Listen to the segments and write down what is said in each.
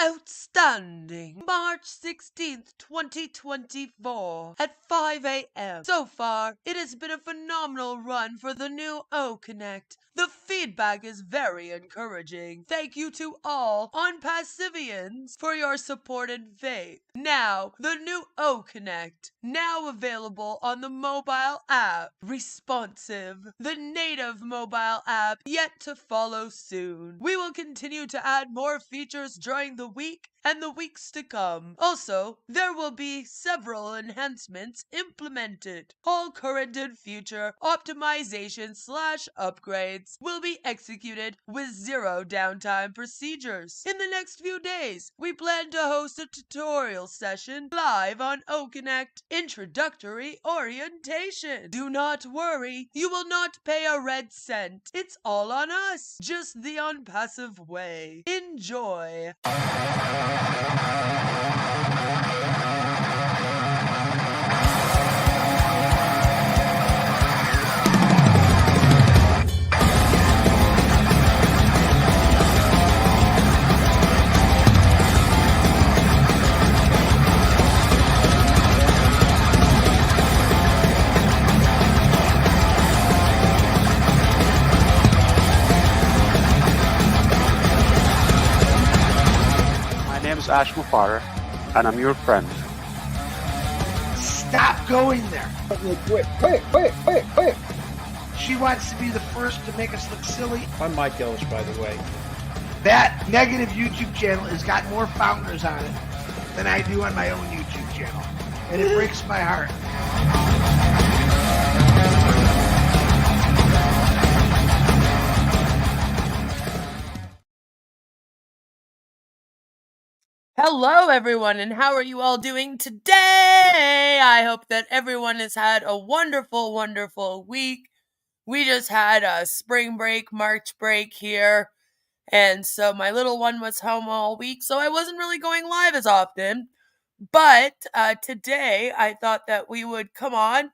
outstanding March 16th, 2024 at 5 a.m. So far, it has been a phenomenal run for the new O Connect. The feedback is very encouraging. Thank you to all Onpassivians for your support and faith. Now, the new O Connect, now available on the mobile app. Responsive, the native mobile app, yet to follow soon. We will continue to add more features during the week and the weeks to come. Also, there will be several enhancements implemented. All current and future optimization/upgrades will be executed with zero downtime procedures. In the next few days, we plan to host a tutorial session live on OConnect Introductory Orientation. Do not worry, you will not pay a red cent. It's all on us, just the Onpassive way. Enjoy. My name is Ash Mufara, and I'm your friend. Stop going there. Quick. She wants to be the first to make us look silly. I'm Mike Ellis, by the way. That negative YouTube channel has got more founders on it than I do on my own YouTube channel. And it breaks my heart. Hello, everyone, and how are you all doing today? I hope that everyone has had a wonderful, wonderful week. We just had a spring break, March break here, and so my little one was home all week, so I wasn't really going live as often. But today, I thought that we would come on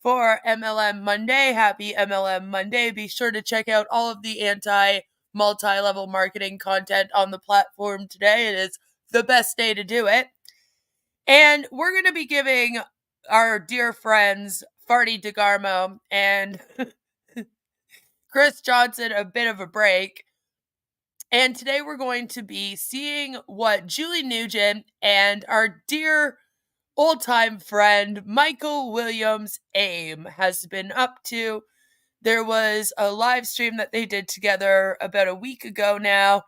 for MLM Monday. Happy MLM Monday. Be sure to check out all of the multi-level marketing content on the platform today. It is the best day to do it. And we're going to be giving our dear friends Farty DeGarmo and Chris Johnson a bit of a break. And today we're going to be seeing what Julie Nugent and our dear old-time friend Michael Williams AIM has been up to. There was a live stream that they did together about a week ago now,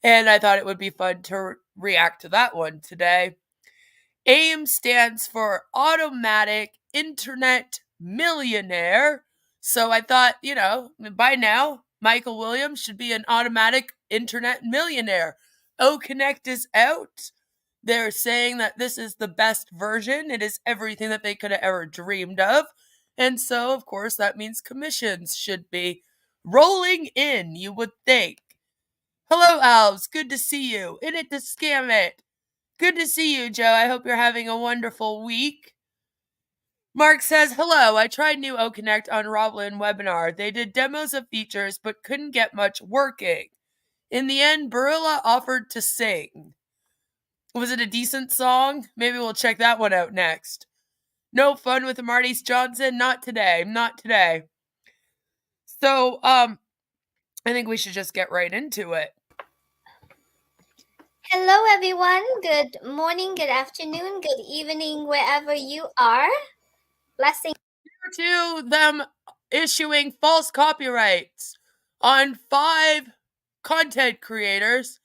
and I thought it would be fun to react to that one today. AIM stands for Automatic Internet Millionaire. So I thought, by now, Michael Williams should be an automatic internet millionaire. OConnect is out. They're saying that this is the best version. It is everything that they could have ever dreamed of. And so, of course, that means commissions should be rolling in, you would think. Hello, Alves. Good to see you. In it to scam it. Good to see you, Joe. I hope you're having a wonderful week. Mark says, hello. I tried new OConnect on Roblin webinar. They did demos of features, but couldn't get much working. In the end, Barilla offered to sing. Was it a decent song? Maybe we'll check that one out next. No fun with Marty's Johnson? Not today. So, I think we should just get right into it. Hello, everyone. Good morning, good afternoon, good evening, wherever you are. Blessings to them issuing false copyrights on 5 content creators.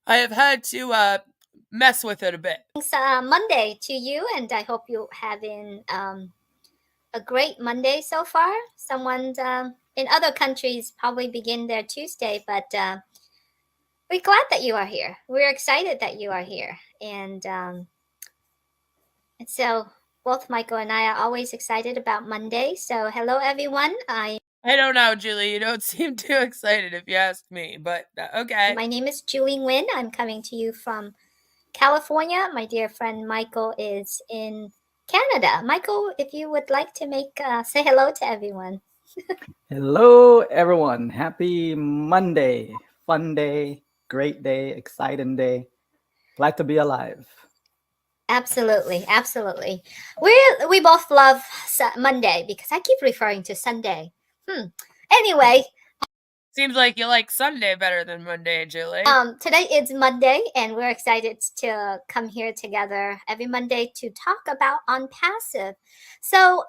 I have had to mess with it a bit. Monday to you, and I hope you're having a great Monday so far. Someone in other countries probably begin their Tuesday, but we're glad that you are here. We're excited that you are here. And so both Michael and I are always excited about Monday. So hello, everyone. I don't know, Julie. You don't seem too excited if you ask me, but okay. My name is Julie Nguyen. I'm coming to you from California. My dear friend Michael is in Canada. Michael, if you would like to say hello to everyone. Hello, everyone. Happy Monday. Fun day. Great day, exciting day. Glad to be alive. Absolutely, absolutely. We both love Monday because I keep referring to Sunday. Anyway, Seems like you like Sunday better than Monday, Julie. today is Monday, and we're excited to come here together every Monday to talk about Onpassive. So,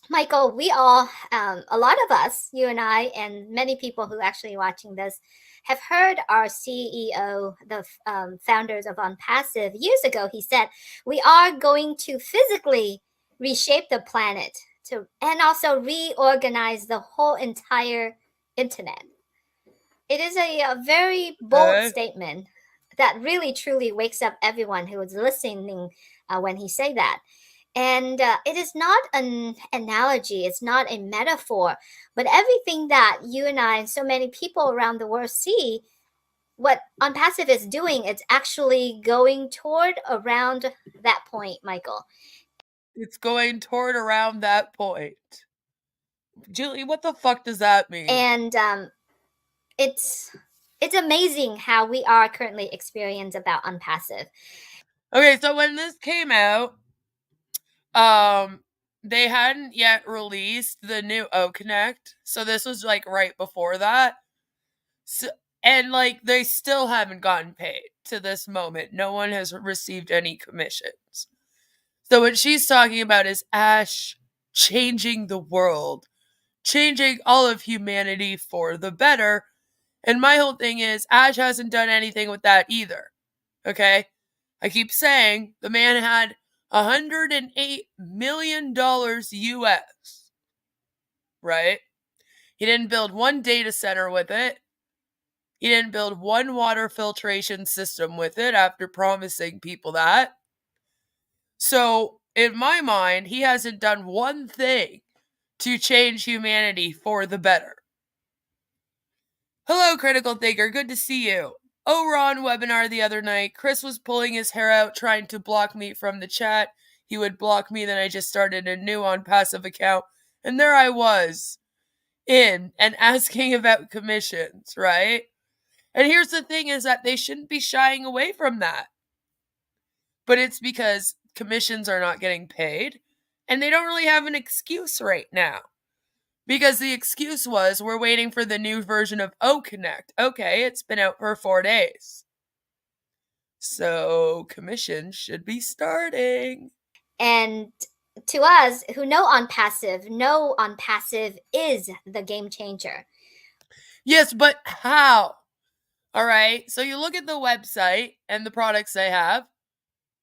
Michael, we all, a lot of us, you and I, and many people who actually watching this, have heard our CEO, the founders of Onpassive, years ago. He said, "We are going to physically reshape the planet and also reorganize the whole entire internet." It is a very bold statement that really truly wakes up everyone who is listening when he say that. And it is not an analogy, it's not a metaphor, but everything that you and I and so many people around the world see, what Onpassive is doing, it's actually going toward around that point, Michael. It's going toward around that point. Julie, what the fuck does that mean? And it's amazing how we are currently experiencing about Onpassive. Okay, so when this came out, they hadn't yet released the new O Connect, so this was like right before that. So, and like they still haven't gotten paid to this moment. No one has received any commissions. So what she's talking about is Ash changing the world, changing all of humanity for the better. And my whole thing is Ash hasn't done anything with that either. Okay? I keep saying the man had $108 million US. Right? He didn't build one data center with it. He didn't build one water filtration system with it after promising people that. So, in my mind, he hasn't done one thing to change humanity for the better. Hello, Critical Thinker. Good to see you. We're on webinar the other night. Chris was pulling his hair out trying to block me from the chat. He would block me, then I just started a new Onpassive account. And there I was, in and asking about commissions, right? And here's the thing is that they shouldn't be shying away from that. But it's because commissions are not getting paid, and they don't really have an excuse right now. Because the excuse was, we're waiting for the new version of O Connect. Okay, it's been out for 4 days. So, commissions should be starting. And to us who know Onpassive is the game changer. Yes, but how? All right, so you look at the website and the products they have.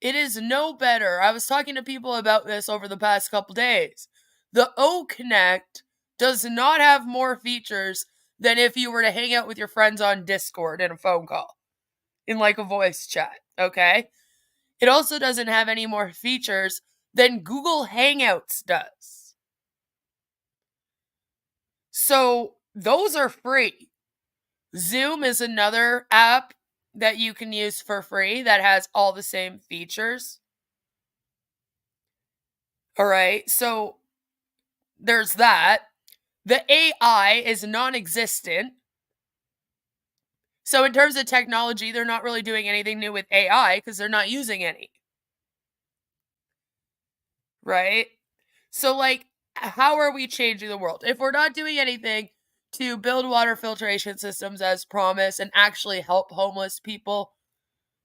It is no better. I was talking to people about this over the past couple days. The O Connect does not have more features than if you were to hang out with your friends on Discord in a phone call, in like a voice chat, okay? It also doesn't have any more features than Google Hangouts does. So those are free. Zoom is another app that you can use for free that has all the same features. All right, so there's that. The AI is non-existent. So in terms of technology, they're not really doing anything new with AI because they're not using any. Right? So like, how are we changing the world? If we're not doing anything to build water filtration systems as promised and actually help homeless people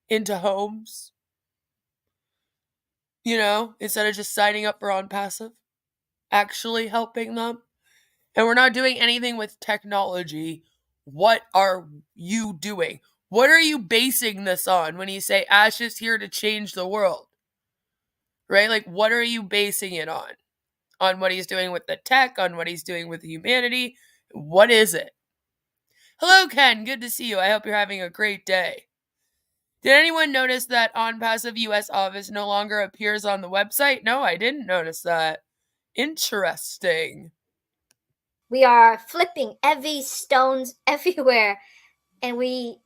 into homes, you know, instead of just signing up for Onpassive, actually helping them, and we're not doing anything with technology, what are you doing? What are you basing this on when you say Ash is here to change the world? Right? Like, what are you basing it on? On what he's doing with the tech, on what he's doing with humanity? What is it? Hello, Ken. Good to see you. I hope you're having a great day. Did anyone notice that Onpassive US office no longer appears on the website? No, I didn't notice that. Interesting. We are flipping every stones everywhere, and the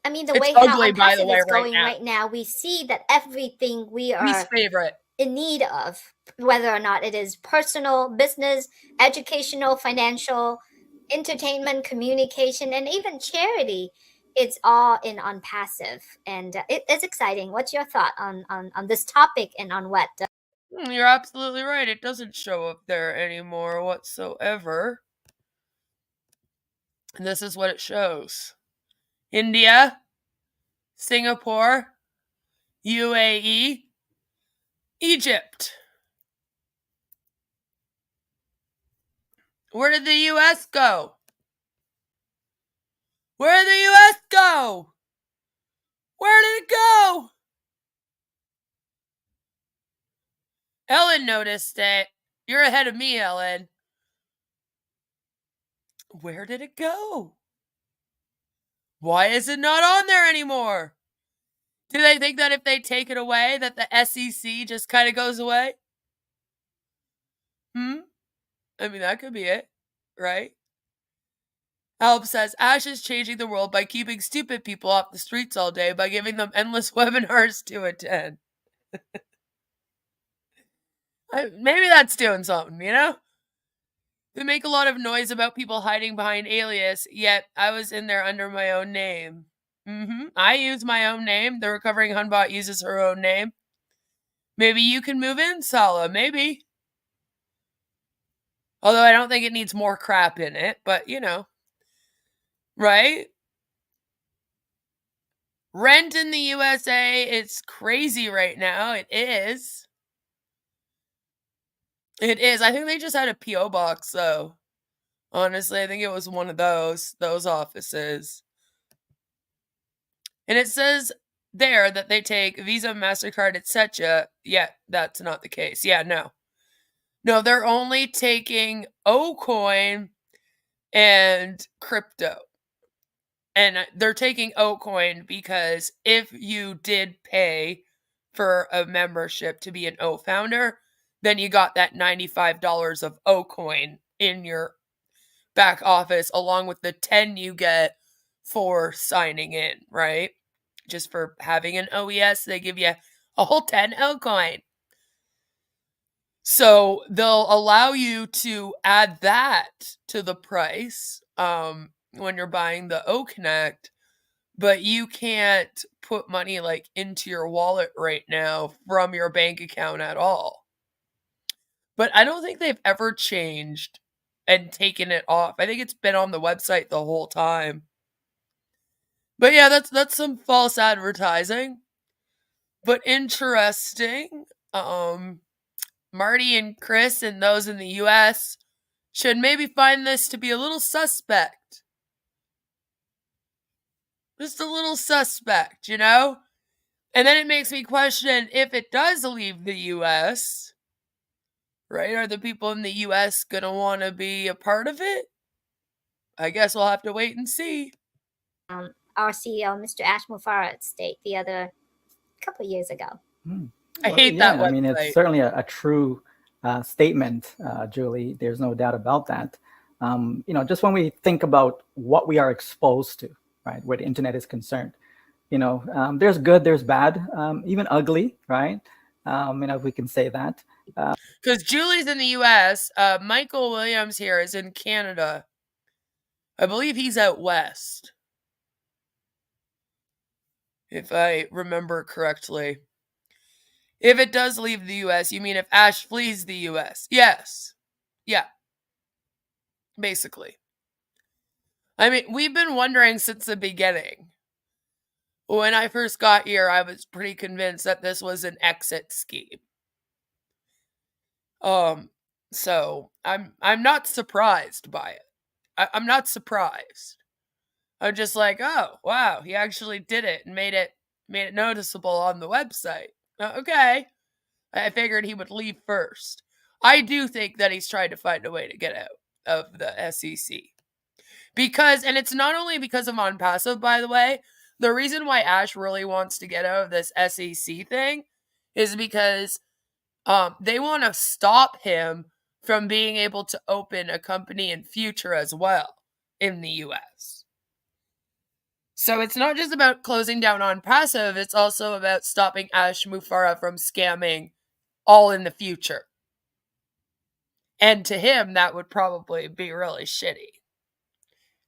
It's way ugly, how by the Onpassive way, is right going now. right now, we see that everything we are Least favorite. in need of, whether or not it is personal, business, educational, financial, entertainment, communication, and even charity, it's all in Onpassive, and it's exciting. What's your thought on this topic and on what? You're absolutely right. It doesn't show up there anymore whatsoever. And this is what it shows: India, Singapore, UAE, Egypt. Where did the US go? Where did the US go? Where did it go? Ellen noticed it. You're ahead of me, Ellen. Where did it go? Why is it not on there anymore? Do they think that if they take it away, that the SEC just kind of goes away? I mean, that could be it, right? Alb says, Ash is changing the world by keeping stupid people off the streets all day by giving them endless webinars to attend. Maybe that's doing something, you know? They make a lot of noise about people hiding behind alias, yet I was in there under my own name. I use my own name. The recovering Hunbot uses her own name. Maybe you can move in, Sala. Maybe. Although I don't think it needs more crap in it, but you know. Right? Rent in the USA, it's crazy right now. It is. It is. I think they just had a P.O. box, though. Honestly, I think it was one of those offices. And it says there that they take Visa, MasterCard, etc. Yeah, that's not the case. Yeah, no. No, they're only taking Ocoin and crypto. And they're taking Ocoin because if you did pay for a membership to be an O founder, then you got that $95 of Ocoin in your back office along with the 10 you get for signing in, right? Just for having an OES, they give you a whole 10 Ocoin. So they'll allow you to add that to the price when you're buying the O Connect, but you can't put money like into your wallet right now from your bank account at all. But I don't think they've ever changed and taken it off. I think it's been on the website the whole time. But yeah, that's some false advertising. But interesting. Marty and Chris and those in the US should maybe find this to be a little suspect. Just a little suspect, you know? And then it makes me question if it does leave the US, right? Are the people in the US gonna want to be a part of it? I guess we'll have to wait and see. Our CEO, Mr. Ash Mufarad, state the other couple years ago. I hate that website. I mean, it's certainly a true statement, Julie. There's no doubt about that. Just when we think about what we are exposed to, right, where the internet is concerned, there's good, there's bad, even ugly, right? If we can say that. Because Julie's in the US, Michael Williams here is in Canada. I believe he's out west, if I remember correctly. If it does leave the US, you mean if Ash flees the US? Yes. Yeah. Basically. I mean, we've been wondering since the beginning. When I first got here, I was pretty convinced that this was an exit scheme. So I'm not surprised by it. I'm not surprised. I'm just like, oh wow, he actually did it and made it noticeable on the website. Okay. I figured he would leave first. I do think that he's trying to find a way to get out of the SEC. Because, and it's not only because of Onpassive, by the way, the reason why Ash really wants to get out of this SEC thing is because they want to stop him from being able to open a company in future as well in the US. So it's not just about closing down Onpassive, it's also about stopping Ash Mufareh from scamming all in the future. And to him, that would probably be really shitty.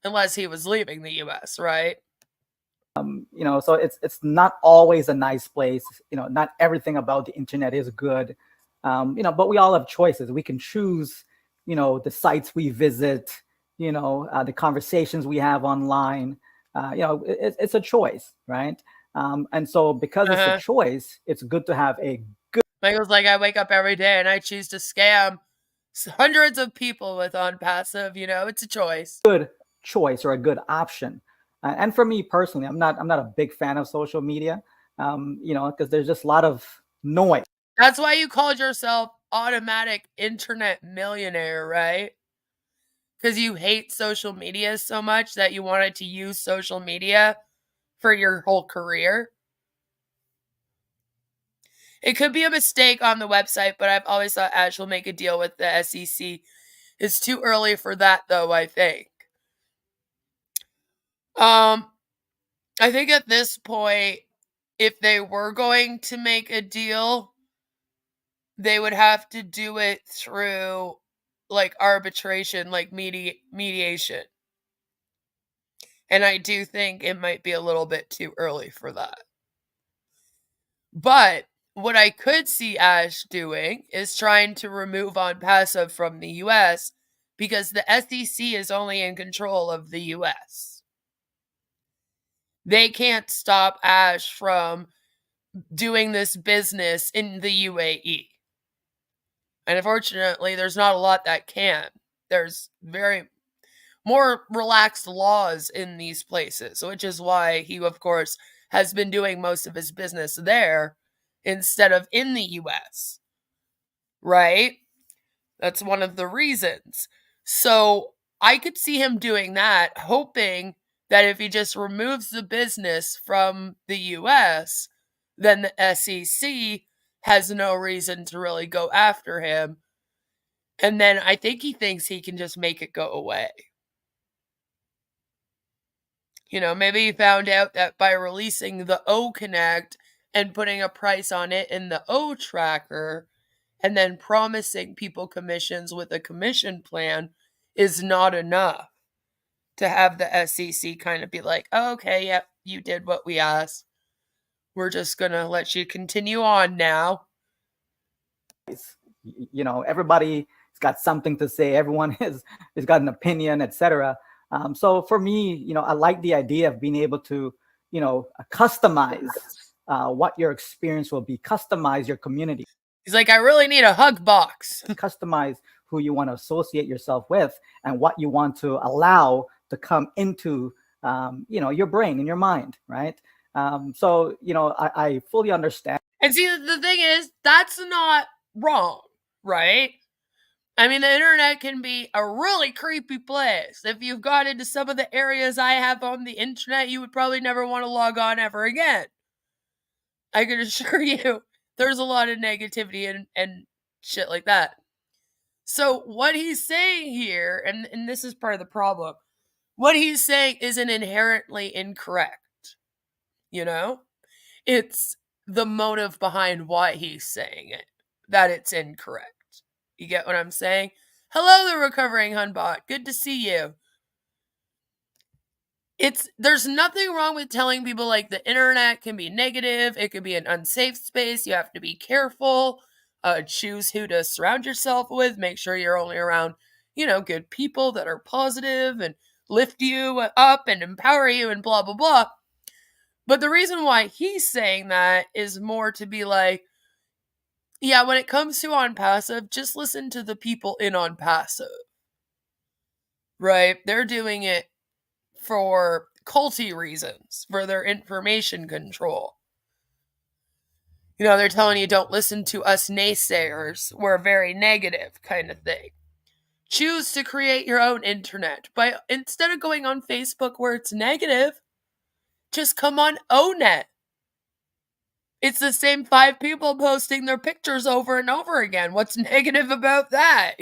Unless he was leaving the US, right? So it's not always a nice place. Not everything about the internet is good. But we all have choices. We can choose, the sites we visit, the conversations we have online. It's a choice, right? And so because it's a choice, it's good to have a good. Michael's like, I wake up every day and I choose to scam hundreds of people with Onpassive. It's a choice. Good choice or a good option. And for me personally, I'm not a big fan of social media, because there's just a lot of noise. That's why you called yourself automatic internet millionaire, right? Because you hate social media so much that you wanted to use social media for your whole career. It could be a mistake on the website, but I've always thought Ash will make a deal with the SEC. It's too early for that, though, I think. I think at this point, if they were going to make a deal, they would have to do it through like arbitration, like mediation. And I do think it might be a little bit too early for that. But what I could see Ash doing is trying to remove Onpassive from the US because the SEC is only in control of the US. They can't stop Ash from doing this business in the UAE. And unfortunately, there's not a lot that can. There's very more relaxed laws in these places, which is why he, of course, has been doing most of his business there instead of in the US. Right? That's one of the reasons. So I could see him doing that, hoping that if he just removes the business from the US, then the SEC has no reason to really go after him. And then I think he thinks he can just make it go away. Maybe he found out that by releasing the O Connect and putting a price on it in the O Tracker and then promising people commissions with a commission plan is not enough to have the SEC kind of be like, oh, okay, yep, you did what we asked. We're just going to let you continue on now. Everybody's got something to say. Everyone has got an opinion, etc. So for me, I like the idea of being able to, customize what your experience will be, customize your community. He's like, I really need a hug box. Customize who you want to associate yourself with and what you want to allow to come into, your brain and your mind, right? So, I fully understand. And see, the thing is, that's not wrong, right? I mean, the internet can be a really creepy place. If you've got into some of the areas I have on the internet, you would probably never want to log on ever again. I can assure you, there's a lot of negativity and shit like that. So what he's saying here, and this is part of the problem, what he's saying isn't inherently incorrect. It's the motive behind why he's saying it, that it's incorrect. You get what I'm saying? Hello, the recovering Hunbot. Good to see you. There's nothing wrong with telling people like the internet can be negative. It can be an unsafe space. You have to be careful. Choose who to surround yourself with. Make sure you're only around, good people that are positive and lift you up and empower you and blah, blah, blah. But the reason why he's saying that is more to be like, yeah, when it comes to Onpassive, just listen to the people in Onpassive. Right? They're doing it for culty reasons, for their information control. They're telling you don't listen to us naysayers. We're very negative kind of thing. Choose to create your own internet. Instead of going on Facebook where it's negative, just come on Onet. It's the same 5 people posting their pictures over and over again. What's negative about that,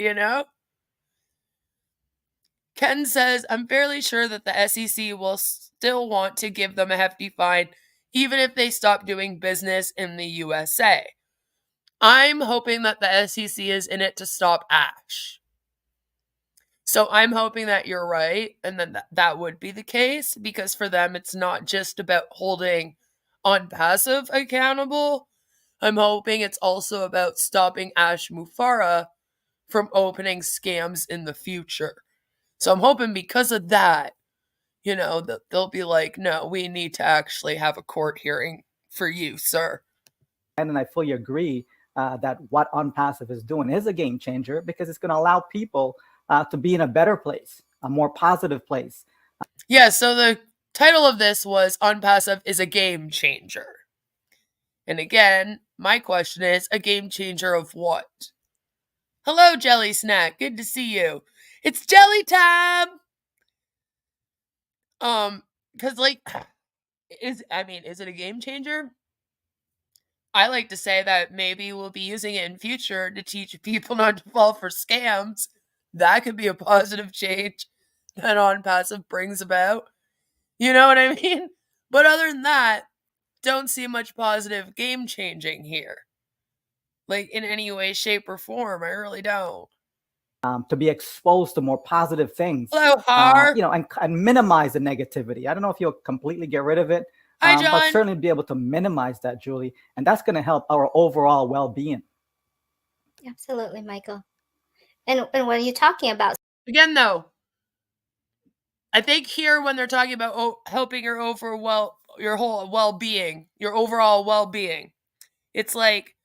Ken says, I'm fairly sure that the SEC will still want to give them a hefty fine, even if they stop doing business in the USA. I'm hoping that the SEC is in it to stop Ash. So I'm hoping that you're right, and then that would be the case, because for them it's not just about holding Onpassive accountable. I'm hoping it's also about stopping Ash Mufara from opening scams in the future. So I'm hoping because of that, that they'll be like, no, we need to actually have a court hearing for you, sir. And I fully agree that what Onpassive is doing is a game changer, because it's going to allow people to be in a better place, a more positive place. Yeah, so the title of this was Onpassive is a game changer. And again, my question is, a game changer of what? Hello, Jelly Snack. Good to see you. It's jelly time! Because, is it a game changer? I like to say that maybe we'll be using it in future to teach people not to fall for scams. That could be a positive change that Onpassive brings about. You know what I mean? But other than that, don't see much positive game changing here. Like, in any way, shape, or form. I really don't. To be exposed to more positive things, Hello, Har. And minimize the negativity. I don't know if you'll completely get rid of it, Hi, John. but certainly be able to minimize that, Julie. And that's going to help our overall well-being. Absolutely, Michael. And when you're talking about, again, though, I think here when they're talking about helping your whole well-being, your overall well-being, it's like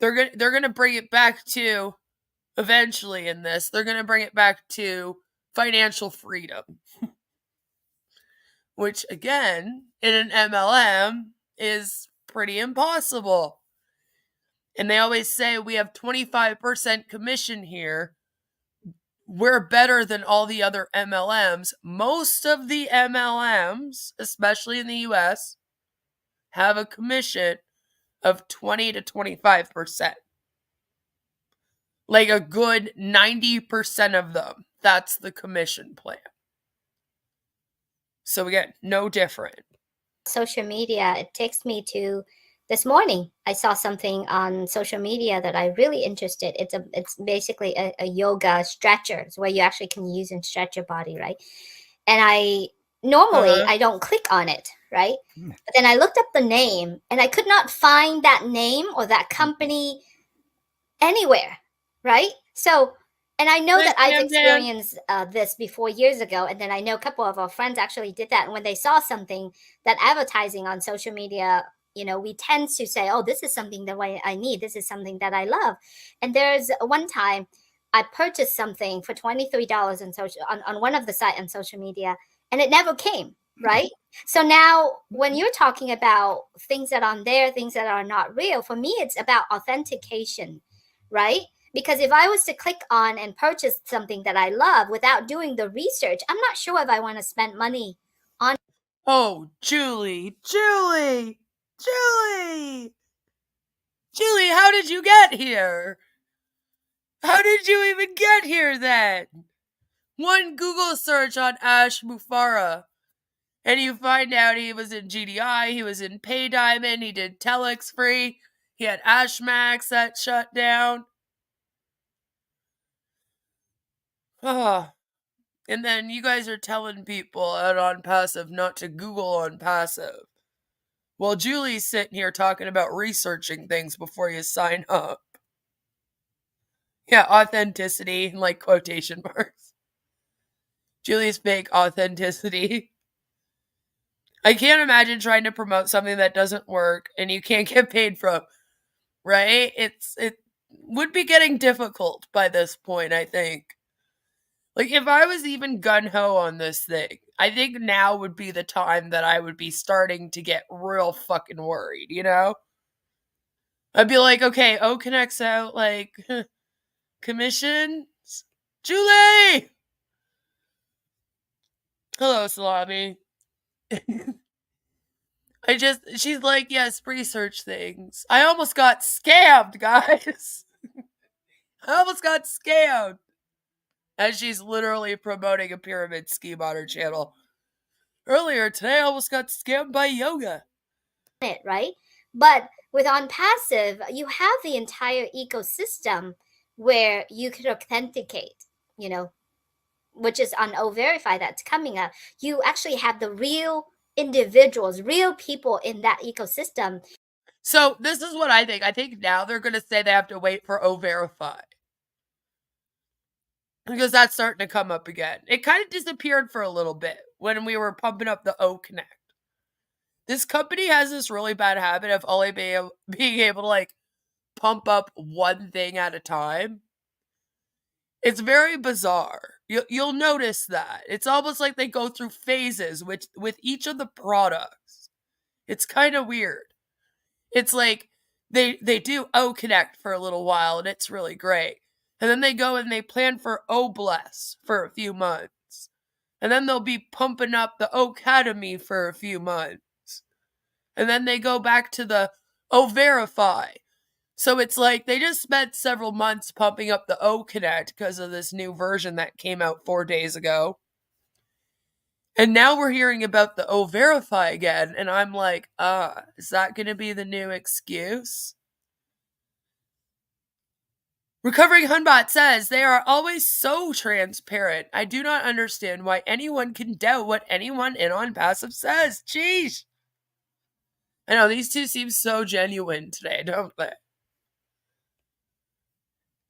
they're gonna bring it back to, eventually in this, they're gonna bring it back to financial freedom, which again in an MLM is pretty impossible. And they always say we have 25% commission here. We're better than all the other MLMs. Most of the MLMs, especially in the US, have a commission of 20 to 25%. Like a good 90% of them, that's the commission plan. So again, no different. Social media, it takes me to this morning. I saw something on social media that I really interested. It's basically a yoga stretcher. It's where you actually can use and stretch your body, right? And I normally I don't click on it, right? But then I looked up the name and I could not find that name or that company anywhere, right? So, and I know that I've experienced this before years ago, and then I know a couple of our friends actually did that. And when they saw something, that advertising on social media, we tend to say, oh, this is something that I need. This is something that I love. And there's one time I purchased something for $23 on one of the sites on social media, and it never came, right? So now when you're talking about things that are on there, things that are not real, for me, it's about authentication, right? Because if I was to click on and purchase something that I love without doing the research, I'm not sure if I want to spend money on. Oh, Julie, how did you get here? How did you even get here then? One Google search on Ash Mufara, and you find out he was in GDI, he was in Pay Diamond, he did Telex Free, he had Ashmax that shut down. Oh. And then you guys are telling people at Onpassive not to Google Onpassive. Well, Julie's sitting here talking about researching things before you sign up. Yeah, authenticity, like quotation marks. Julie's fake authenticity. I can't imagine trying to promote something that doesn't work and you can't get paid from, right? It would be getting difficult by this point, I think. Like, if I was even gun-ho on this thing, I think now would be the time that I would be starting to get real fucking worried, I'd be like, okay, O connects out, like, commissions? Julie! Hello, Salami. She's like, yes, research things. I almost got scammed, guys. I almost got scammed. As she's literally promoting a pyramid scheme on her channel. Earlier today, I almost got scammed by yoga. Right? But with Onpassive, you have the entire ecosystem where you could authenticate, which is on O-Verify that's coming up, you actually have the real individuals, real people in that ecosystem. So this is what I think. I think now they're going to say they have to wait for O-Verify, because that's starting to come up again. It kind of disappeared for a little bit when we were pumping up the O-Connect. This company has this really bad habit of only being able to like pump up one thing at a time. It's very bizarre. You'll notice that. It's almost like they go through phases with each of the products. It's kind of weird. It's like they do O-Connect for a little while and it's really great. And then they go and they plan for O-Bless for a few months. And then they'll be pumping up the O-Academy for a few months. And then they go back to the O-Verify. So it's like they just spent several months pumping up the O-Connect because of this new version that came out 4 days ago. And now we're hearing about the O-Verify again, and I'm like, is that going to be the new excuse? Recovering Hunbot says, they are always so transparent. I do not understand why anyone can doubt what anyone in Onpassive says. Jeez. I know, these two seem so genuine today, don't they?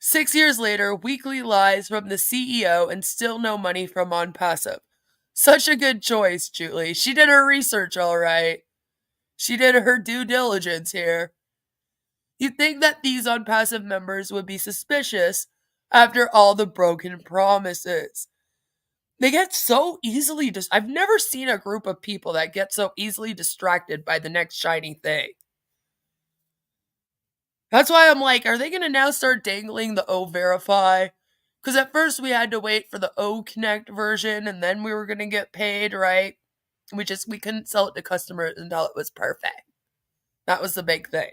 6 years later, weekly lies from the CEO and still no money from Onpassive. Such a good choice, Julie. She did her research all right. She did her due diligence here. You'd think that these Onpassive members would be suspicious after all the broken promises. They get so easily I've never seen a group of people that get so easily distracted by the next shiny thing. That's why I'm like, are they going to now start dangling the O-Verify? Because at first we had to wait for the O-Connect version and then we were going to get paid, right? We couldn't sell it to customers until it was perfect. That was the big thing.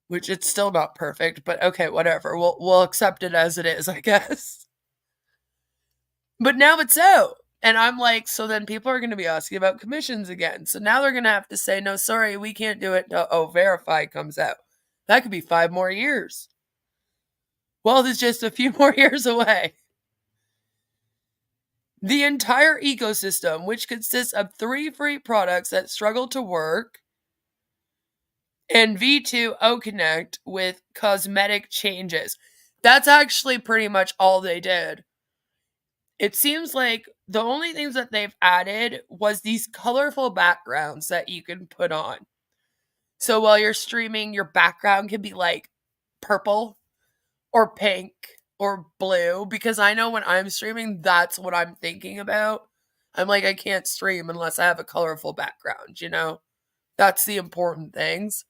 Which it's still not perfect, but okay, whatever. We'll accept it as it is, I guess. But now it's out. And I'm like, so then people are going to be asking about commissions again. So now they're going to have to say, no, sorry, we can't do it until O-Verify comes out. That could be 5 more years. Well, it's just a few more years away. The entire ecosystem, which consists of 3 free products that struggle to work, and V2 O-Connect with cosmetic changes. That's actually pretty much all they did. It seems like the only things that they've added was these colorful backgrounds that you can put on. So while you're streaming, your background can be like purple or pink or blue, because I know when I'm streaming, that's what I'm thinking about. I'm like, I can't stream unless I have a colorful background, you know? That's the important things.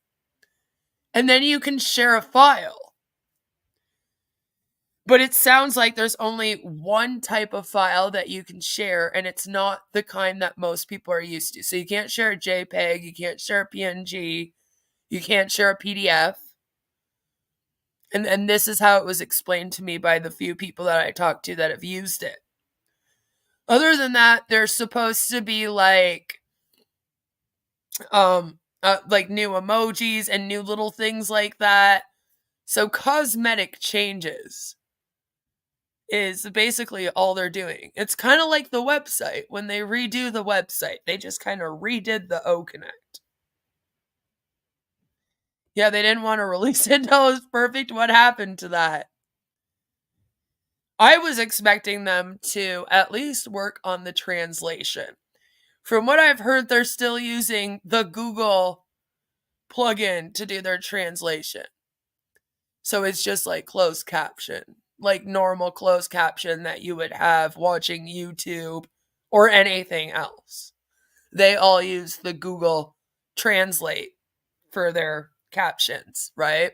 And then you can share a file. But it sounds like there's only one type of file that you can share, and it's not the kind that most people are used to. So you can't share a JPEG, you can't share a PNG, you can't share a PDF. And this is how it was explained to me by the few people that I talked to that have used it. Other than that, there's supposed to be like new emojis and new little things like that. So cosmetic changes is basically all they're doing. It's kind of like the website. When they redo the website, they just kind of redid the O-Connect. Yeah, they didn't want to release it until it was perfect. What happened to that? I was expecting them to at least work on the translation. From what I've heard, they're still using the Google plugin to do their translation. So it's just like closed caption, like normal closed caption that you would have watching YouTube or anything else. They all use the Google Translate for their captions, right?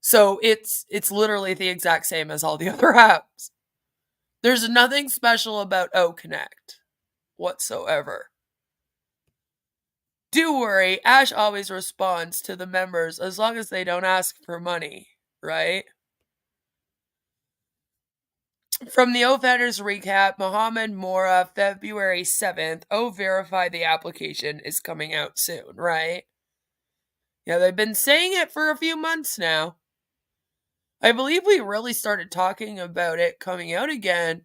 So it's literally the exact same as all the other apps. There's nothing special about O-Connect whatsoever. Do worry, Ash always responds to the members as long as they don't ask for money, right? From the O-Founders recap, Mohammed Mora, February 7th, O-Verify the application is coming out soon, right? Yeah, they've been saying it for a few months now. I believe we really started talking about it coming out again,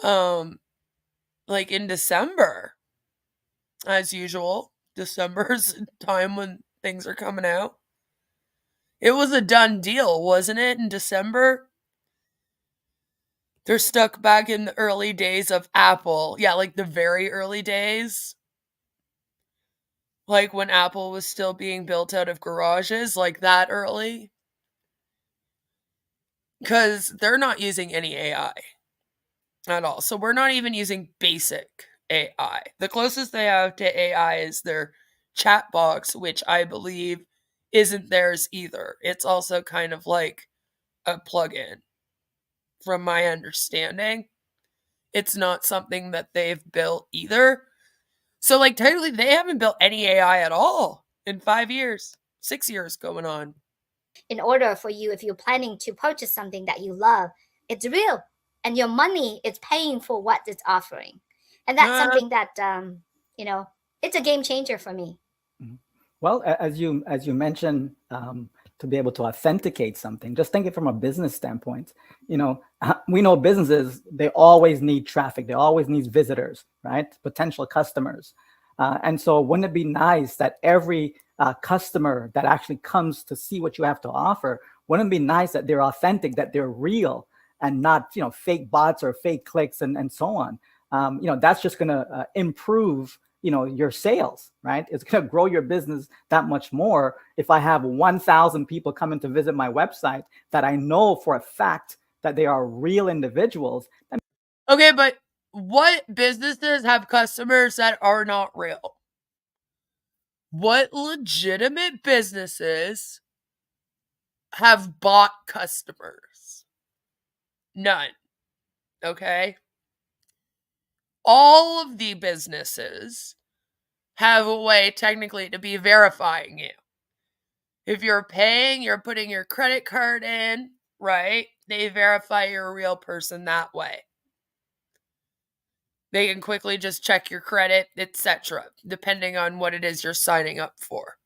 like in December. As usual, December's time when things are coming out. It was a done deal, wasn't it, in December? They're stuck back in the early days of Apple. Yeah, like the very early days. Like when Apple was still being built out of garages, like that early. Because they're not using any AI at all. So we're not even using basic AI. The closest they have to AI is their chat box, which I believe isn't theirs either. It's also kind of like a plugin, from my understanding. It's not something that they've built either. So, like, technically, they haven't built any AI at all in 5 years, 6 years going on. In order for you, if you're planning to purchase something that you love, it's real, and your money is paying for what it's offering, and that's something that it's a game changer for me. Well, as you mentioned, to be able to authenticate something, just think it from a business standpoint. We know businesses, they always need traffic, they always need visitors, right? Potential customers. And so wouldn't it be nice that every customer that actually comes to see what you have to offer, wouldn't it be nice that they're authentic, that they're real, and not fake bots or fake clicks and so on. That's just going to improve your sales, right? It's going to grow your business that much more if I have 1,000 people coming to visit my website that I know for a fact that they are real individuals. Okay, but what businesses have customers that are not real? What legitimate businesses have bought customers? None. Okay? All of the businesses have a way technically to be verifying you. If you're paying, you're putting your credit card in, right? They verify you're a real person that way. They can quickly just check your credit, etc., depending on what it is you're signing up for.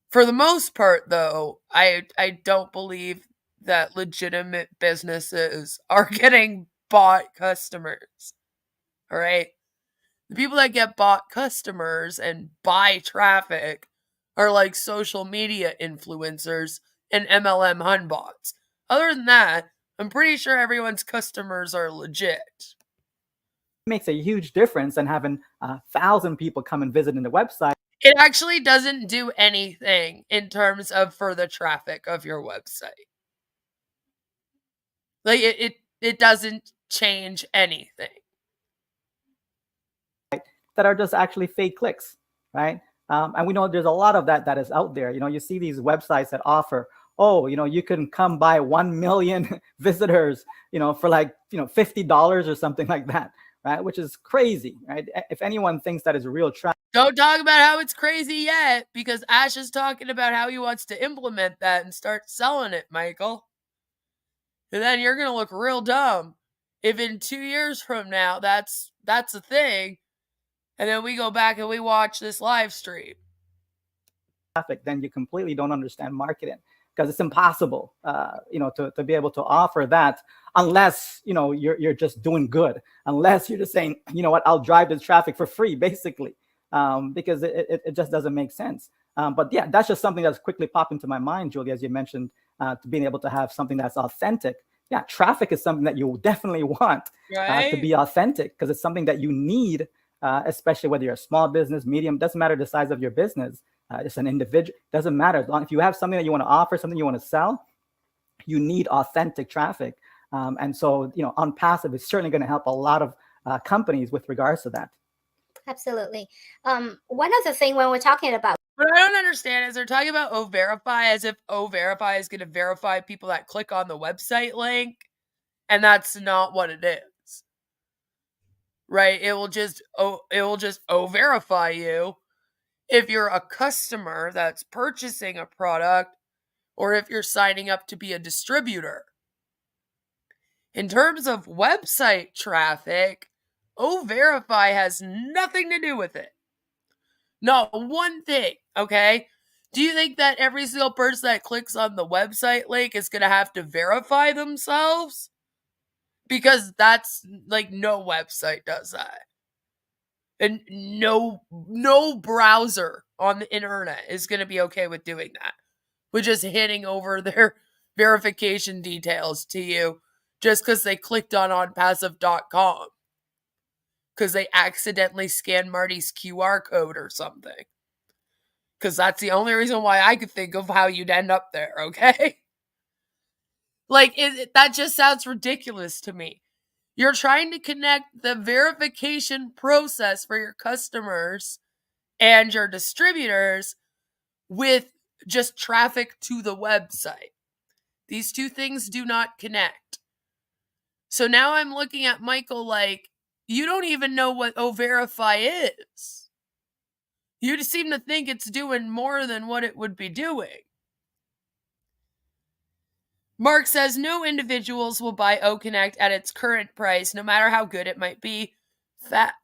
For the most part, though, I don't believe that legitimate businesses are getting bought customers. All right? The people that get bought customers and buy traffic are like social media influencers and MLM hunbots. Other than that, I'm pretty sure everyone's customers are legit. Makes a huge difference than having 1,000 people come and visit in the website. It actually doesn't do anything in terms of for the traffic of your website. Like it doesn't change anything. That are just actually fake clicks, right? And we know there's a lot of that is out there. You see these websites that offer, you can come by 1 million visitors, for like, $50 or something like that, right? Which is crazy, right? If anyone thinks that is real traffic. Don't talk about how it's crazy yet, because Ash is talking about how he wants to implement that and start selling it, Michael. And then you're going to look real dumb if in 2 years from now that's a thing, and then we go back and we watch this live stream. Then you completely don't understand marketing, because it's impossible, to be able to offer that unless, you're just doing good, unless you're just saying, you know what, I'll drive this traffic for free, basically, because it just doesn't make sense. But yeah, that's just something that's quickly popped into my mind, Julie, as you mentioned, to being able to have something that's authentic. Yeah, traffic is something that you definitely want to be authentic, because it's something that you need, especially whether you're a small business, medium, doesn't matter the size of your business. It's an individual, doesn't matter. As long if you have something that you want to offer, something you want to sell, you need authentic traffic. And so, Onpassive is certainly going to help a lot of companies with regards to that. Absolutely. One other thing when we're talking about, what I don't understand is they're talking about O-Verify as if O-Verify is going to verify people that click on the website link, and that's not what it is. Right? It will just O-Verify you if you're a customer that's purchasing a product, or if you're signing up to be a distributor. In terms of website traffic, O-Verify has nothing to do with it. Not one thing, okay? Do you think that every single person that clicks on the website link is going to have to verify themselves? Because that's like no website does that. And no browser on the internet is going to be okay with doing that. With just handing over their verification details to you just because they clicked on onpassive.com. Because they accidentally scanned Marty's QR code or something. Because that's the only reason why I could think of how you'd end up there, okay? Like, that just sounds ridiculous to me. You're trying to connect the verification process for your customers and your distributors with just traffic to the website. These two things do not connect. So now I'm looking at Michael like, you don't even know what O-Verify is. You seem to think it's doing more than what it would be doing. Mark says no individuals will buy OConnect at its current price, no matter how good it might be.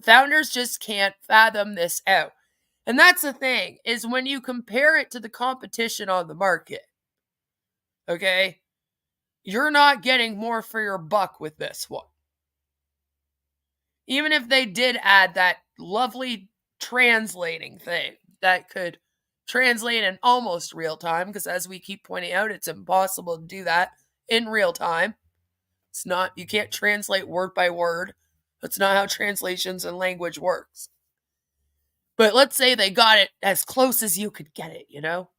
Founders just can't fathom this out. And that's the thing, is when you compare it to the competition on the market, okay, you're not getting more for your buck with this one. Even if they did add that lovely translating thing that could translate in almost real time, because as we keep pointing out, it's impossible to do that in real time. It's not, you can't translate word by word. That's not how translations and language works. But let's say they got it as close as you could get it, you know?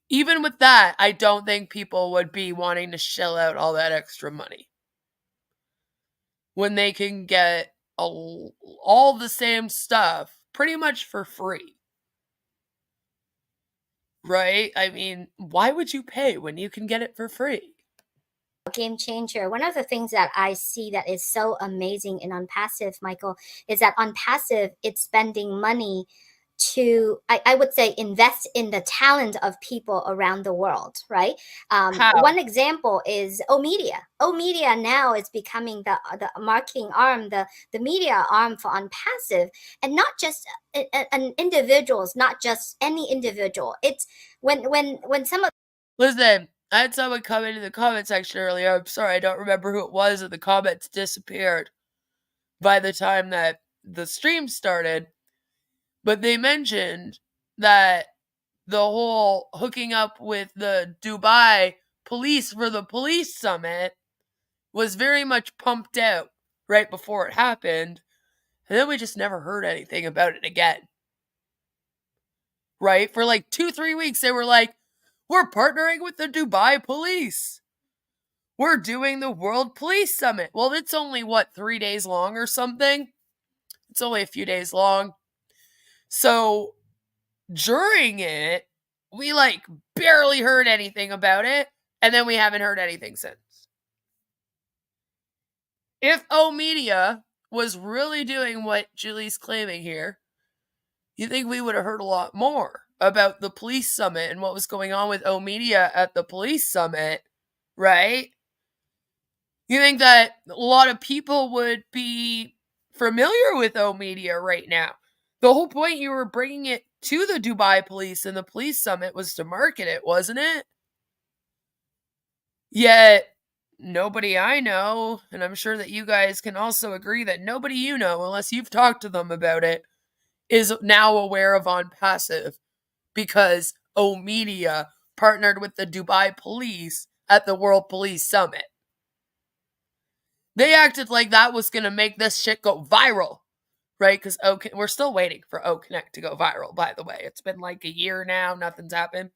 Even with that, I don't think people would be wanting to shell out all that extra money when they can get all the same stuff pretty much for free. Right? I mean, why would you pay when you can get it for free? Game changer. One of the things that I see that is so amazing in Onpassive, Michael, is that Onpassive, it's spending money to, I would say, invest in the talent of people around the world, right? How? One example is O-Media. O-Media now is becoming the marketing arm, the media arm for Onpassive, and not just an individuals, not just any individual. It's when some of Listen, I had someone come into the comment section earlier. I'm sorry, I don't remember who it was, and the comments disappeared by the time that the stream started. But they mentioned that the whole hooking up with the Dubai police for the police summit was very much pumped out right before it happened. And then we just never heard anything about it again. Right? For like 2-3 weeks, they were like, we're partnering with the Dubai police. We're doing the World Police Summit. Well, it's only, 3 days long or something? It's only a few days long. So, during it, we like barely heard anything about it, and then we haven't heard anything since. If O-Media was really doing what Julie's claiming here, you think we would have heard a lot more about the police summit and what was going on with O-Media at the police summit, right? You think that a lot of people would be familiar with O-Media right now? The whole point you were bringing it to the Dubai police and the police summit was to market it, wasn't it? Yet, nobody I know, and I'm sure that you guys can also agree that nobody you know, unless you've talked to them about it, is now aware of Onpassive because O-Media partnered with the Dubai police at the World Police Summit. They acted like that was going to make this shit go viral, right? Because we're still waiting for OConnect to go viral, by the way. It's been like a year now. Nothing's happened.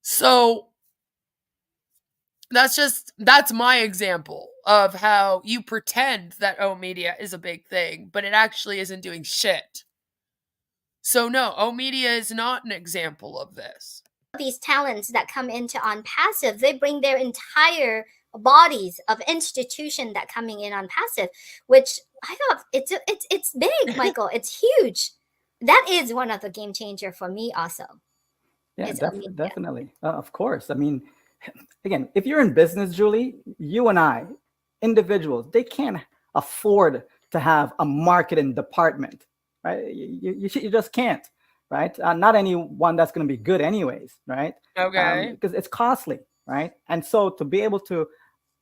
So that's my example of how you pretend that O-Media is a big thing, but it actually isn't doing shit. So no, O-Media is not an example of this. these talents that come into Onpassive, they bring their entire bodies of institution that coming in Onpassive, which I thought it's big, Michael. It's huge. That is one of the game changer for me also. Yeah, definitely. Of course. I mean, again, if you're in business, Julie, you and I, individuals, they can't afford to have a marketing department, right? You just can't. right? Not any one that's going to be good anyways, right? Okay. Because it's costly, right? And so to be able to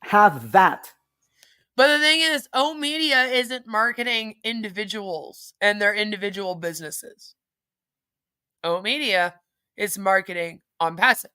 have that. But the thing is, Media isn't marketing individuals and their individual businesses. Media is marketing Onpassive.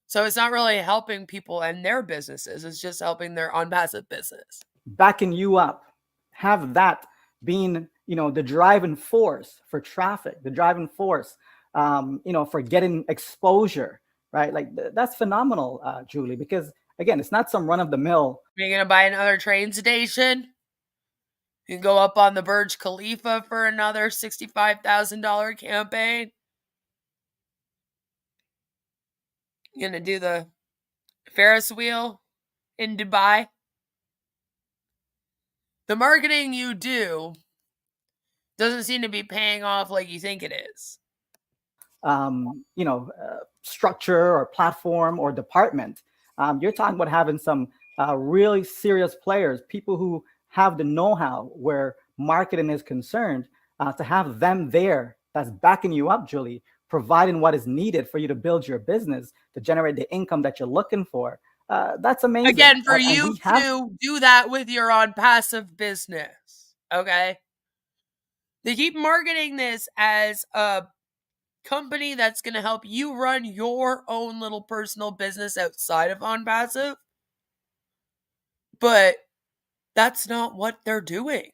So it's not really helping people and their businesses. It's just helping their Onpassive business. Backing you up. Have that being, the driving force for traffic, the driving force, for getting exposure, right? Like that's phenomenal, Julie, because again, it's not some run of the mill. You're going to buy another train station? You can go up on the Burj Khalifa for another $65,000 campaign? You're going to do the Ferris wheel in Dubai? The marketing you do doesn't seem to be paying off like you think it is. Structure or platform or department. You're talking about having some really serious players, people who have the know-how where marketing is concerned, to have them there that's backing you up, Julie, providing what is needed for you to build your business, to generate the income that you're looking for. That's amazing. Again, for you to do that with your Onpassive business, okay? They keep marketing this as a company that's going to help you run your own little personal business outside of Onpassive. But that's not what they're doing.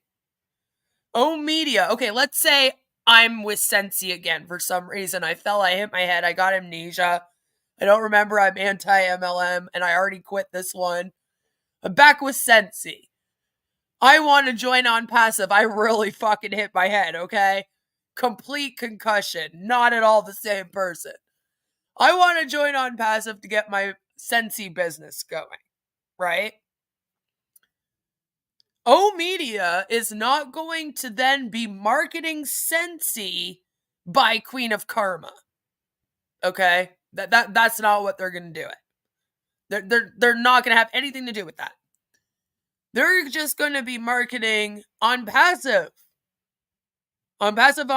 Media. Okay, let's say I'm with Sensi again for some reason. I hit my head, I got amnesia. I don't remember I'm anti-MLM, and I already quit this one. I'm back with Sensi. I want to join Onpassive. I really fucking hit my head, okay? Complete concussion. Not at all the same person. I want to join Onpassive to get my Sensi business going, right? Media is not going to then be marketing Sensi by Queen of Karma. Okay? That's not what they're going to do it. They're not going to have anything to do with that. They're just going to be marketing Onpassive. Onpassive.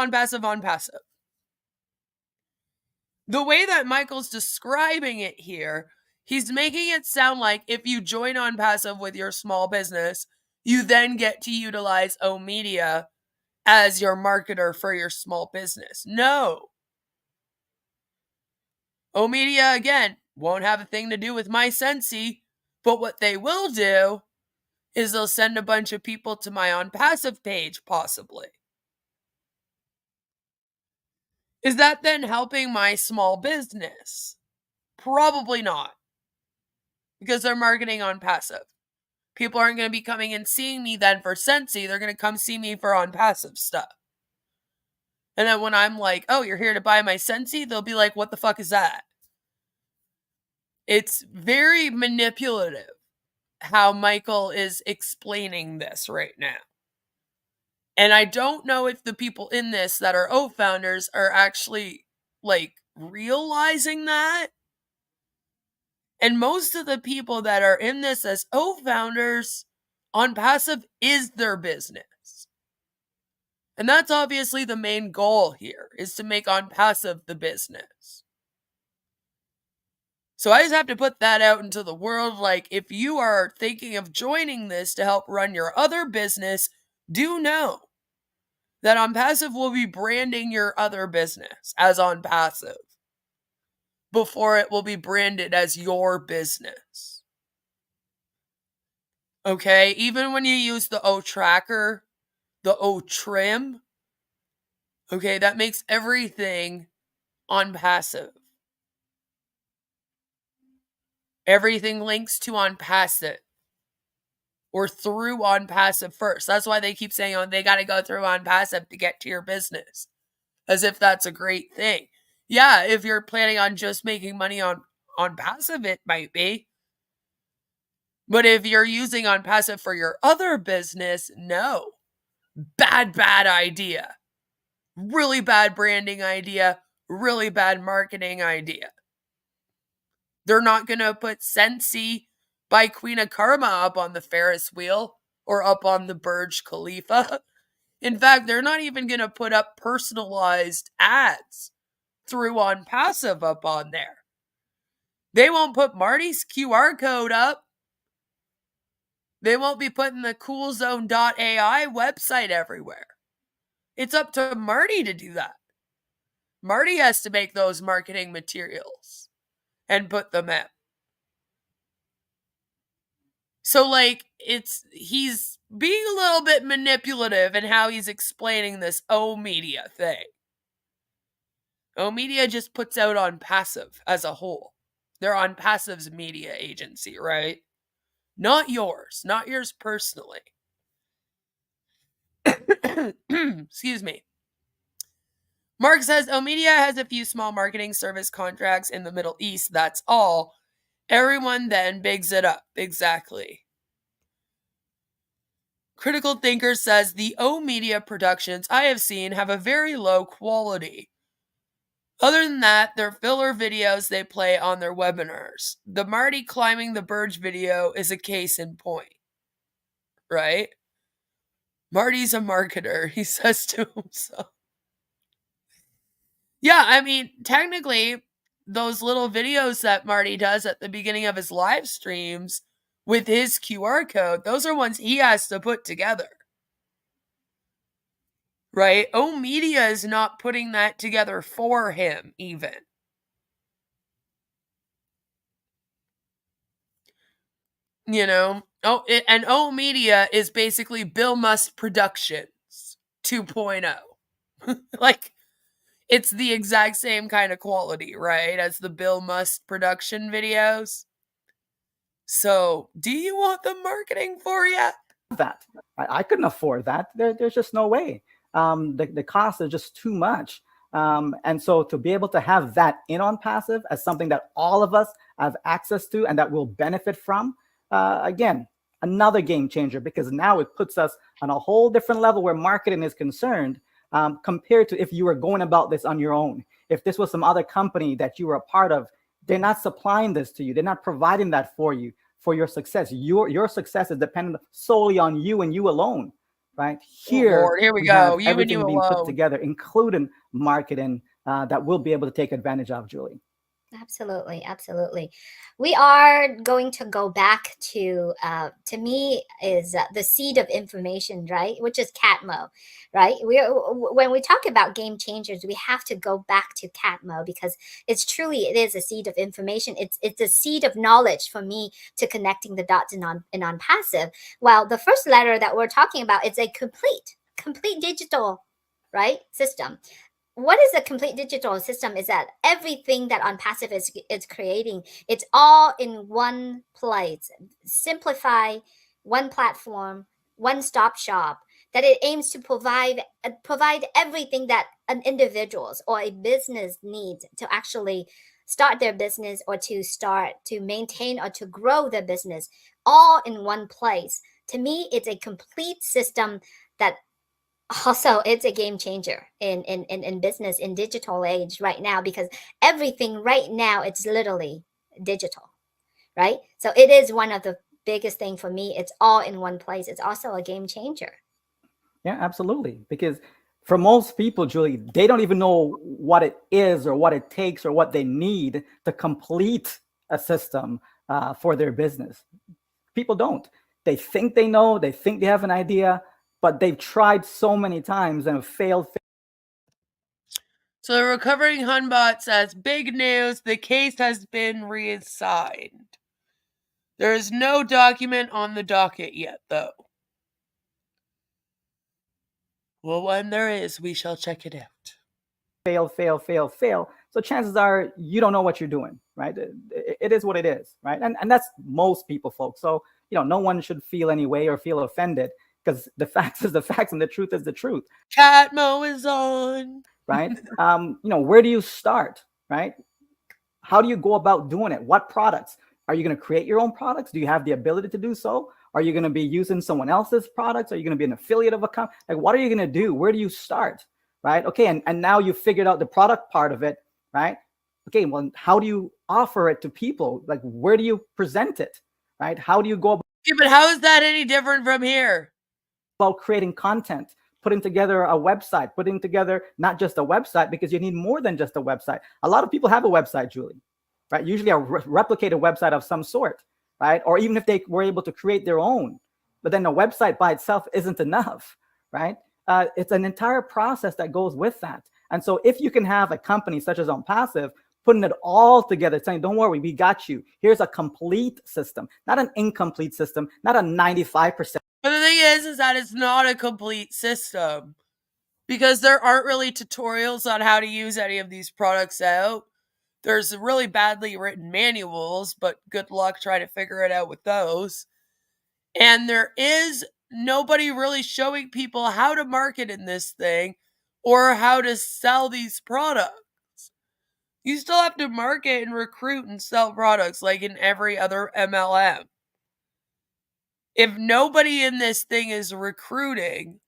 The way that Michael's describing it here, he's making it sound like if you join Onpassive with your small business, you then get to utilize Media as your marketer for your small business. No. Media, again, won't have a thing to do with my Sensi, but what they will do is they'll send a bunch of people to my Onpassive page, possibly. Is that then helping my small business? Probably not. Because they're marketing Onpassive. People aren't going to be coming and seeing me then for Sensi. They're going to come see me for Onpassive stuff. And then when I'm like, oh, you're here to buy my Sensi, they'll be like, what the fuck is that? It's very manipulative how Michael is explaining this right now. And I don't know if the people in this that are founders are actually realizing that. And most of the people that are in this as founders, Onpassive is their business. And that's obviously the main goal here, is to make Onpassive the business. So I just have to put that out into the world. If you are thinking of joining this to help run your other business, do know that Onpassive will be branding your other business as Onpassive before it will be branded as your business. Okay? Even when you use the tracker, the trim, okay, that makes everything Onpassive. Everything links to Onpassive or through Onpassive first. That's why they keep saying, they got to go through Onpassive to get to your business. As if that's a great thing. Yeah, if you're planning on just making money on Onpassive, it might be. But if you're using Onpassive for your other business, no. Bad idea. Really bad branding idea. Really bad marketing idea. They're not going to put Sensi by Queen of Karma up on the Ferris wheel or up on the Burj Khalifa. In fact, they're not even going to put up personalized ads through Onpassive up on there. They won't put Marty's QR code up. They won't be putting the coolzone.ai website everywhere. It's up to Marty to do that. Marty has to make those marketing materials and put them out. So, like, he's being a little bit manipulative in how he's explaining this O-Media thing. O-Media just puts out Onpassive as a whole. They're Onpassive's media agency, right? Not yours personally. Excuse me. Mark says, O-Media has a few small marketing service contracts in the Middle East. That's all. Everyone then bigs it up. Exactly. Critical Thinker says, the O-Media productions I have seen have a very low quality. Other than that, they're filler videos they play on their webinars. The Marty climbing the Burj video is a case in point. Right? Marty's a marketer, he says to himself. Yeah, I mean, technically, those little videos that Marty does at the beginning of his live streams with his QR code, those are ones he has to put together. Right? O-Media is not putting that together for him, even. You know? And O-Media is basically Bill Musk Productions 2.0. Like, it's the exact same kind of quality, right, as the Bill Musk production videos. So, do you want the marketing for you? That I couldn't afford that. There's just no way. The cost is just too much. And so to be able to have that in Onpassive as something that all of us have access to and that will benefit from, again, another game changer, because now it puts us on a whole different level where marketing is concerned, compared to if you were going about this on your own. If this was some other company that you were a part of, they're not supplying this to you. They're not providing that for you, for your success. Your success is dependent solely on you and you alone, right? Here we go. You everything and you being alone. put together, including marketing, that we'll be able to take advantage of, Julie. Absolutely, absolutely. We are going to go back to me, is the seed of information, right? Which is Catmo, right? When we talk about game changers, we have to go back to Catmo because it is a seed of information. It's a seed of knowledge for me to connecting the dots in Onpassive. While the first letter that we're talking about is a complete digital, right, system. What is a complete digital system is that everything that Onpassive is creating, it's all in one place. Simplify, one platform, one-stop shop, that it aims to provide everything that an individual or a business needs to actually start their business or to maintain or to grow their business, all in one place. To me, it's a complete system that also it's a game changer in business, in digital age right now, because everything right now, it's literally digital, right? So it is one of the biggest thing for me. It's all in one place. It's also a game changer. Yeah, absolutely. Because for most people, Julie, they don't even know what it is or what it takes or what they need to complete a system for their business. People don't. They think they know, they think they have an idea, but they've tried so many times and have failed. So the recovering Hunbot says, big news, the case has been reassigned. There is no document on the docket yet, though. Well, when there is, we shall check it out. Fail. So chances are you don't know what you're doing, right? It is what it is, right? And that's most people, folks. So, no one should feel any way or feel offended, because the facts is the facts and the truth is the truth. Catmo is on. Right? Where do you start, right? How do you go about doing it? What products? Are you going to create your own products? Do you have the ability to do so? Are you going to be using someone else's products? Are you going to be an affiliate of a company? Like, what are you going to do? Where do you start? Right? Okay. And now you figured out the product part of it, right? Okay. Well, how do you offer it to people? Like, where do you present it? Right? How do you go about Yeah, but how is that any different from here? creating content, putting together a website, putting together not just a website, because you need more than just a website. A lot of people have a website, Julie, right? Usually a replicated website of some sort, right? Or even if they were able to create their own, but then the website by itself isn't enough, right? It's an entire process that goes with that. And so if you can have a company such as Onpassive putting it all together, saying, don't worry, we got you. Here's a complete system, not an incomplete system, not a 95%. But the thing is that it's not a complete system, because there aren't really tutorials on how to use any of these products out. There's really badly written manuals, but good luck trying to figure it out with those. And there is nobody really showing people how to market in this thing or how to sell these products. You still have to market and recruit and sell products like in every other MLM. If nobody in this thing is recruiting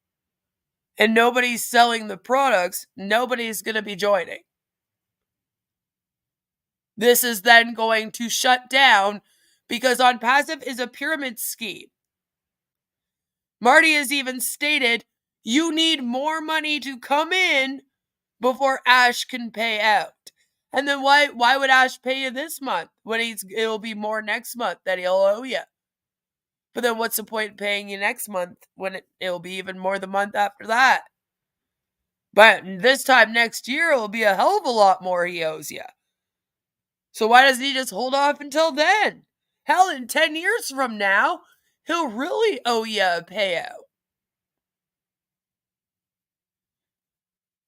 and nobody's selling the products, nobody's going to be joining. This is then going to shut down because Onpassive is a pyramid scheme. Marty has even stated, you need more money to come in before Ash can pay out. And then why would Ash pay you this month when it'll be more next month that he'll owe you? But then what's the point in paying you next month when it'll be even more the month after that? But this time next year, it'll be a hell of a lot more he owes you. So why doesn't he just hold off until then? Hell, in 10 years from now, he'll really owe you a payout.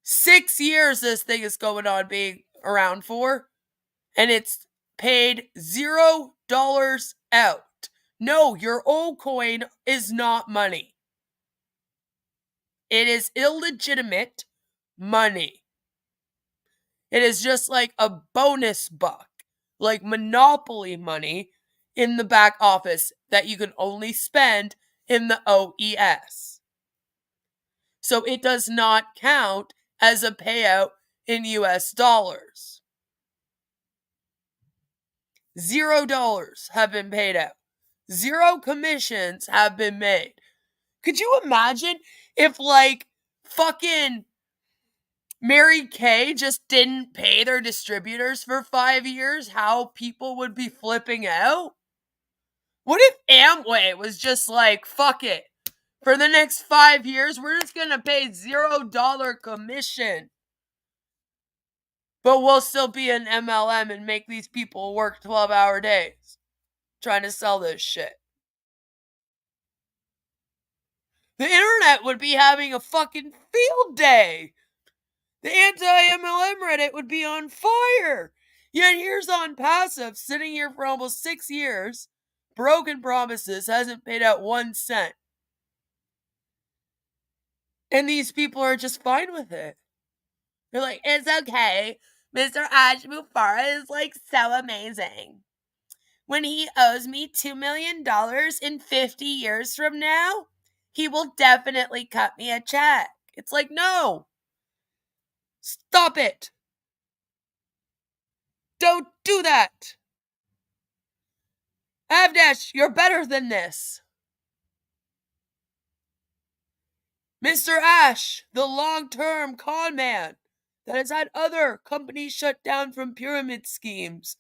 6 years this thing is going on being around for, and it's paid $0 out. No, your old coin is not money. It is illegitimate money. It is just like a bonus buck, like Monopoly money in the back office that you can only spend in the OES. So it does not count as a payout in US dollars. $0 have been paid out. 0 commissions have been made. Could you imagine if fucking Mary Kay just didn't pay their distributors for 5 years? How people would be flipping out? What if Amway was just like, fuck it. For the next 5 years, we're just going to pay $0 commission. But we'll still be an MLM and make these people work 12-hour days trying to sell this shit. The internet would be having a fucking field day. The anti-MLM Reddit would be on fire. Yet here's Onpassive sitting here for almost 6 years, broken promises, hasn't paid out 1 cent. And these people are just fine with it. They're like, it's okay. Mr. Ash Mufara is so amazing. When he owes me $2 million in 50 years from now, he will definitely cut me a check. It's like, no. Stop it. Don't do that. Avnesh, you're better than this. Mr. Ash, the long-term con man that has had other companies shut down from pyramid schemes,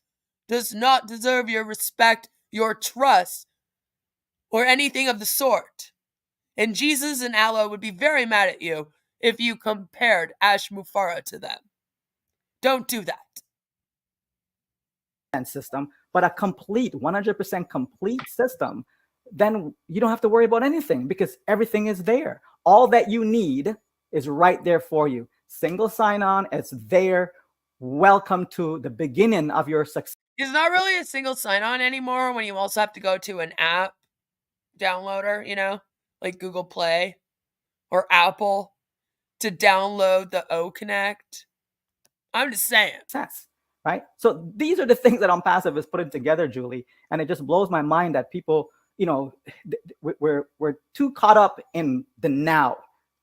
does not deserve your respect, your trust, or anything of the sort. And Jesus and Allah would be very mad at you if you compared Ash Mufara to them. Don't do that. System, but a complete 100% complete system, then you don't have to worry about anything because everything is there. All that you need is right there for you. Single sign-on, it's there. Welcome to the beginning of your success. It's not really a single sign-on anymore when you also have to go to an app downloader, like Google Play or Apple to download the O Connect. I'm just saying. Right? So these are the things that Onpassive is putting together, Julie. And it just blows my mind that people, we're too caught up in the now,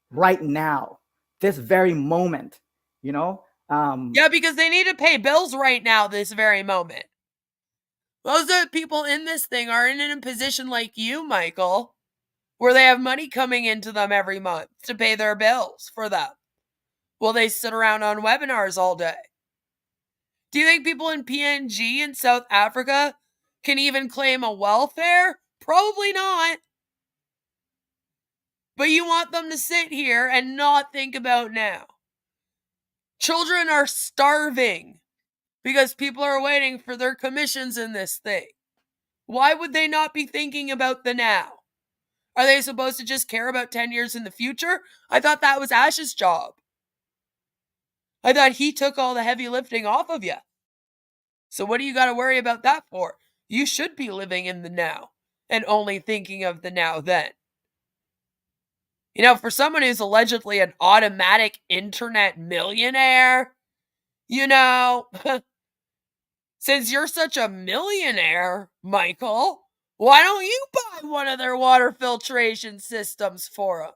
right now, this very moment, Yeah, because they need to pay bills right now, this very moment. Most of the people in this thing are in a position like you, Michael, where they have money coming into them every month to pay their bills for them while they sit around on webinars all day. Do you think people in PNG in South Africa can even claim a welfare? Probably not. But you want them to sit here and not think about now. Children are starving because people are waiting for their commissions in this thing. Why would they not be thinking about the now? Are they supposed to just care about 10 years in the future? I thought that was Ash's job. I thought he took all the heavy lifting off of you. So what do you got to worry about that for? You should be living in the now and only thinking of the now then. You know, for someone who's allegedly an automatic internet millionaire, you know, since you're such a millionaire, Michael, why don't you buy one of their water filtration systems for them?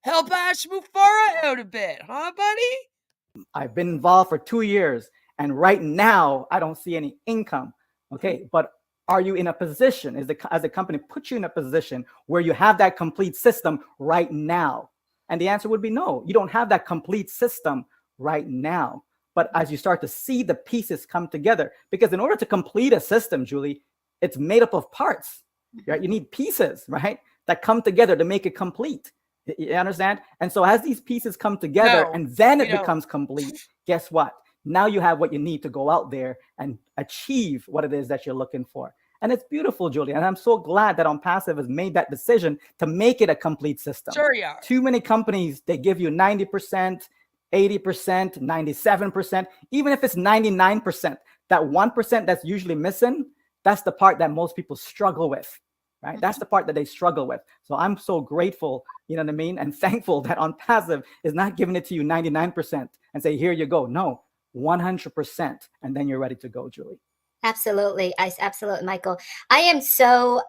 Help Ash Mufara out a bit, huh, buddy? I've been involved for 2 years, and right now I don't see any income. Okay, but are you in a position, as the company put you in a position where you have that complete system right now? And the answer would be no. You don't have that complete system right now. But as you start to see the pieces come together, because in order to complete a system, Julie, it's made up of parts, right? You need pieces, right, that come together to make it complete. You understand? And so as these pieces come together and then it becomes complete, guess what? Now you have what you need to go out there and achieve what it is that you're looking for. And it's beautiful, Julie. And I'm so glad that Onpassive has made that decision to make it a complete system. Sure you are. Too many companies, they give you 90%, 80%, 97%, even if it's 99%, that 1% that's usually missing, that's the part that most people struggle with, right? That's the part that they struggle with. So I'm so grateful, you know what I mean? And thankful that Onpassive is not giving it to you 99% and say, here you go. No, 100%. And then you're ready to go, Julie. Absolutely. Absolutely, Michael. I am so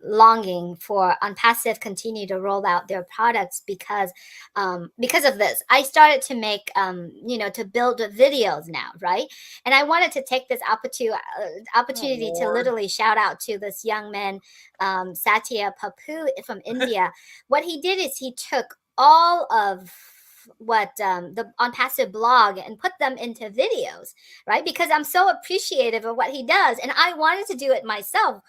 longing for Onpassive continue to roll out their products because of this. I started to make, to build videos now, right? And I wanted to take this opportunity to literally shout out to this young man, Satya Papu from India. What he did is he took all of what the Onpassive blog and put them into videos, right? Because I'm so appreciative of what he does, and I wanted to do it myself.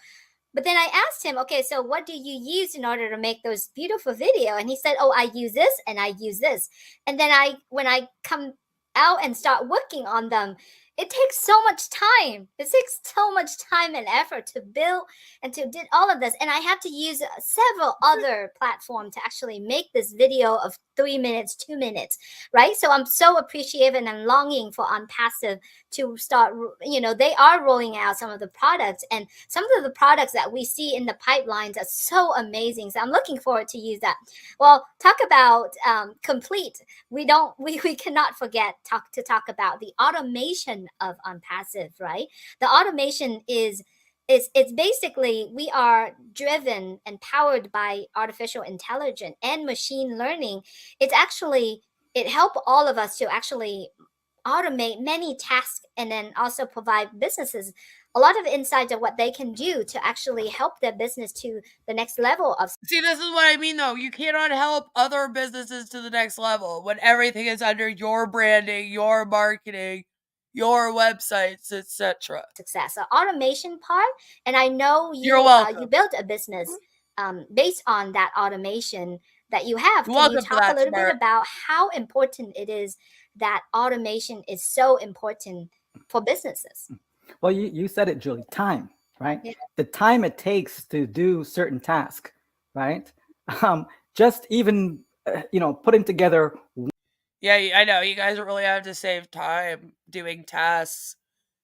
But then I asked him, okay, so what do you use in order to make those beautiful video? And he said, oh, I use this and I use this. And then when I come out and start working on them, it takes so much time. It takes so much time and effort to build and to do all of this. And I have to use several other platforms to actually make this video of 3 minutes, 2 minutes, right? So I'm so appreciative and I'm longing for Onpassive to start, they are rolling out some of the products, and some of the products that we see in the pipelines are so amazing. So I'm looking forward to use that. Well, talk about complete. We cannot forget to talk about the automation of Onpassive, right? The automation is it's basically we are driven and powered by artificial intelligence and machine learning. It helps all of us to actually automate many tasks and then also provide businesses a lot of insights of what they can do to actually help their business to the next level of. See, this is what I mean, though. You cannot help other businesses to the next level when everything is under your branding, your marketing, your websites, etc. Success. So automation part, and I know You're welcome. You built a business based on that automation that you have. Can you talk a little bit about how important it is that automation is so important for businesses? Well, you said it, Julie, time, right? Yeah. The time it takes to do certain tasks, right? Just even, putting together. Yeah, I know. You guys really have to save time doing tasks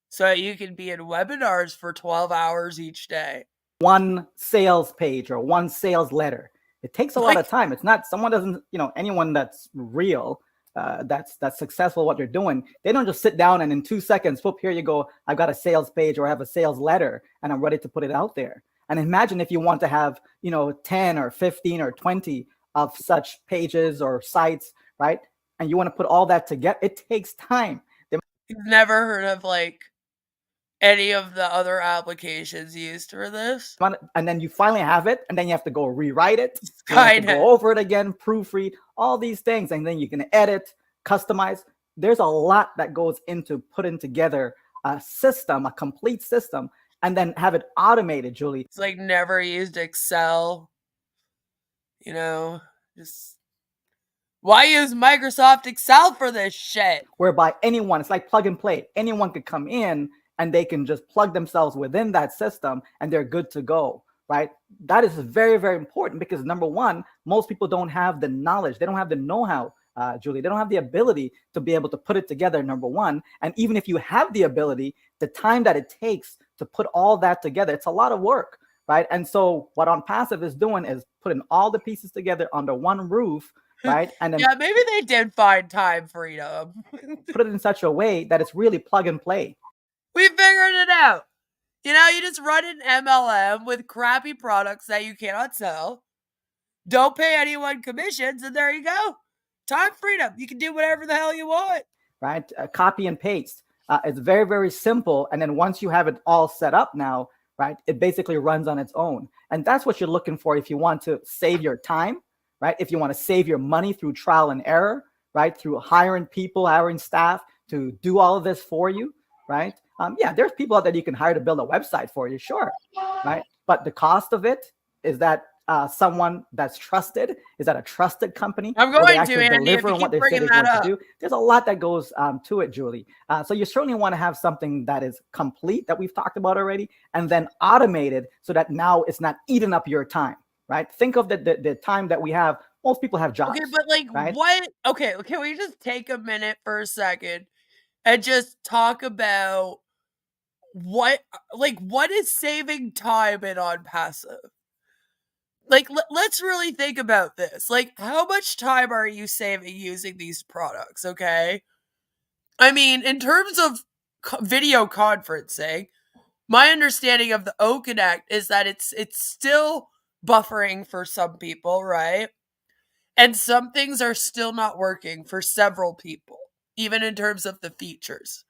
so that you can be in webinars for 12 hours each day. One sales page or one sales letter. It takes a lot of time. It's not, someone doesn't, anyone that's real, that's successful what they're doing, they don't just sit down and in 2 seconds, whoop, here you go, I've got a sales page or I have a sales letter and I'm ready to put it out there. And imagine if you want to have, 10 or 15 or 20 of such pages or sites, right? And you want to put all that together, it takes time. You've never heard of any of the other applications used for this. And then you finally have it, and then you have to go rewrite it. You have to Kinda. go over it again, proofread, all these things, and then you can edit, customize. There's a lot that goes into putting together a system, a complete system, and then have it automated, Julie. It's like never used Excel. You know, just why use Microsoft Excel for this shit? Whereby anyone, it's like plug and play. Anyone could come in and they can just plug themselves within that system and they're good to go, right? That is very, very important because number one, most people don't have the knowledge. They don't have the know-how, Julie. They don't have the ability to be able to put it together, number one. And even if you have the ability, the time that it takes to put all that together, it's a lot of work, right? And so what Onpassive is doing is putting all the pieces together under one roof, right? And then yeah, maybe they did find time freedom. put it in such a way that it's really plug and play. We figured it out. You know, you just run an MLM with crappy products that you cannot sell. Don't pay anyone commissions, and there you go. Time freedom. You can do whatever the hell you want. Right? Copy and paste. It's very, very simple. And then once you have it all set up now, right, it basically runs on its own. And that's what you're looking for if you want to save your time, right? If you want to save your money through trial and error, right? Through hiring people, hiring staff to do all of this for you, right? Yeah, there's people out there you can hire to build a website for you, sure, right? But the cost of it is that someone that's trusted, is that a trusted company? I'm going to, Andy, if you on what keep they say bringing they're that going up. to do. There's a lot that goes to it, Julie. So you certainly want to have something that is complete that we've talked about already, and then automated so that now it's not eating up your time, right? Think of the time that we have. Most people have jobs. Okay, but like right? what? Okay, can we just take a minute for a second and just talk about what is saving time in Onpassive? Like, let's really think about this. Like, how much time are you saving using these products, okay? I mean, in terms of video conferencing, my understanding of the O Connect is that it's still buffering for some people, right? And some things are still not working for several people, even in terms of the features.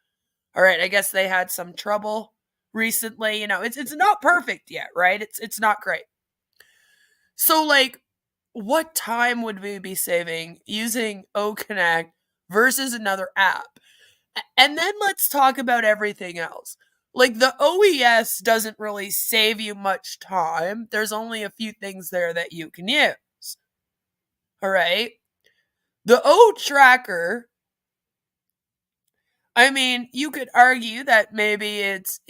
All right, I guess they had some trouble recently. You know, it's not perfect yet, right? It's not great. So, like, what time would we be saving using O Connect versus another app? And then let's talk about everything else. Like, the OES doesn't really save you much time. There's only a few things there that you can use. All right? The O Tracker, I mean, you could argue that maybe it's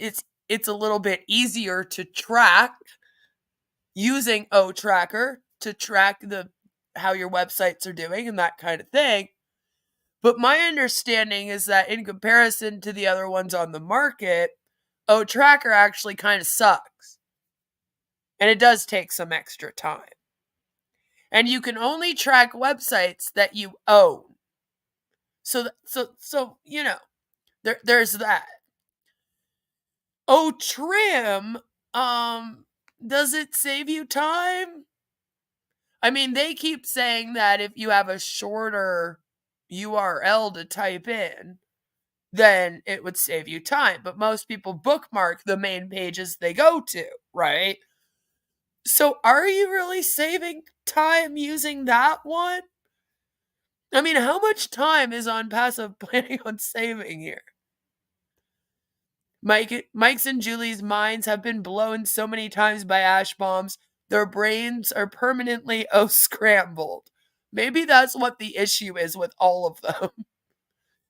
a little bit easier to track using O Tracker to track how your websites are doing and that kind of thing. But my understanding is that in comparison to the other ones on the market, O Tracker actually kind of sucks. And it does take some extra time. And you can only track websites that you own. So you know, there's that. O Trim, does it save you time? I mean, they keep saying that if you have a shorter URL to type in, then it would save you time. But most people bookmark the main pages they go to, right? So are you really saving time using that one? I mean, how much time is Onpassive planning on saving here? Mike's and Julie's minds have been blown so many times by ash bombs, their brains are permanently scrambled. Maybe that's what the issue is with all of them.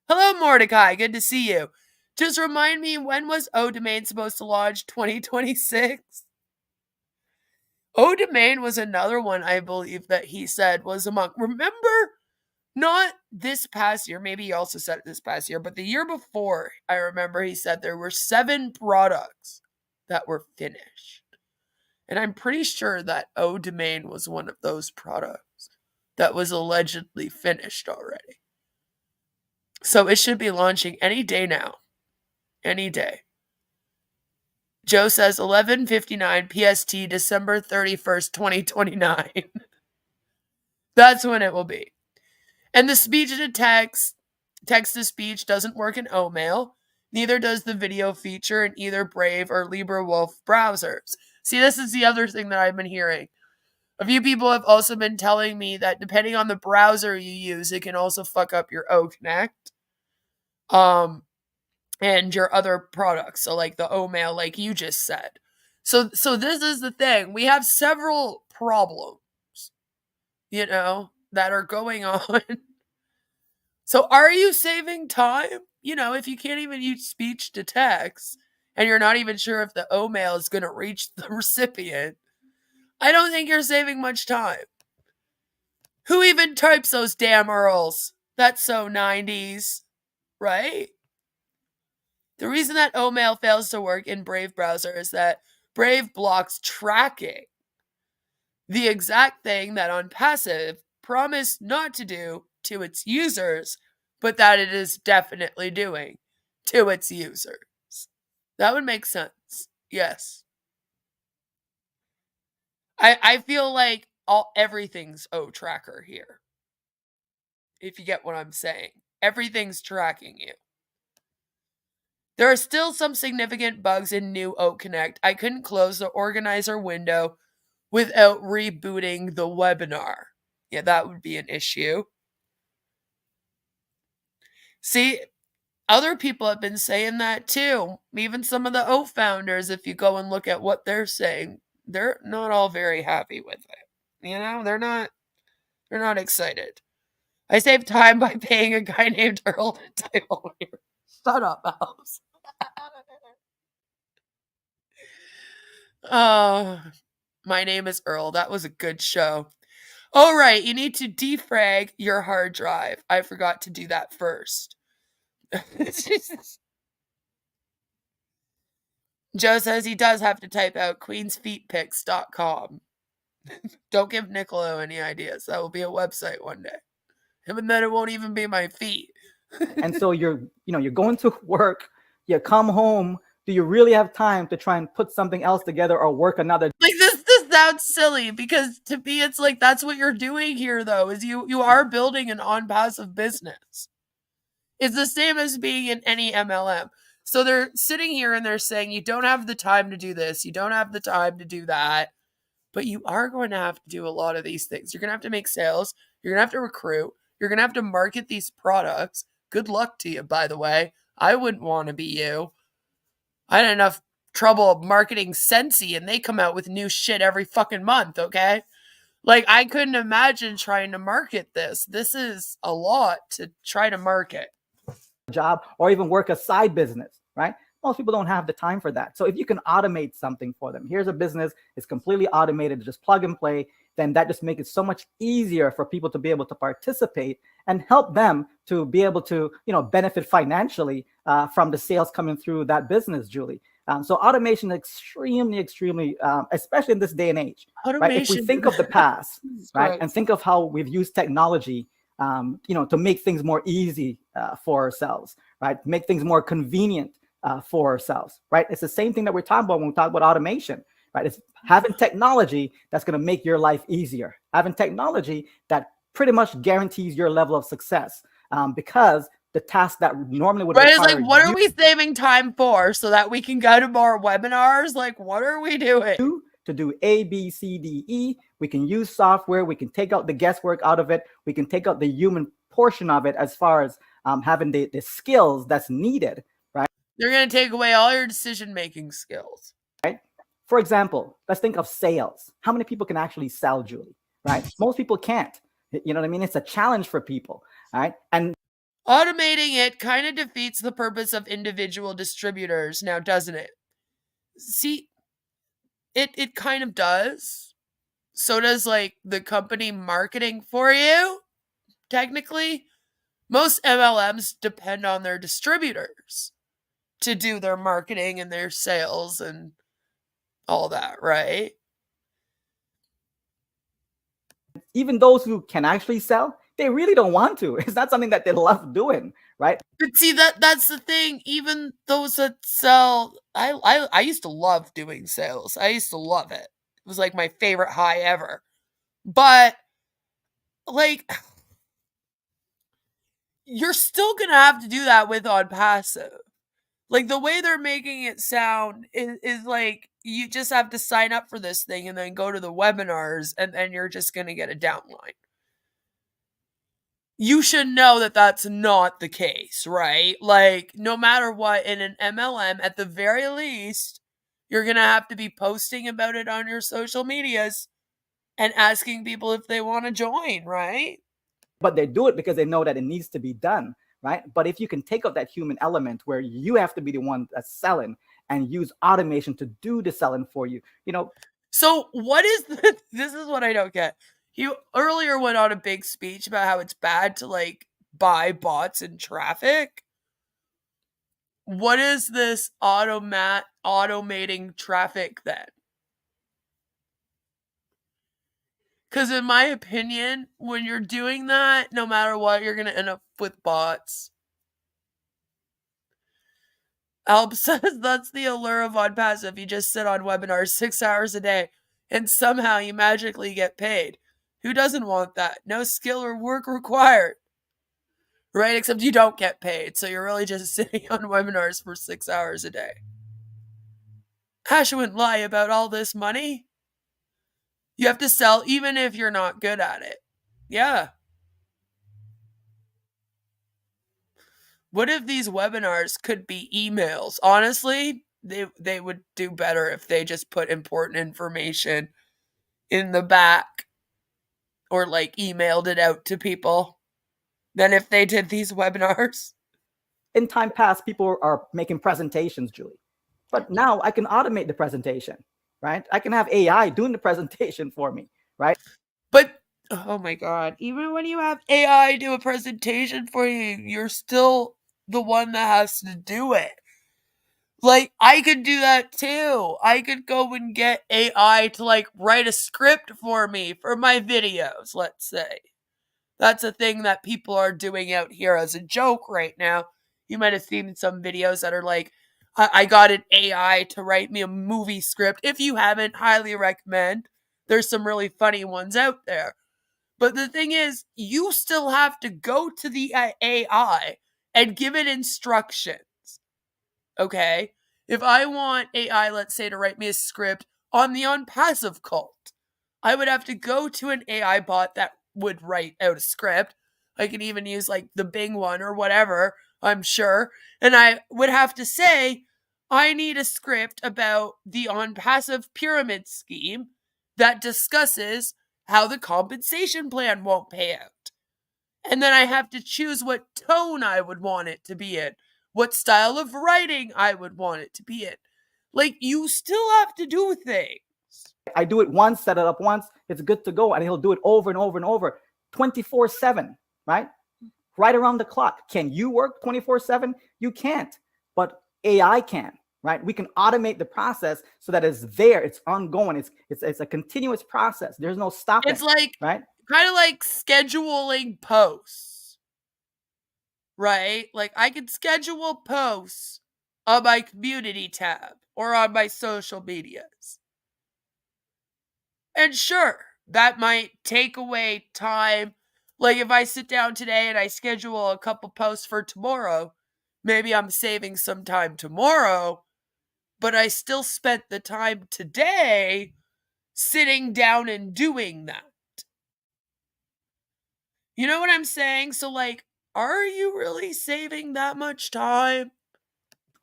Hello, Mordecai. Good to see you. Just remind me, when was O-Domain supposed to launch? 2026? O-Domain was another one, I believe, that he said was among... Remember? Not this past year. Maybe he also said it this past year. But the year before, I remember he said there were 7 products that were finished. And I'm pretty sure that O-Domain was one of those products that was allegedly finished already. So it should be launching any day now. Any day. Joe says 11:59 PST, December 31st, 2029. That's when it will be. And the speech to text to speech doesn't work in OMail. Neither does the video feature in either Brave or LibreWolf browsers. See, this is the other thing that I've been hearing. A few people have also been telling me that depending on the browser you use, it can also fuck up your OConnect. And your other products. So like the Omail, like you just said. So this is the thing. We have several problems, that are going on. So are you saving time? If you can't even use speech to text and you're not even sure if the Omail is going to reach the recipient, I don't think you're saving much time. Who even types those damn URLs? That's so 90s, right? The reason that Omail fails to work in Brave browser is that Brave blocks tracking, the exact thing that Onpassive promised not to do to its users, but that it is definitely doing to its users. That would make sense. Yes. I feel like everything's O-tracker here. If you get what I'm saying. Everything's tracking you. There are still some significant bugs in new OConnect. I couldn't close the organizer window without rebooting the webinar. Yeah, that would be an issue. See, other people have been saying that too. Even some of the O founders, if you go and look at what they're saying, they're not all very happy with it. They're not excited. I saved time by paying a guy named Earl to type over here. Shut up, Mouse. Oh, my name is Earl. That was a good show. All right, you need to defrag your hard drive. I forgot to do that first. Joe says he does have to type out queensfeetpics.com. Don't give Nicolo any ideas. That will be a website one day. And then it won't even be my feet. And so you're going to work, you come home. Do you really have time to try and put something else together or work another? Like this sounds silly because to me it's like that's what you're doing here though, is you are building an Onpassive business. It's the same as being in any MLM. So they're sitting here and they're saying you don't have the time to do this, you don't have the time to do that, but you are going to have to do a lot of these things. You're going to have to make sales, you're going to have to recruit, you're going to have to market these products. Good luck to you, by the way. I wouldn't want to be you. I had enough trouble marketing Sensi and they come out with new shit every fucking month, okay? Like, I couldn't imagine trying to market this. This is a lot to try to market. Job or even work a side business, right? Most people don't have the time for that. So if you can automate something for them, here's a business, it's completely automated, just plug and play, then that just makes it so much easier for people to be able to participate and help them to be able to, benefit financially from the sales coming through that business, Julie. So automation is extremely, especially in this day and age, right? If we think of the past, right, and think of how we've used technology, to make things more easy for ourselves, right? Make things more convenient for ourselves, right? It's the same thing that we're talking about when we talk about automation, right? It's having technology that's going to make your life easier, having technology that pretty much guarantees your level of success, because the task that normally would require, it's like, what are we saving time for so that we can go to more webinars? Like, what are we doing? To do A, B, C, D, E. We can use software. We can take out the guesswork out of it. We can take out the human portion of it as far as having the skills that's needed, right? They're going to take away all your decision-making skills. Right? For example, let's think of sales. How many people can actually sell, Julie? Right? Most people can't. You know what I mean? It's a challenge for people, right? And automating it kind of defeats the purpose of individual distributors now, doesn't it? See, it kind of does. So does like the company marketing for you. Technically, most MLMs depend on their distributors to do their marketing and their sales and all that, right? Even those who can actually sell, they really don't want to. It's not something that they love doing, right? But see, that's the thing. Even those that sell, I used to love doing sales. I used to love it. It was like my favorite high ever. But like, you're still gonna have to do that with Onpassive. Like, the way they're making it sound is like you just have to sign up for this thing and then go to the webinars and then you're just going to get a downline. You should know that that's not the case, right? Like, no matter what, in an MLM, at the very least, you're going to have to be posting about it on your social medias and asking people if they want to join, right? But they do it because they know that it needs to be done, right? But if you can take out that human element where you have to be the one that's selling and use automation to do the selling for you, So what is this is what I don't get. You earlier went on a big speech about how it's bad to like buy bots in traffic. What is this automating traffic then? Because in my opinion, when you're doing that, no matter what, you're going to end up with bots. Alp says that's the allure of Onpassive. You just sit on webinars 6 hours a day and somehow you magically get paid. Who doesn't want that? No skill or work required. Right? Except you don't get paid. So you're really just sitting on webinars for 6 hours a day. Ash wouldn't lie about all this money. You have to sell even if you're not good at it. Yeah. What if these webinars could be emails? Honestly, they would do better if they just put important information in the back or like emailed it out to people than if they did these webinars. In time past, people are making presentations, Julie. But now I can automate the presentation, right? I can have AI doing the presentation for me, right? But oh my god, even when you have AI do a presentation for you, you're still the one that has to do it. Like, I could do that too. I could go and get AI to like write a script for me for my videos, let's say. That's a thing that people are doing out here as a joke right now. You might have seen some videos that are like, I got an AI to write me a movie script. If you haven't, highly recommend. There's some really funny ones out there. But the thing is, you still have to go to the AI and give it instructions. Okay? If I want AI, let's say, to write me a script on the Onpassive cult, I would have to go to an AI bot that would write out a script. I can even use like the Bing one or whatever, I'm sure. And I would have to say, I need a script about the Onpassive pyramid scheme that discusses how the compensation plan won't pay out. And then I have to choose what tone I would want it to be in, what style of writing I would want it to be in. Like, you still have to do things. I do it once, set it up once, it's good to go. And he'll do it over and over and over, 24/7, right? Right around the clock. Can you work 24/7? You can't, but AI can, right? We can automate the process so that it's there, it's ongoing, it's a continuous process. There's no stopping. It's like, right? kind of like scheduling posts, right? Like, I could schedule posts on my community tab or on my social medias. And sure, that might take away time. Like, if I sit down today and I schedule a couple posts for tomorrow, maybe I'm saving some time tomorrow, but I still spent the time today sitting down and doing that. You know what I'm saying? So, like, are you really saving that much time?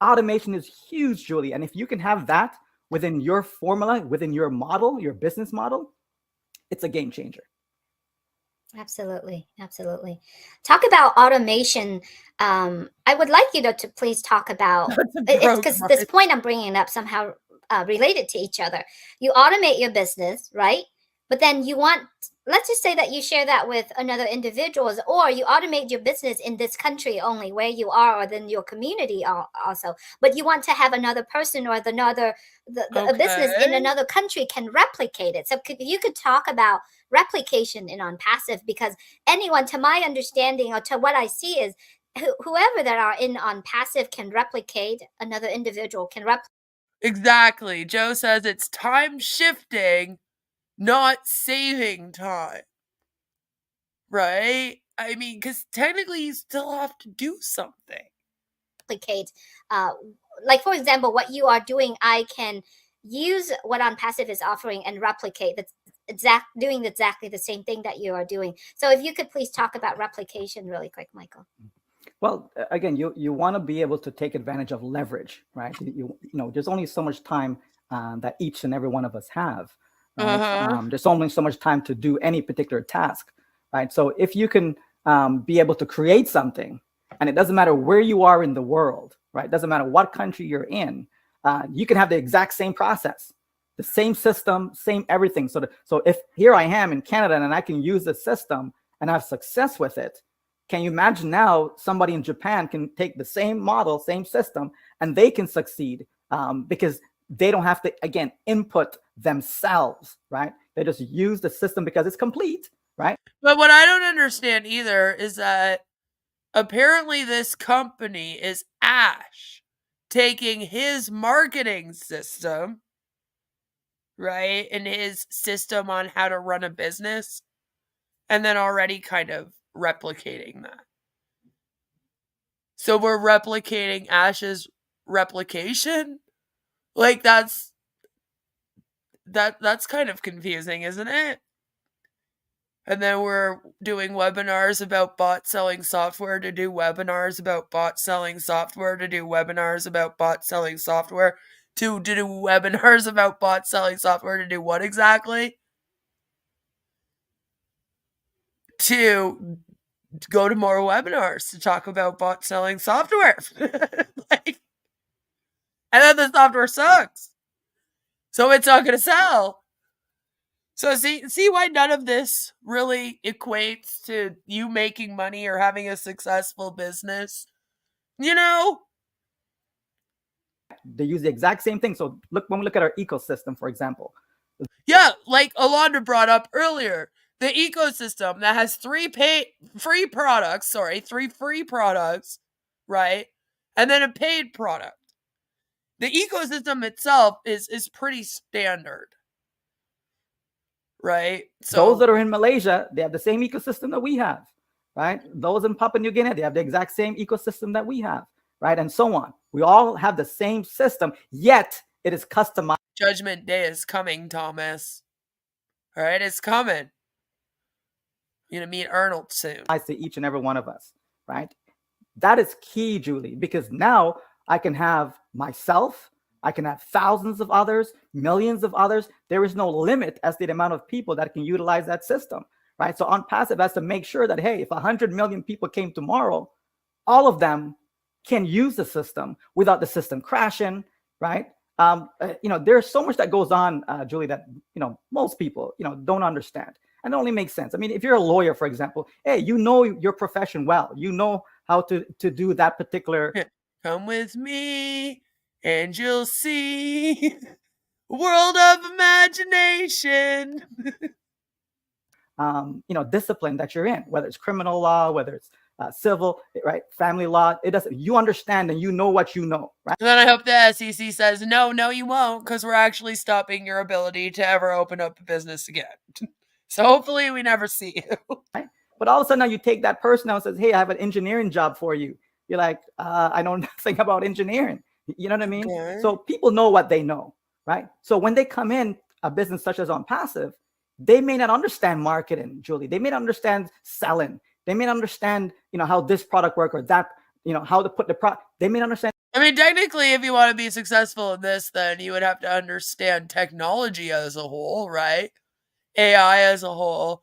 Automation is huge, Julie. And if you can have that within your formula, within your model, your business model, it's a game changer. Absolutely. Absolutely. Talk about automation. I would like you to please talk about it's because this point I'm bringing up somehow related to each other. You automate your business, right? But then you want, let's just say that you share that with another individuals, or you automate your business in this country only where you are, or then your community also. But you want to have another person or the a business in another country can replicate it. So you could talk about replication in Onpassive, because anyone, to my understanding or to what I see, is whoever that are in Onpassive can replicate another individual, can replicate. Exactly. Joe says it's time shifting, not saving time. Right? I mean, because technically you still have to do something. replicate, like for example, what you are doing, I can use what Onpassive is offering and replicate doing exactly the same thing that you are doing. So if you could please talk about replication really quick, Michael. Well, again, you want to be able to take advantage of leverage, right? There's only so much time that each and every one of us have, right? There's only so much time to do any particular task, right? So if you can be able to create something, and it doesn't matter where you are in the world, right? It doesn't matter what country you're in, you can have the exact same process, the same system, same everything. So if here I am in Canada and I can use the system and have success with it, can you imagine now somebody in Japan can take the same model, same system, and they can succeed because they don't have to, again, input themselves, right? They just use the system because it's complete, right? But what I don't understand either is that apparently this company is Ash taking his marketing system, right, and his system on how to run a business, and then already kind of replicating that. So we're replicating Ash's replication? Like that's kind of confusing, isn't it? And then we're doing webinars about bot selling software to do webinars about bot selling software to do webinars about bot selling software to do webinars about bot selling software to do what exactly? To go to more webinars to talk about bot selling software. And then the software sucks. So it's not going to sell. So see why none of this really equates to you making money or having a successful business? You know? They use the exact same thing. So when we look at our ecosystem, for example. Yeah, like Alondra brought up earlier, the ecosystem that has three free products, right? And then a paid product. The ecosystem itself is pretty standard. Right? So those that are in Malaysia, they have the same ecosystem that we have, right? Those in Papua New Guinea, they have the exact same ecosystem that we have, right? And so on. We all have the same system, yet it is customized. Judgment Day is coming, Thomas. All right, it's coming. You're going to meet Arnold soon. I see each and every one of us, right? That is key, Julie, because now I can have myself, I can have thousands of others, millions of others. There is no limit as to the amount of people that can utilize that system, right? So Onpassive has to make sure that, hey, if 100 million people came tomorrow, all of them can use the system without the system crashing, right? There's so much that goes on, Julie, that, most people, don't understand. And it only makes sense. I mean, if you're a lawyer, for example, hey, you know your profession well. You know how to do that particular. Come with me and you'll see world of imagination. Discipline that you're in, whether it's criminal law, whether it's civil, right? Family law. It doesn't. You understand and you know what you know, right? And then I hope the SEC says, no, you won't, because we're actually stopping your ability to ever open up a business again. So hopefully we never see you. Right? But all of a sudden now you take that person out and says, hey, I have an engineering job for you. You're like, I know nothing about engineering. You know what I mean? Okay. So people know what they know, right? So when they come in a business such as Onpassive, they may not understand marketing, Julie. They may not understand selling. They may not understand, how this product works or that, how to put the product. They may not understand. I mean, technically, if you want to be successful in this, then you would have to understand technology as a whole, right? AI as a whole,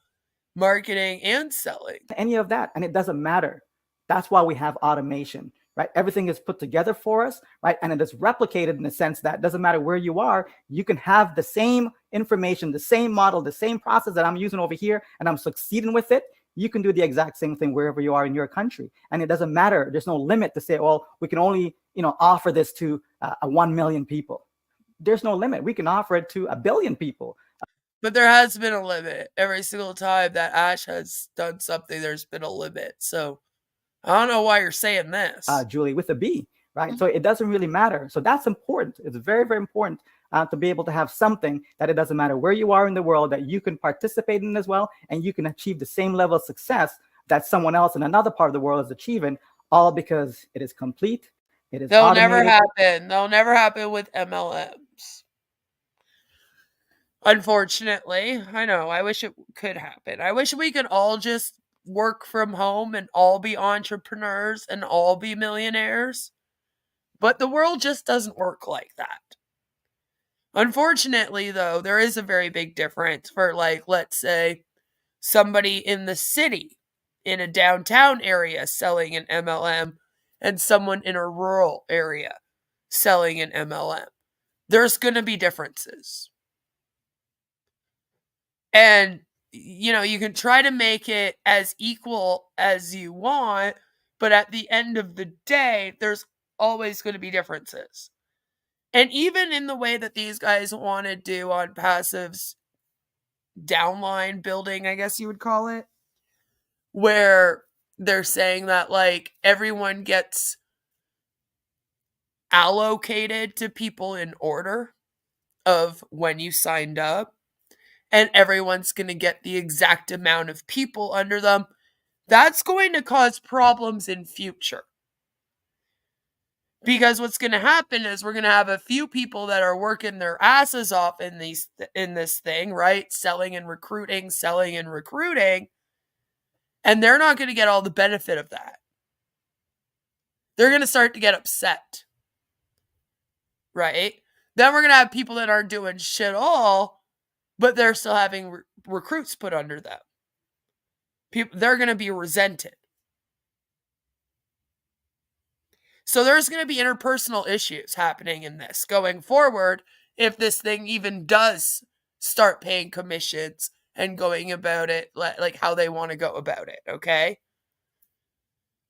marketing and selling. Any of that, and it doesn't matter. That's why we have automation, right? Everything is put together for us, right? And it is replicated in the sense that it doesn't matter where you are, you can have the same information, the same model, the same process that I'm using over here, and I'm succeeding with it. You can do the exact same thing wherever you are in your country. And it doesn't matter. There's no limit to say, well, we can only, offer this to 1 million people. There's no limit. We can offer it to 1 billion people. But there has been a limit. Every single time that Ash has done something, there's been a limit. So I don't know why you're saying this. Julie, with a B, right? Mm-hmm. So it doesn't really matter. So that's important. It's very, very important to be able to have something that it doesn't matter where you are in the world, that you can participate in as well, and you can achieve the same level of success that someone else in another part of the world is achieving, all because it is complete, It is They'll never automated. happen. They'll never happen with MLMs. Unfortunately, I know. I wish it could happen. I wish we could all just work from home and all be entrepreneurs and all be millionaires. But the world just doesn't work like that. Unfortunately, though, there is a very big difference for, like, let's say, somebody in the city, in a downtown area selling an MLM, and someone in a rural area selling an MLM. There's going to be differences. And, you can try to make it as equal as you want, but at the end of the day, there's always going to be differences. And even in the way that these guys want to do Onpassive's downline building, I guess you would call it, where they're saying that, like, everyone gets allocated to people in order of when you signed up, and everyone's going to get the exact amount of people under them. That's going to cause problems in future. Because what's going to happen is we're going to have a few people that are working their asses off in this thing, right? Selling and recruiting, and they're not going to get all the benefit of that. They're going to start to get upset. Right? Then we're going to have people that aren't doing shit all, but they're still having recruits put under them. They're going to be resented. So there's going to be interpersonal issues happening in this going forward if this thing even does start paying commissions and going about it like how they want to go about it, okay?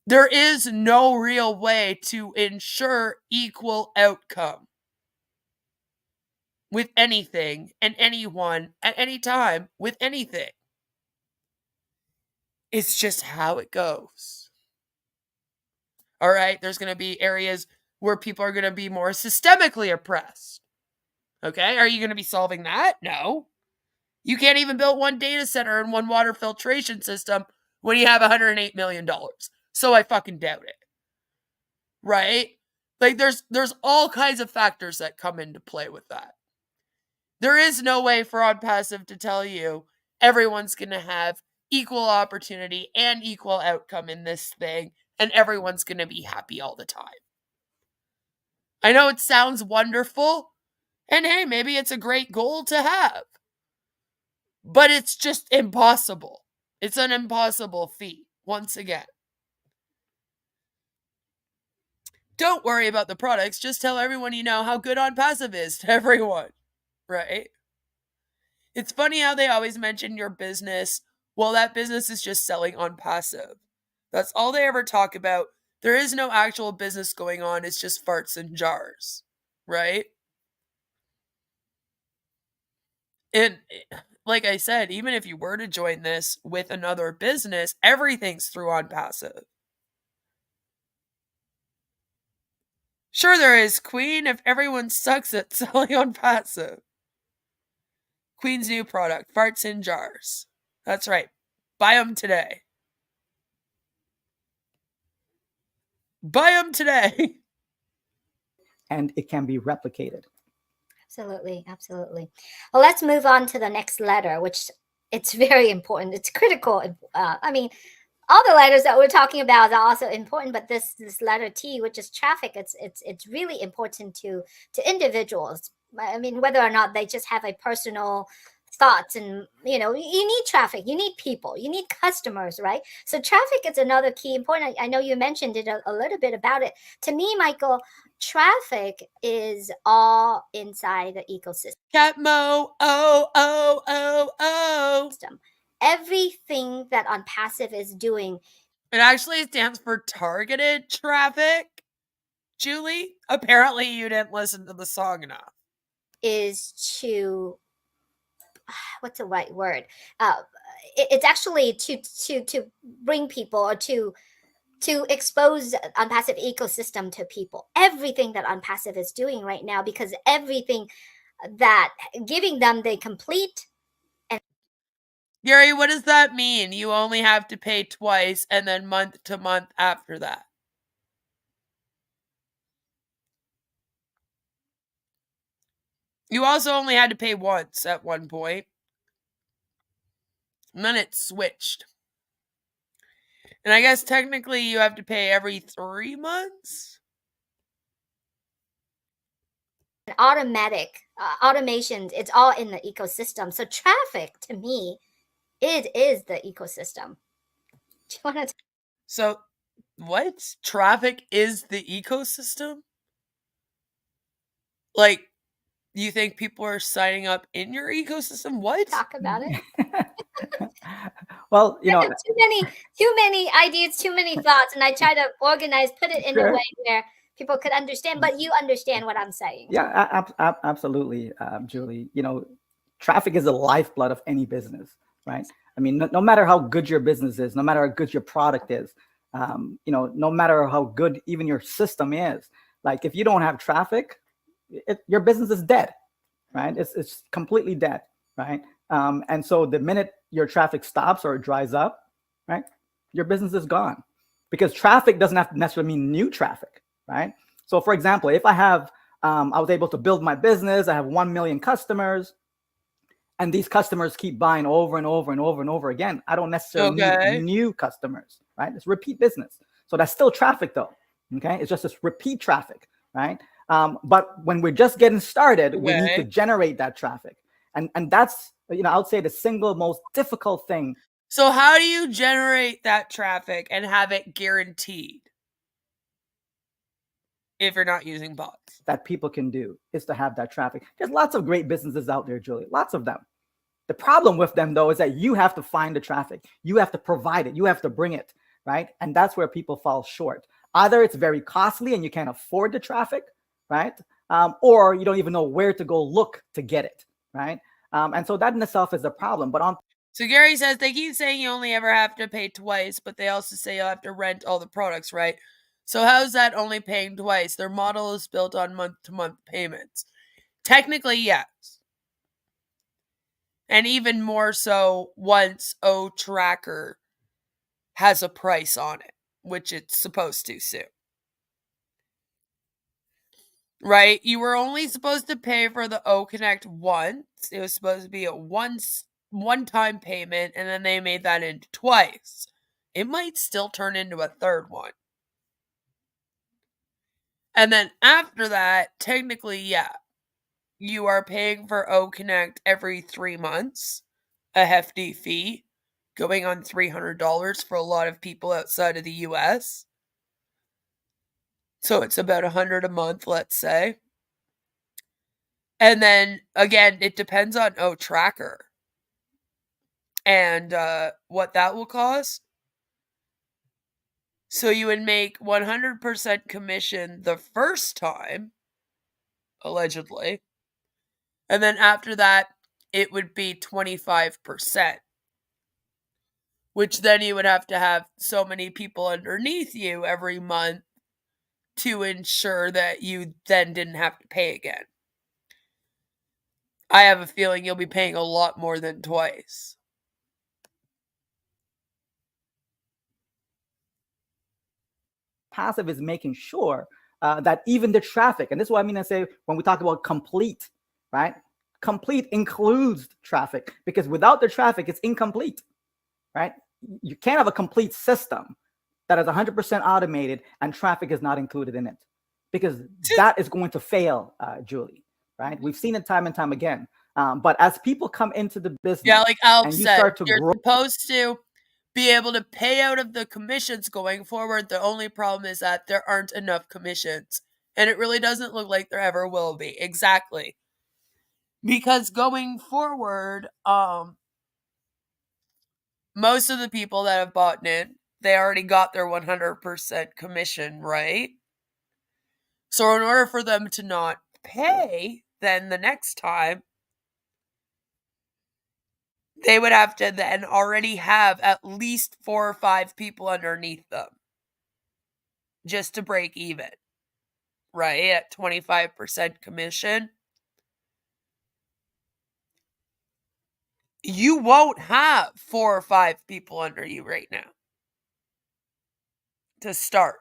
There is no real way to ensure equal outcome with anything and anyone at any time with anything. It's just how it goes. All right, there's going to be areas where people are going to be more systemically oppressed. Okay, are you going to be solving that? No. You can't even build one data center and one water filtration system when you have $108 million. So I fucking doubt it. Right? Like there's all kinds of factors that come into play with that. There is no way for Onpassive to tell you everyone's going to have equal opportunity and equal outcome in this thing, and everyone's going to be happy all the time. I know it sounds wonderful, and hey, maybe it's a great goal to have, but it's just impossible. It's an impossible feat, once again. Don't worry about the products, just tell everyone you know how good Onpassive is to everyone, right? It's funny how they always mention your business. Well, that business is just selling Onpassive. That's all they ever talk about. There is no actual business going on. It's just farts and jars, right? And like I said, even if you were to join this with another business, everything's through Onpassive. Sure, there is, Queen, if everyone sucks at selling Onpassive. Queen's new product, farts in jars. That's right. Buy them today. Buy them today. And it can be replicated. Absolutely, absolutely. Well, let's move on to the next letter, which it's very important. It's critical. I mean, all the letters that we're talking about are also important, but this letter T, which is traffic, it's really important to individuals. I mean, whether or not they just have a personal thoughts, and you need traffic, you need people, you need customers, right? So traffic is another key important. I know you mentioned it a little bit about it. To me, Michael, traffic is all inside the ecosystem. Catmo, oh. Everything that Onpassive is doing. It actually stands for targeted traffic, Julie. Apparently you didn't listen to the song enough. Is to, what's the right word? It's actually to bring people, or to expose Onpassive ecosystem to people. Everything that Onpassive is doing right now, because everything that giving them the complete. Gary, what does that mean? You only have to pay twice and then month to month after that. You also only had to pay once at one point. And then it switched. And I guess technically you have to pay every 3 months. Automatic automations, it's all in the ecosystem. So traffic, to me, it is the ecosystem. Do you want to? So, what? Traffic is the ecosystem? Like, you think people are signing up in your ecosystem? What? Talk about it. Well, I have too many ideas, too many thoughts, and I try to organize, put it in a way where people could understand. But you understand what I'm saying. Yeah, absolutely, Julie. Traffic is the lifeblood of any business, right? I mean, no matter how good your business is, no matter how good your product is, no matter how good even your system is, like if you don't have traffic, your business is dead, right? It's completely dead, right? And so the minute your traffic stops or it dries up, right, your business is gone, because traffic doesn't have to necessarily mean new traffic, right? So, for example, if I was able to build my business, I have 1 million customers, and these customers keep buying over and over and over and over again, I don't necessarily need new customers, right? It's repeat business. So that's still traffic though, okay? It's just this repeat traffic, right? But when we're just getting started, we need to generate that traffic. And that's, I would say the single most difficult thing. So how do you generate that traffic and have it guaranteed if you're not using bots? That people can do is to have that traffic. There's lots of great businesses out there, Julie, lots of them. The problem with them, though, is that you have to find the traffic. You have to provide it. You have to bring it, right? And that's where people fall short. Either it's very costly and you can't afford the traffic, right? Or you don't even know where to go look to get it, right? And so that in itself is a problem. But so Gary says they keep saying you only ever have to pay twice, but they also say you'll have to rent all the products, right? So how's that only paying twice? Their model is built on month-to-month payments. Technically, yes. And even more so once O-Tracker has a price on it, which it's supposed to soon. Right? You were only supposed to pay for the O-Connect once. It was supposed to be a one-time payment, and then they made that into twice. It might still turn into a third one. And then after that, technically, yeah, you are paying for O-Connect every 3 months, a hefty fee, going on $300 for a lot of people outside of the US. So it's about $100 a month, let's say. And then, again, it depends on O-Tracker and what that will cost. So you would make 100% commission the first time, allegedly. And then after that, it would be 25%. Which then you would have to have so many people underneath you every month to ensure that you then didn't have to pay again. I have a feeling you'll be paying a lot more than twice. Passive is making sure that even the traffic, and this is what I mean to say when we talk about complete, right? Complete includes traffic, because without the traffic, it's incomplete, right? You can't have a complete system that is 100% automated and traffic is not included in it, because that is going to fail, Julie, right? We've seen it time and time again. But as people come into the business, yeah, like Alp and you said, start to you're grow, supposed to be able to pay out of the commissions going forward. The only problem is that there aren't enough commissions, and it really doesn't look like there ever will be. Exactly. Because going forward, most of the people that have bought in, they already got their 100% commission, right? So in order for them to not pay, then the next time, they would have to then already have at least 4 or 5 people underneath them just to break even, right? At 25% commission. You won't have 4 or 5 people under you right now to start.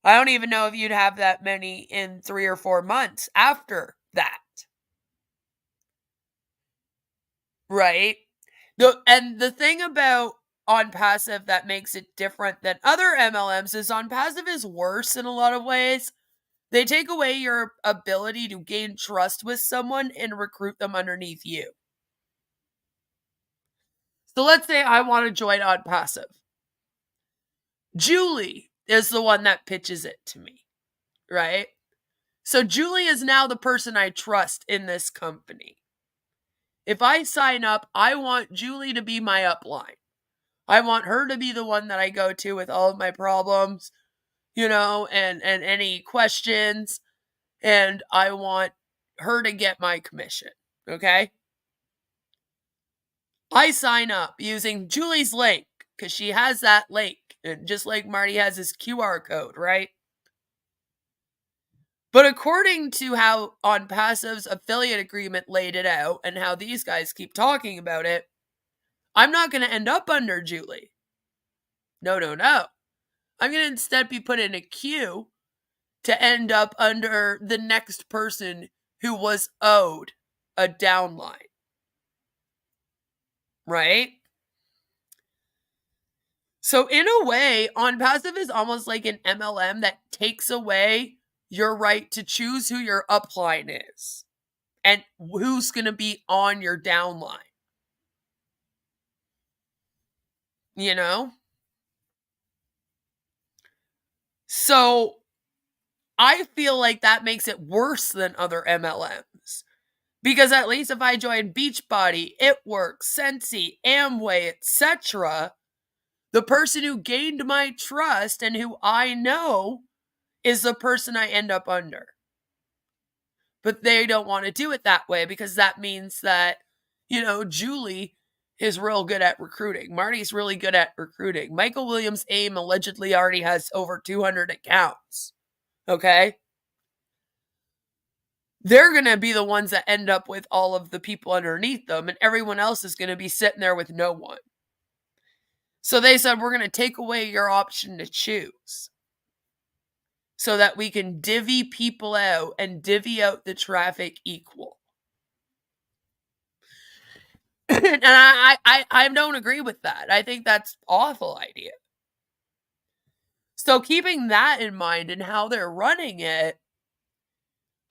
I don't even know if you'd have that many in 3 or 4 months after that. Right? The thing about Onpassive that makes it different than other MLMs is Onpassive is worse in a lot of ways. They take away your ability to gain trust with someone and recruit them underneath you. So let's say I want to join Onpassive. Julie is the one that pitches it to me, right? So Julie is now the person I trust in this company. If I sign up, I want Julie to be my upline. I want her to be the one that I go to with all of my problems, and any questions. And I want her to get my commission, okay? I sign up using Julie's link because she has that link. And just like Marty has his QR code, right? But according to how Onpassive's affiliate agreement laid it out and how these guys keep talking about it, I'm not going to end up under Julie. No. I'm going to instead be put in a queue to end up under the next person who was owed a downline. Right? So in a way, Onpassive is almost like an MLM that takes away your right to choose who your upline is and who's going to be on your downline. So I feel like that makes it worse than other MLMs. Because at least if I join Beachbody, It Works, Sensi, Amway, etc., the person who gained my trust and who I know is the person I end up under. But they don't want to do it that way because that means that, Julie is real good at recruiting. Marty's really good at recruiting. Michael Williams AIM allegedly already has over 200 accounts. Okay? They're going to be the ones that end up with all of the people underneath them, and everyone else is going to be sitting there with no one. So they said, we're going to take away your option to choose so that we can divvy people out and divvy out the traffic equal. And I don't agree with that. I think that's an awful idea. So keeping that in mind and how they're running it,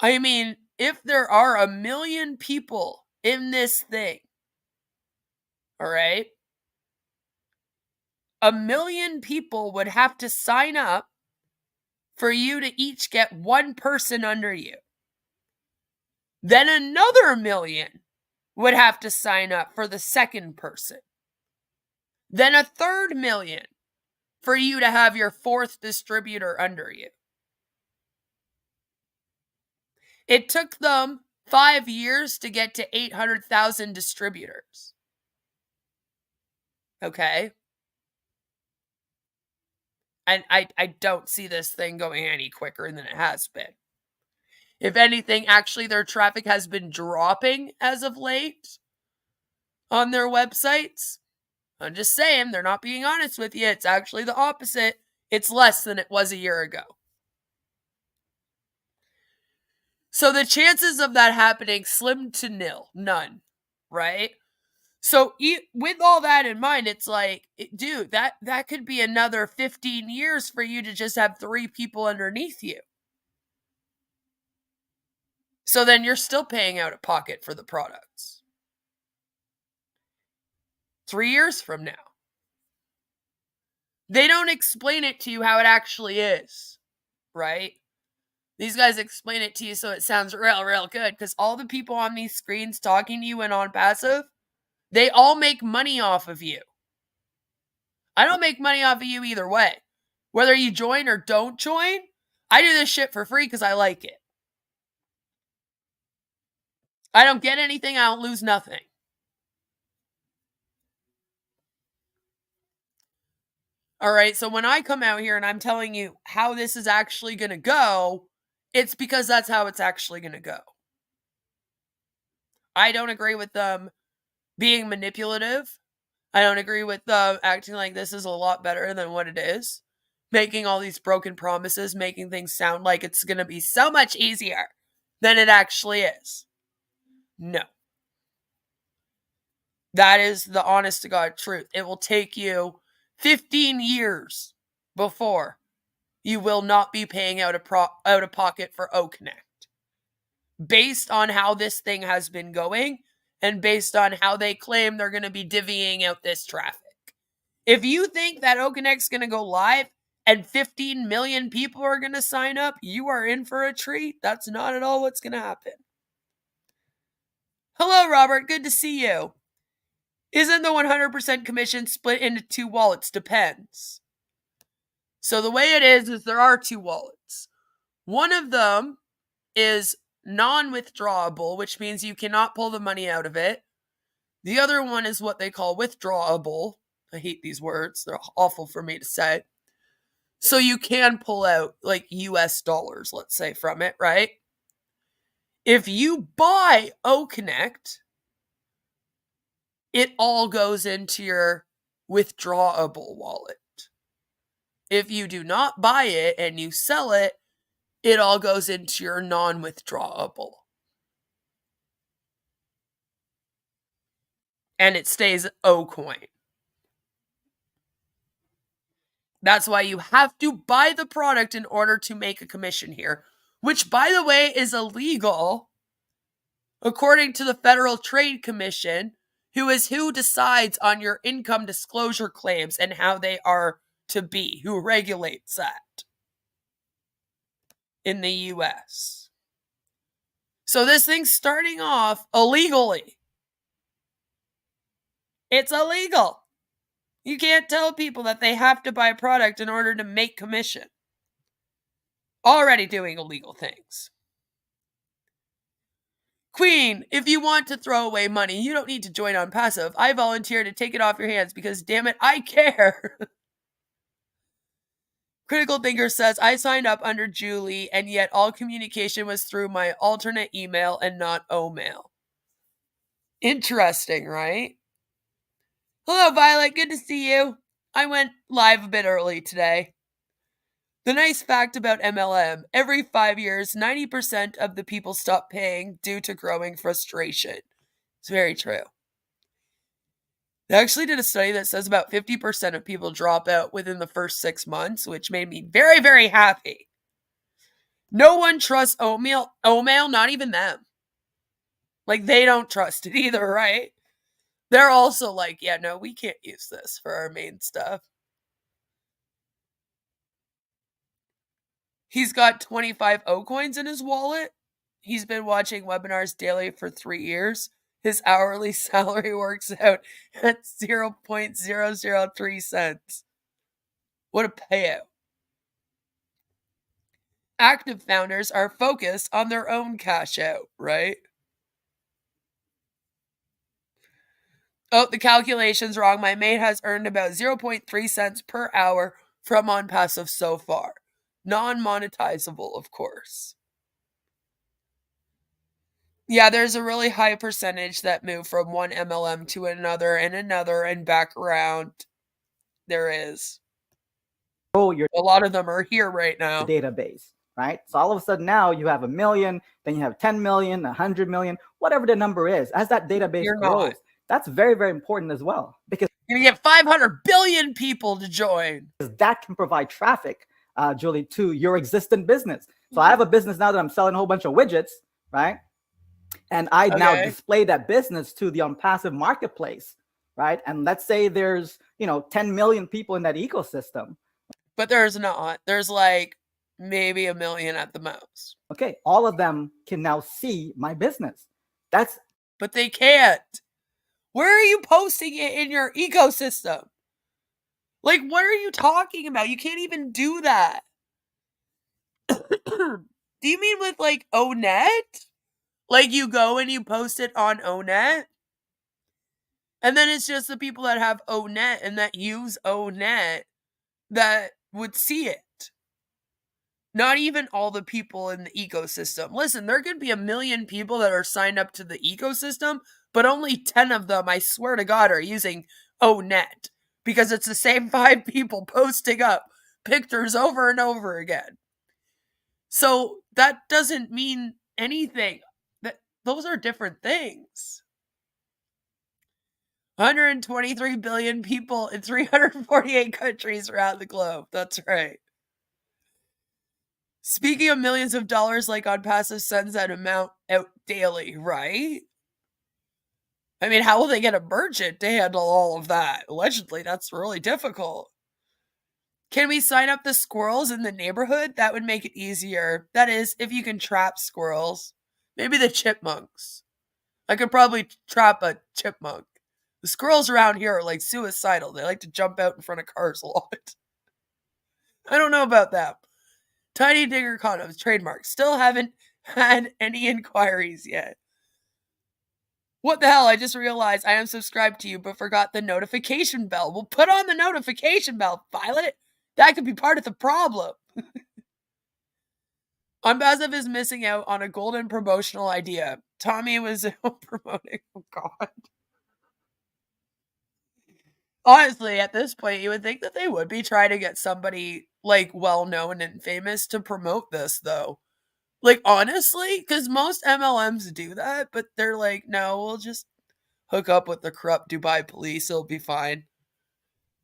I mean, if there are 1 million people in this thing, all right, 1 million people would have to sign up for you to each get one person under you. Then another 1 million would have to sign up for the second person. Then a third 1 million for you to have your fourth distributor under you. It took them 5 years to get to 800,000 distributors. Okay? And I don't see this thing going any quicker than it has been. If anything, actually, their traffic has been dropping as of late on their websites. I'm just saying, they're not being honest with you. It's actually the opposite. It's less than it was a year ago. So the chances of that happening slim to nil. None. Right? So with all that in mind, it's like, dude, that could be another 15 years for you to just have 3 people underneath you. So then you're still paying out of pocket for the products. 3 years from now. They don't explain it to you how it actually is, right? These guys explain it to you so it sounds real good, because all the people on these screens talking to you and Onpassive, they all make money off of you. I don't make money off of you either way. Whether you join or don't join, I do this shit for free because I like it. I don't get anything, I don't lose nothing. All right, so when I come out here and I'm telling you how this is actually going to go, it's because that's how it's actually going to go. I don't agree with them being manipulative. I don't agree with them acting like this is a lot better than what it is. Making all these broken promises, making things sound like it's going to be so much easier. than it actually is. No. That is the honest to God truth. It will take you 15 years before you will not be paying out of pocket for OConnect. Based on how this thing has been going and based on how they claim they're going to be divvying out this traffic. If you think that OConnect's going to go live and 15 million people are going to sign up, you are in for a treat. That's not at all what's going to happen. Hello, Robert. Good to see you. Isn't the 100% commission split into two wallets? Depends. So the way it is there are two wallets. One of them is non-withdrawable, which means you cannot pull the money out of it. The other one is what they call withdrawable. I hate these words. They're awful for me to say. So you can pull out like US dollars, let's say, from it, right? If you buy OConnect, it all goes into your withdrawable wallet. If you do not buy it and you sell it, it all goes into your non-withdrawable. And it stays OCoin. That's why you have to buy the product in order to make a commission here, which, by the way, is illegal according to the Federal Trade Commission, who decides on your income disclosure claims and how they are to be, who regulates that in the US. So this thing's starting off illegally. It's illegal. You can't tell people that they have to buy a product in order to make commission. Already doing illegal things. Queen, if you want to throw away money, you don't need to join Onpassive. I volunteer to take it off your hands because, damn it, I care. Critical Thinker says, I signed up under Julie, and yet all communication was through my alternate email and not OMail. Interesting, right? Hello, Violet. Good to see you. I went live a bit early today. The nice fact about MLM, every 5 years, 90% of the people stop paying due to growing frustration. It's very true. They actually did a study that says about 50% of people drop out within the first 6 months, which made me very, very happy. No one trusts OMail, not even them. Like, they don't trust it either, right? They're also like, yeah, no, we can't use this for our main stuff. He's got 25 O-coins in his wallet. He's been watching webinars daily for 3 years. His hourly salary works out at 0.003 cents. What a payout. Active founders are focused on their own cash out, right? Oh, the calculation's wrong. My mate has earned about 0.3 cents per hour from Onpassive so far. Non-monetizable, of course. Yeah, there's a really high percentage that move from one MLM to another and back around. There is. A lot of them are here right now. Database, right? So all of a sudden now you have 1 million, then you have 10 million, 100 million, whatever the number is. As that database grows, that's very, very important as well, because you're going to get 500 billion people to join. That can provide traffic, Julie, to your existing business. So I have a business now that I'm selling a whole bunch of widgets, right? And I now display that business to the Onpassive marketplace, right? And let's say there's, 10 million people in that ecosystem. But there's not. There's like maybe 1 million at the most. Okay, all of them can now see my business. But they can't. Where are you posting it in your ecosystem? Like, what are you talking about? You can't even do that. Do you mean with like Onet? Like you go and you post it on Onet? And then it's just the people that have Onet and that use Onet that would see it. Not even all the people in the ecosystem. Listen, there could be 1 million people that are signed up to the ecosystem, but only 10 of them, I swear to God, are using Onet. Because it's the same 5 people posting up pictures over and over again. So that doesn't mean anything. Those are different things. 123 billion people in 348 countries around the globe. That's right. Speaking of millions of dollars, like Onpassive sends that amount out daily, right? I mean, how will they get a merchant to handle all of that? Allegedly, that's really difficult. Can we sign up the squirrels in the neighborhood? That would make it easier. That is, if you can trap squirrels. Maybe the chipmunks. I could probably trap a chipmunk. The squirrels around here are like suicidal. They like to jump out in front of cars a lot. I don't know about that. Tiny Digger condoms, trademark. Still haven't had any inquiries yet. What the hell? I just realized I am subscribed to you but forgot the notification bell. Well, put on the notification bell, Violet. That could be part of the problem. Onpassive is missing out on a golden promotional idea. Tommy was promoting. Oh, God. Honestly, at this point, you would think that they would be trying to get somebody, like, well-known and famous to promote this, though. Like, honestly, because most MLMs do that, but they're like, no, we'll just hook up with the corrupt Dubai police. It'll be fine.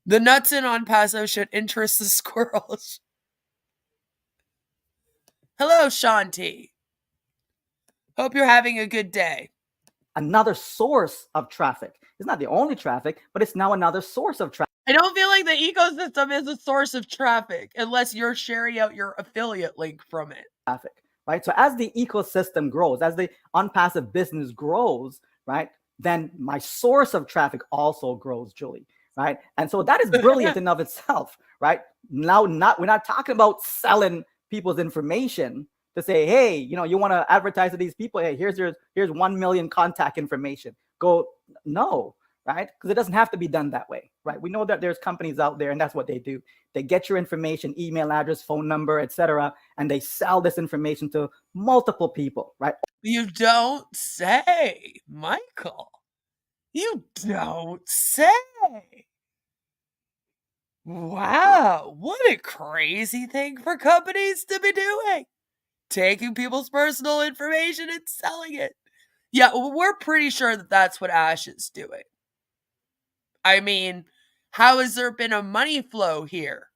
The nuts in Onpassive should interest the squirrels. Hello, Shanti. Hope you're having a good day. Another source of traffic. It's not the only traffic, but it's now another source of traffic. I don't feel like the ecosystem is a source of traffic unless you're sharing out your affiliate link from it. Right? So as the ecosystem grows, as the Onpassive business grows, right, then my source of traffic also grows, Julie, right? And so that is brilliant in of itself, right? Now, we're not talking about selling people's information to say, hey, you want to advertise to these people. Hey, here's 1 million contact information. Go, no, right? Because it doesn't have to be done that way, right? We know that there's companies out there, and that's what they do. They get your information, email address, phone number, etc., and they sell this information to multiple people, right? You don't say, Michael. You don't say. Wow, what a crazy thing for companies to be doing. Taking people's personal information and selling it. Yeah, we're pretty sure that that's what Ash is doing. I mean, how has there been a money flow here?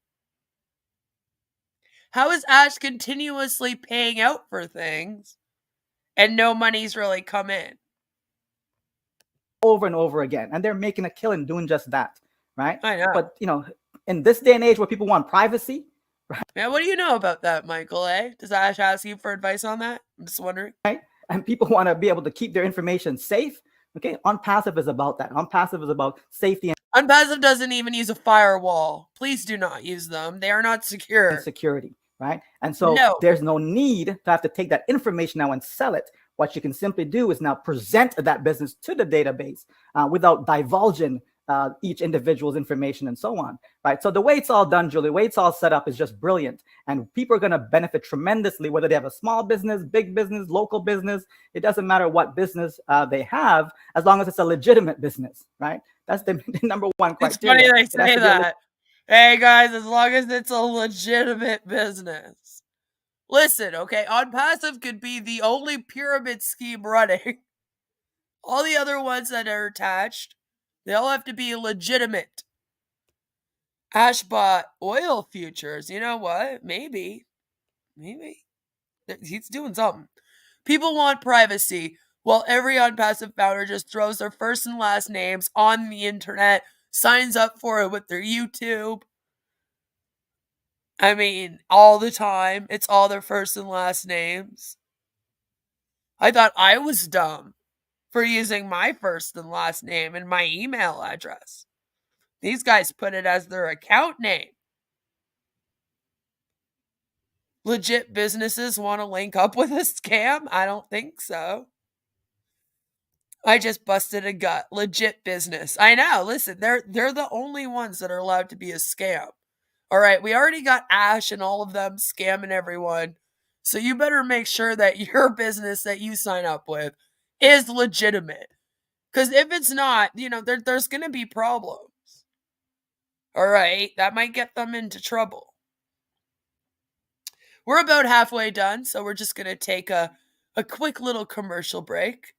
How is Ash continuously paying out for things and no money's really come in? Over and over again. And they're making a killing doing just that, right? I know. But, in this day and age where people want privacy, right? Yeah, what do you know about that, Michael, eh? Does Ash ask you for advice on that? I'm just wondering. Right? And people want to be able to keep their information safe. Okay, Onpassive is about that. Onpassive is about safety. Onpassive doesn't even use a firewall. Please do not use them. They are not secure. And security, right? And so there's no need to have to take that information now and sell it. What you can simply do is now present that business to the database without divulging each individual's information and so on, right? So the way it's all done, Julie, the way it's all set up is just brilliant. And people are going to benefit tremendously, whether they have a small business, big business, local business. It doesn't matter what business they have, as long as it's a legitimate business, right? That's the number one criteria. It's funny they say that. Hey, guys, as long as it's a legitimate business. Listen, okay, Onpassive could be the only pyramid scheme running. All the other ones that are attached, they all have to be legitimate. Ash bought oil futures. You know what? Maybe. He's doing something. People want privacy. Well, every Onpassive founder just throws their first and last names on the internet, signs up for it with their YouTube. I mean, all the time. It's all their first and last names. I thought I was dumb for using my first and last name and my email address. These guys put it as their account name. Legit businesses want to link up with a scam? I don't think so. I just busted a gut. Legit business. I know. Listen, they're the only ones that are allowed to be a scam. All right, we already got Ash and all of them scamming everyone. So you better make sure that your business that you sign up with is legitimate. Because if it's not, there's going to be problems. All right, that might get them into trouble. We're about halfway done, so we're just going to take a a quick little commercial break,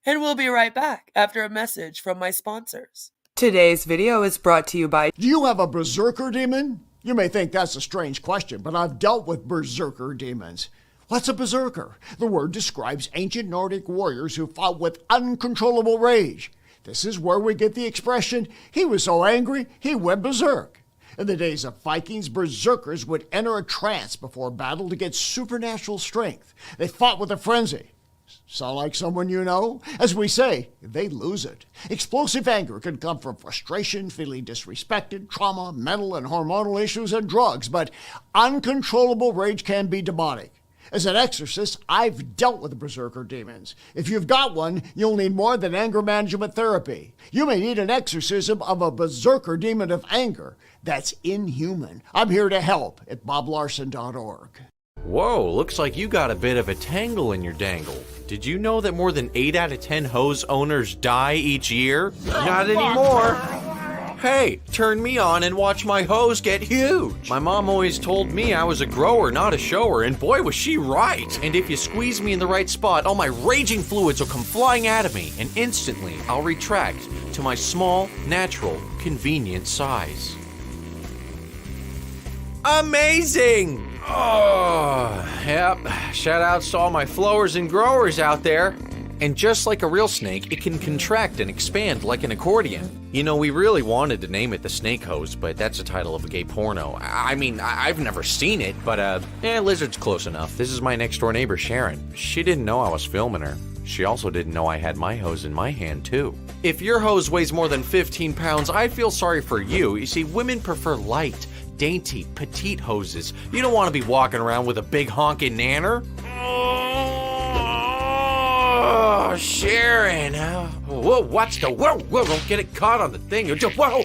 and we'll be right back after a message from my sponsors. Today's video is brought to you by... Do you have a berserker demon? You may think that's a strange question, but I've dealt with berserker demons. What's a berserker? The word describes ancient Nordic warriors who fought with uncontrollable rage. This is where we get the expression, he was so angry, he went berserk. In the days of Vikings, berserkers would enter a trance before battle to get supernatural strength. They fought with a frenzy. Sound like someone you know? As we say, they lose it. Explosive anger can come from frustration, feeling disrespected, trauma, mental and hormonal issues, and drugs, but uncontrollable rage can be demonic. As an exorcist, I've dealt with berserker demons. If you've got one, you'll need more than anger management therapy. You may need an exorcism of a berserker demon of anger. That's inhuman. I'm here to help at boblarson.org. Whoa, looks like you got a bit of a tangle in your dangle. Did you know that more than 8 out of 10 hose owners die each year? Not anymore. Hey, turn me on and watch my hose get huge. My mom always told me I was a grower, not a shower, and boy was she right. And if you squeeze me in the right spot, all my raging fluids will come flying out of me, and instantly I'll retract to my small, natural, convenient size. Amazing! Oh, yep. Shout outs to all my flowers and growers out there. And just like a real snake, it can contract and expand like an accordion. You know, we really wanted to name it the Snake Hose, but that's the title of a gay porno. I mean, I've never seen it, but Lizard's close enough. This is my next door neighbor, Sharon. She didn't know I was filming her. She also didn't know I had my hose in my hand, too. If your hose weighs more than 15 pounds, I feel sorry for you. You see, women prefer light, dainty, petite hoses. You don't want to be walking around with a big honking nanner. Oh, Sharon. Whoa, watch the whoa, don't get it caught on the thing. Whoa.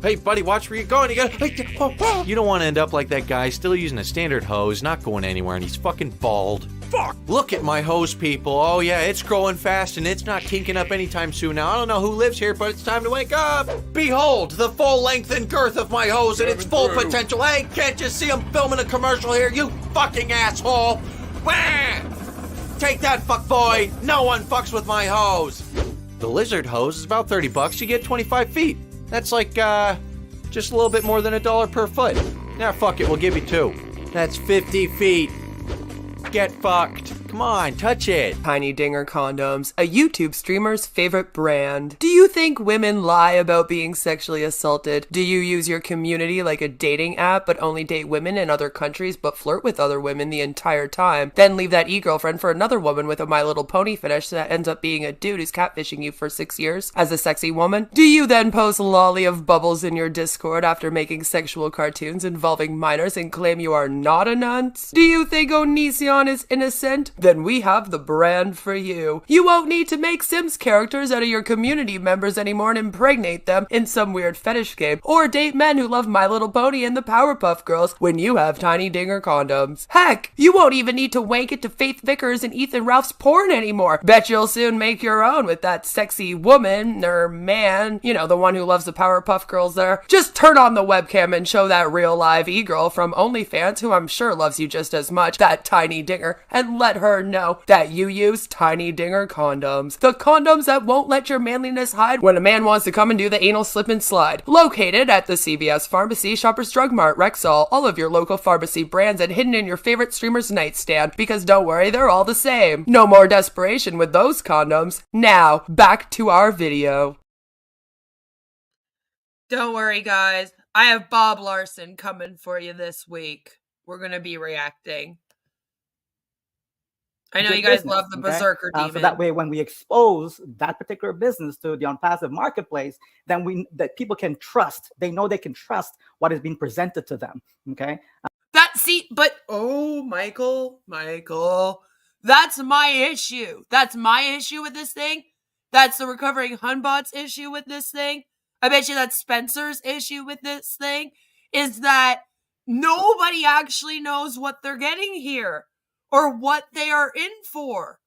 Hey, buddy, watch where you're going. You don't want to end up like that guy, still using a standard hose, not going anywhere, and he's fucking bald. Fuck! Look at my hose, people. Oh, yeah, it's growing fast, and it's not kinking up anytime soon. Now, I don't know who lives here, but it's time to wake up. Behold, the full length and girth of my hose and its full potential. Hey, can't you see I'm filming a commercial here, you fucking asshole? Wah! Take that, fuckboy. No one fucks with my hose. The Lizard hose is about $30. You get 25 feet. That's like, just a little bit more than $1 per foot. Now, fuck it, we'll give you 2. That's 50 feet. Get fucked. Come on, touch it. Tiny Dinger Condoms, a YouTube streamer's favorite brand. Do you think women lie about being sexually assaulted? Do you use your community like a dating app but only date women in other countries but flirt with other women the entire time? Then leave that e-girlfriend for another woman with a My Little Pony fetish that ends up being a dude who's catfishing you for 6 years as a sexy woman? Do you then post lolly of bubbles in your Discord after making sexual cartoons involving minors and claim you are not a nunce? Do you think Onision is innocent? Then we have the brand for you. You won't need to make Sims characters out of your community members anymore and impregnate them in some weird fetish game, or date men who love My Little Pony and the Powerpuff Girls when you have Tiny Dinger Condoms. Heck, you won't even need to wank it to Faith Vickers and Ethan Ralph's porn anymore. Bet you'll soon make your own with that sexy woman or man, you know, the one who loves the Powerpuff Girls there. Just turn on the webcam and show that real live e-girl from OnlyFans, who I'm sure loves you just as much, that Tiny Dinger, and let her know that you use Tiny Dinger Condoms. The condoms that won't let your manliness hide when a man wants to come and do the anal slip and slide. Located at the CVS Pharmacy, Shoppers Drug Mart, Rexall, all of your local pharmacy brands, and hidden in your favorite streamer's nightstand, because don't worry, they're all the same. No more desperation with those condoms. Now, back to our video. Don't worry, guys. I have Bob Larson coming for you this week. We're going to be reacting. I know you guys love the Berserker demon. So that way, when we expose that particular business to the Onpassive marketplace, then that people can trust. They know they can trust what is being presented to them. Okay. Michael, that's my issue. That's my issue with this thing. That's the Recovering Hunbots issue with this thing. I bet you that's Spencer's issue with this thing, is that nobody actually knows what they're getting here or what they are in for.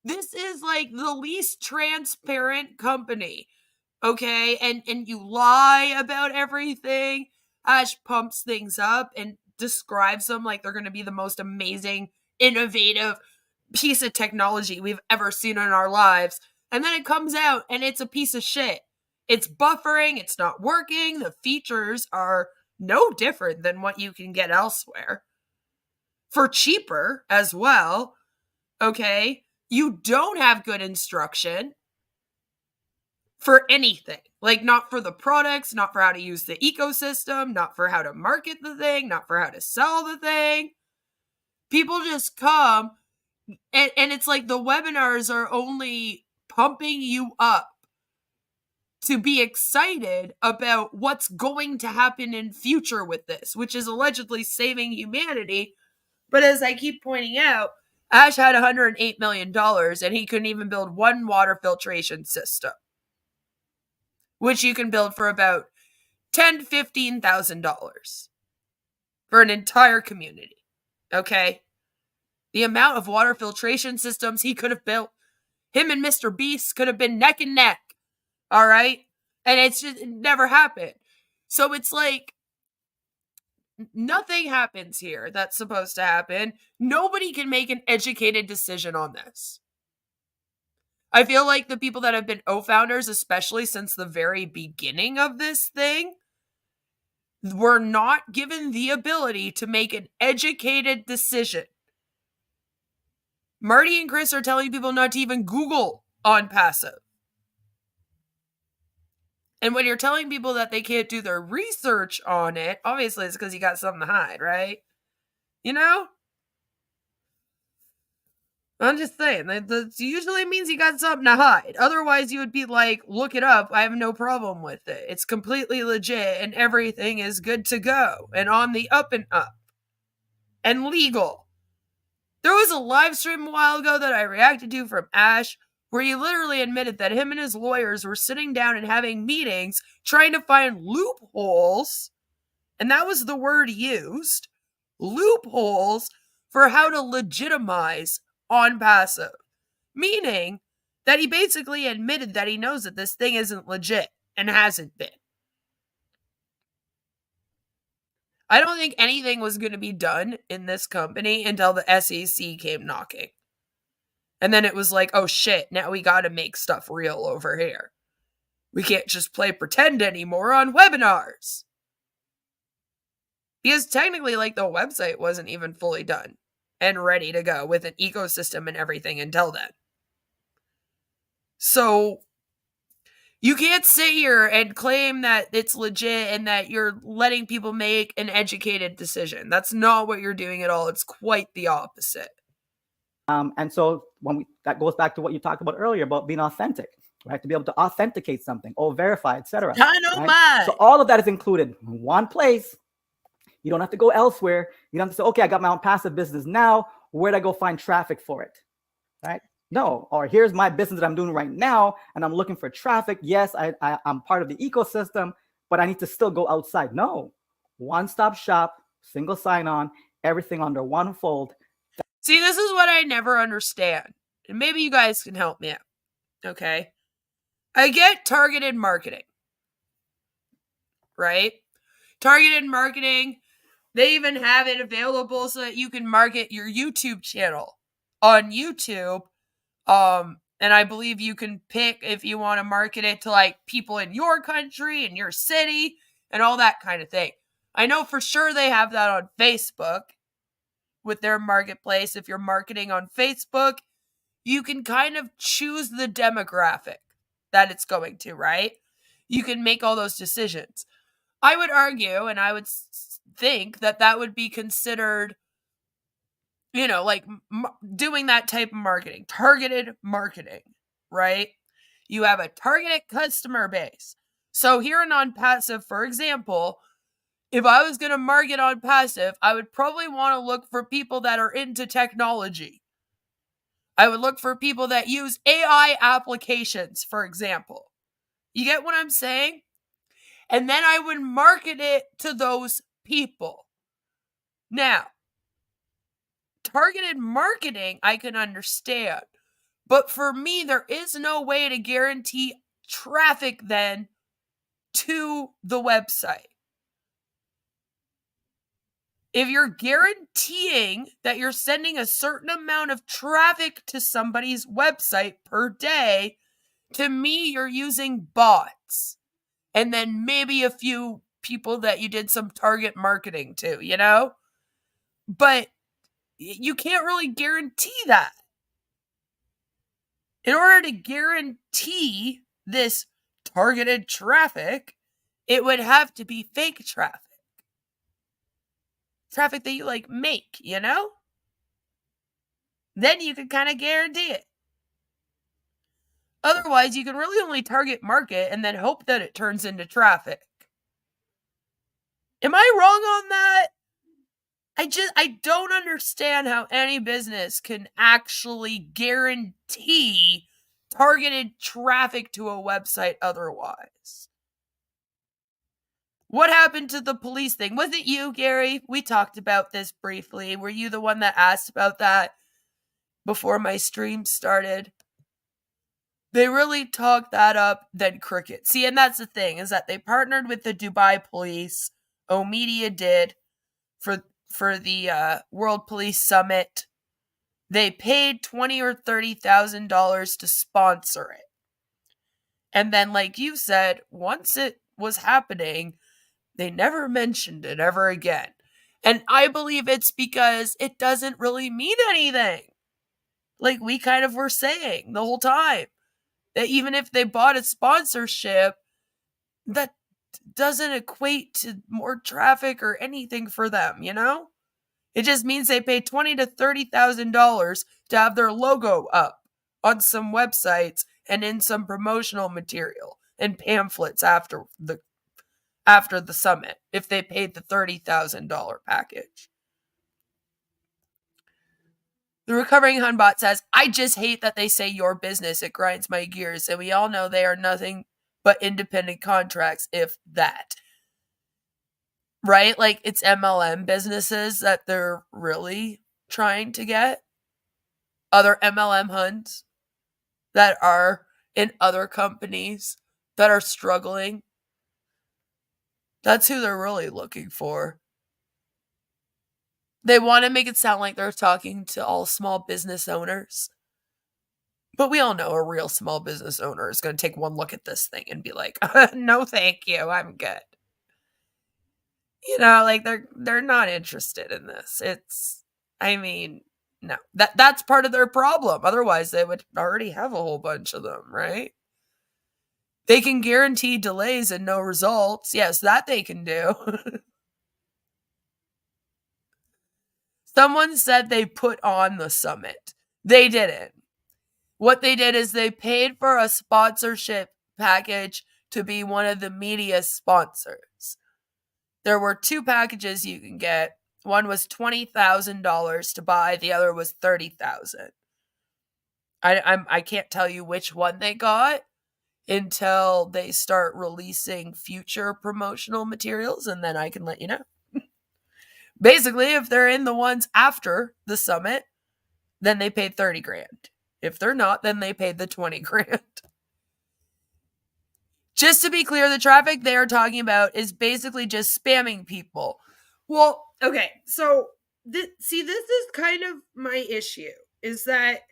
This is like the least transparent company, okay? And you lie about everything. Ash pumps things up and describes them like they're going to be the most amazing innovative piece of technology we've ever seen in our lives. And then it comes out and it's a piece of shit. It's buffering, it's not working, the features are no different than what you can get elsewhere. For cheaper as well, okay? You don't have good instruction for anything. Like, not for the products, not for how to use the ecosystem, not for how to market the thing, not for how to sell the thing. People just come, and it's like the webinars are only pumping you up to be excited about what's going to happen in future with this, which is allegedly saving humanity. But as I keep pointing out, Ash had $108 million and he couldn't even build one water filtration system, which you can build for about $10,000 to $15,000 for an entire community. Okay? The amount of water filtration systems he could have built, him and Mr. Beast could have been neck and neck. All right? And it never happened. So it's like, nothing happens here that's supposed to happen. Nobody can make an educated decision on this. I feel like the people that have been O-founders, especially since the very beginning of this thing, were not given the ability to make an educated decision. Marty and Chris are telling people not to even Google Onpassive. And when you're telling people that they can't do their research on it, obviously it's because you got something to hide, right? You know? I'm just saying, that usually means you got something to hide. Otherwise, you would be like, look it up. I have no problem with it. It's completely legit and everything is good to go and on the up and up and legal. There was a live stream a while ago that I reacted to from Ash where he literally admitted that him and his lawyers were sitting down and having meetings trying to find loopholes, and that was the word used, loopholes for how to legitimize Onpassive, meaning that he basically admitted that he knows that this thing isn't legit and hasn't been. I don't think anything was going to be done in this company until the SEC came knocking. And then it was like, oh shit, now we got to make stuff real over here. We can't just play pretend anymore on webinars. Because technically, like, the website wasn't even fully done and ready to go with an ecosystem and everything until then. So you can't sit here and claim that it's legit and that you're letting people make an educated decision. That's not what you're doing at all. It's quite the opposite. And so that goes back to what you talked about earlier about being authentic, right? To be able to authenticate something or verify, etc. Right? So all of that is included in one place. You don't have to go elsewhere. You don't have to say, okay, I got my own passive business now. Where'd I go find traffic for it? Right? No. Or here's my business that I'm doing right now, and I'm looking for traffic. Yes, I'm part of the ecosystem, but I need to still go outside. No. One-stop shop, single sign-on, everything under one fold. See, this is what I never understand. And maybe you guys can help me out. Okay? I get targeted marketing. Right? Targeted marketing. They even have it available so that you can market your YouTube channel on YouTube. And I believe you can pick if you want to market it to like people in your country, in your city, and all that kind of thing. I know for sure they have that on Facebook with their marketplace. If you're marketing on Facebook, you can kind of choose the demographic that it's going to, right? You can make all those decisions. I would argue, and I would think that that would be considered, you know, like doing that type of marketing, targeted marketing, right? You have a targeted customer base. So here in Onpassive, for example, if I was going to market Onpassive, I would probably want to look for people that are into technology. I would look for people that use AI applications, for example. You get what I'm saying? And then I would market it to those people. Now, targeted marketing, I can understand. But for me, there is no way to guarantee traffic then to the website. if you're guaranteeing that you're sending a certain amount of traffic to somebody's website per day, to me, you're using bots. And then maybe a few people that you did some target marketing to, you know? But you can't really guarantee that. In order to guarantee this targeted traffic, it would have to be fake traffic. Traffic that you like make, you know? Then you can kind of guarantee it. Otherwise, you can really only target market and then hope that it turns into traffic. Am I wrong on that? I don't understand how any business can actually guarantee targeted traffic to a website otherwise. What happened to the police thing? Was it you, Gary? We talked about this briefly. Were you the one that asked about that before my stream started? They really talked that up, then cricket. See, and that's the thing, is that they partnered with the Dubai police. O-Media did for the World Police Summit. They paid $20,000 or $30,000 to sponsor it. And then, like you said, once it was happening, they never mentioned it ever again. And I believe it's because it doesn't really mean anything. Like we kind of were saying the whole time. That even if they bought a sponsorship, that doesn't equate to more traffic or anything for them, you know? It just means they pay $20,000 to $30,000 to have their logo up on some websites and in some promotional material and pamphlets after the summit, if they paid the $30,000 package. The recovering Hunbot says, I just hate that they say your business. It grinds my gears. And we all know they are nothing but independent contracts, if that. Right? Like it's MLM businesses that they're really trying to get. Other MLM Huns that are in other companies that are struggling. That's who they're really looking for. They want to make it sound like they're talking to all small business owners. But we all know a real small business owner is going to take one look at this thing and be like, no, thank you. I'm good. You know, like they're not interested in this. No. That's part of their problem. Otherwise, they would already have a whole bunch of them, right? They can guarantee delays and no results. Yes, that they can do. Someone said they put on the summit. They didn't. What they did is they paid for a sponsorship package to be one of the media sponsors. There were two packages you can get. One was $20,000 to buy. The other was $30,000. I can't tell you which one they got until they start releasing future promotional materials, and then I can let you know. Basically, if they're in the ones after the summit, then they paid $30,000. If they're not, then they paid the $20,000. Just to be clear, the traffic they are talking about is basically just spamming people. Well, okay, so this is kind of my issue, is that,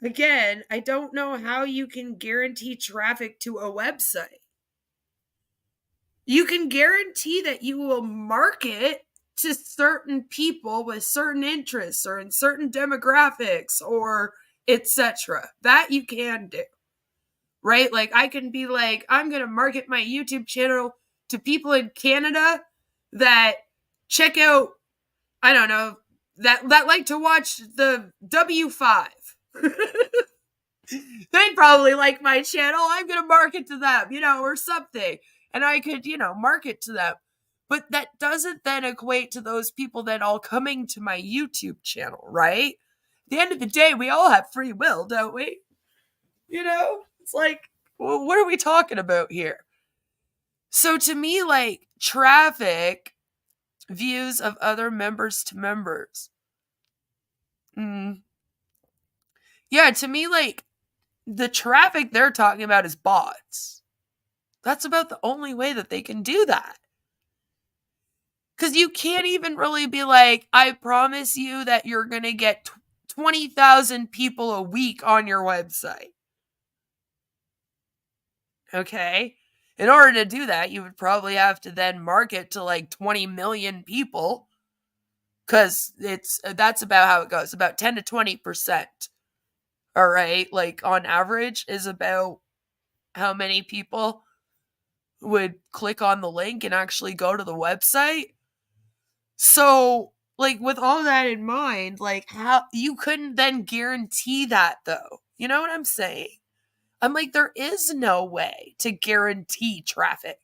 again, I don't know how you can guarantee traffic to a website. You can guarantee that you will market to certain people with certain interests or in certain demographics or etc. That you can do. Right? Like I can be like, I'm going to market my YouTube channel to people in Canada that check out, I don't know, that like to watch the W5. They'd probably like my channel. I'm going to market to them, or something. And I could, market to them. But that doesn't then equate to those people then all coming to my YouTube channel, right? At the end of the day, we all have free will, don't we? It's like, well, what are we talking about here? So to me, like, traffic, views of other members to members. Yeah, to me, like, the traffic they're talking about is bots. That's about the only way that they can do that. Because you can't even really be like, I promise you that you're going to get 20,000 people a week on your website. Okay? In order to do that, you would probably have to then market to like 20 million people. Because that's about how it goes. About 10 to 20%. All right? Like on average is about how many people would click on the link and actually go to the website. So, like, with all that in mind, like, how you couldn't then guarantee that, though. You know what I'm saying? I'm like, there is no way to guarantee traffic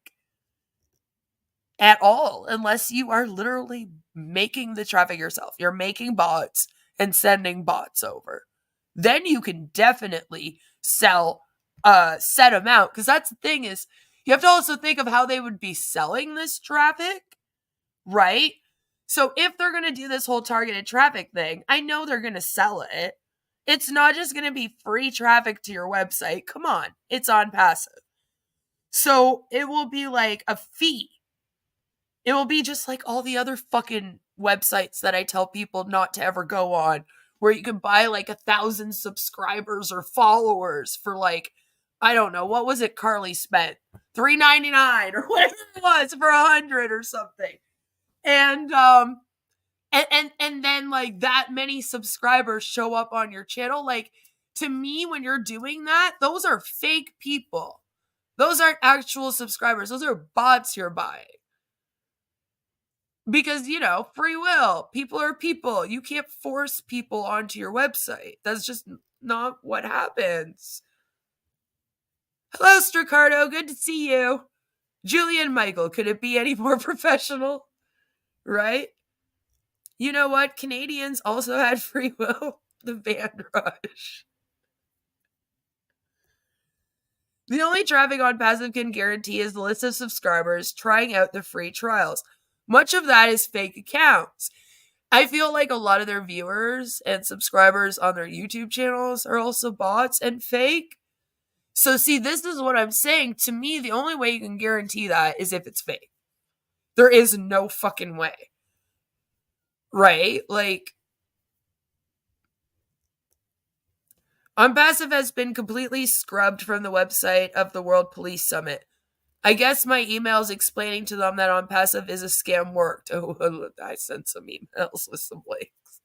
at all unless you are literally making the traffic yourself. You're making bots and sending bots over. Then you can definitely sell a set amount. Because that's the thing is, you have to also think of how they would be selling this traffic, right? So if they're going to do this whole targeted traffic thing, I know they're going to sell it. It's not just going to be free traffic to your website. Come on, it's Onpassive. So it will be like a fee. It will be just like all the other fucking websites that I tell people not to ever go on, where you can buy like 1,000 subscribers or followers for like, I don't know, what was it Carly spent? $3.99 or whatever it was for 100 or something. And then like that many subscribers show up on your channel. Like, to me, when you're doing that, those are fake people. Those aren't actual subscribers. Those are bots you're buying. Because, you know, free will. People are people. You can't force people onto your website. That's just not what happens. Hello, Stricardo. Good to see you. Julian Michael. Could it be any more professional? Right? You know what? Canadians also had free will. The Van Rush. The only traffic Onpassive can guarantee is the list of subscribers trying out the free trials. Much of that is fake accounts. I feel like a lot of their viewers and subscribers on their YouTube channels are also bots and fake. So see, this is what I'm saying. To me, the only way you can guarantee that is if it's fake. There is no fucking way. Right? Like, Onpassive has been completely scrubbed from the website of the World Police Summit. I guess my emails explaining to them that Onpassive is a scam worked. Oh, I sent some emails with some links.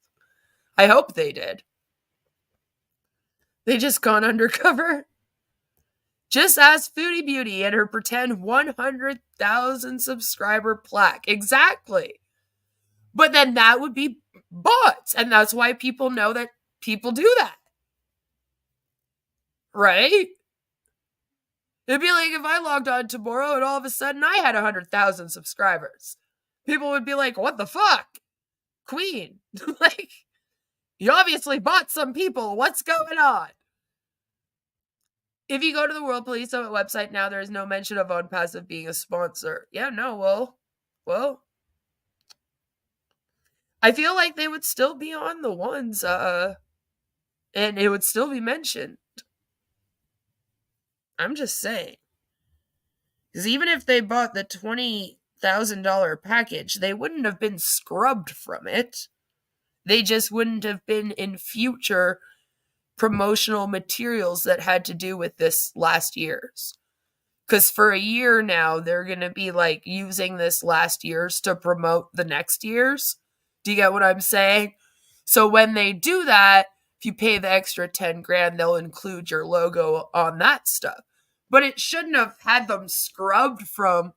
I hope they did. They just gone undercover. Just ask Foodie Beauty and her pretend 100,000 subscriber plaque. Exactly. But then that would be bots. And that's why people know that people do that. Right? It'd be like if I logged on tomorrow and all of a sudden I had 100,000 subscribers. People would be like, what the fuck? Queen. Like, you obviously bought some people. What's going on? If you go to the World Police Summit website now, there is no mention of Onpassive being a sponsor. Yeah, no, well, I feel like they would still be on the ones, and it would still be mentioned. I'm just saying. Because even if they bought the $20,000 package, they wouldn't have been scrubbed from it. They just wouldn't have been in future promotional materials that had to do with this last year's. Because for a year now, they're going to be like using this last year's to promote the next year's. Do you get what I'm saying? So when they do that, if you pay the extra 10 grand, they'll include your logo on that stuff. But it shouldn't have had them scrubbed from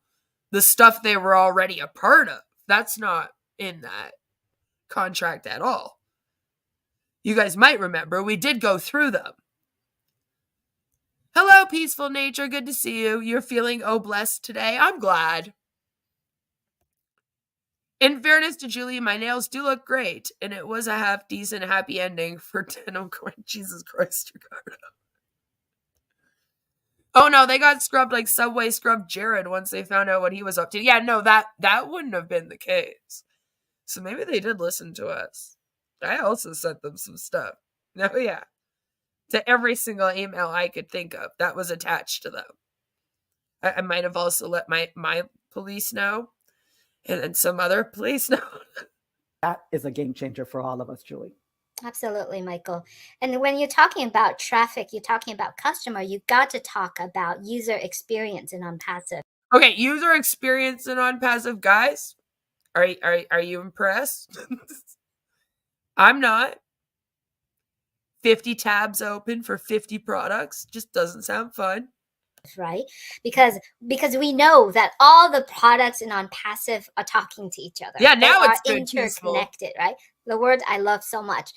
the stuff they were already a part of. That's not in that contract at all. You guys might remember, we did go through them. Hello, Peaceful Nature. Good to see you. You're feeling blessed today. I'm glad. In fairness to Julie, my nails do look great, and it was a half-decent happy ending for Denim Coin. Jesus Christ, Ricardo. Oh no, they got scrubbed like Subway scrubbed Jared once they found out what he was up to. Yeah, no, that wouldn't have been the case. So maybe they did listen to us. I also sent them some stuff. No, yeah. To every single email I could think of that was attached to them. I might have also let my police know. And then some other place note. That is a game changer for all of us, Julie. Absolutely, Michael. And when you're talking about traffic, you're talking about customer, you got to talk about user experience in Onpassive. Okay, user experience in Onpassive, guys. Are you impressed? I'm not. 50 tabs open for 50 products just doesn't sound fun. Right? Because we know that all the products in Onpassive are talking to each other. Yeah, now they it's are good, peaceful. interconnected, right? The word I love so much.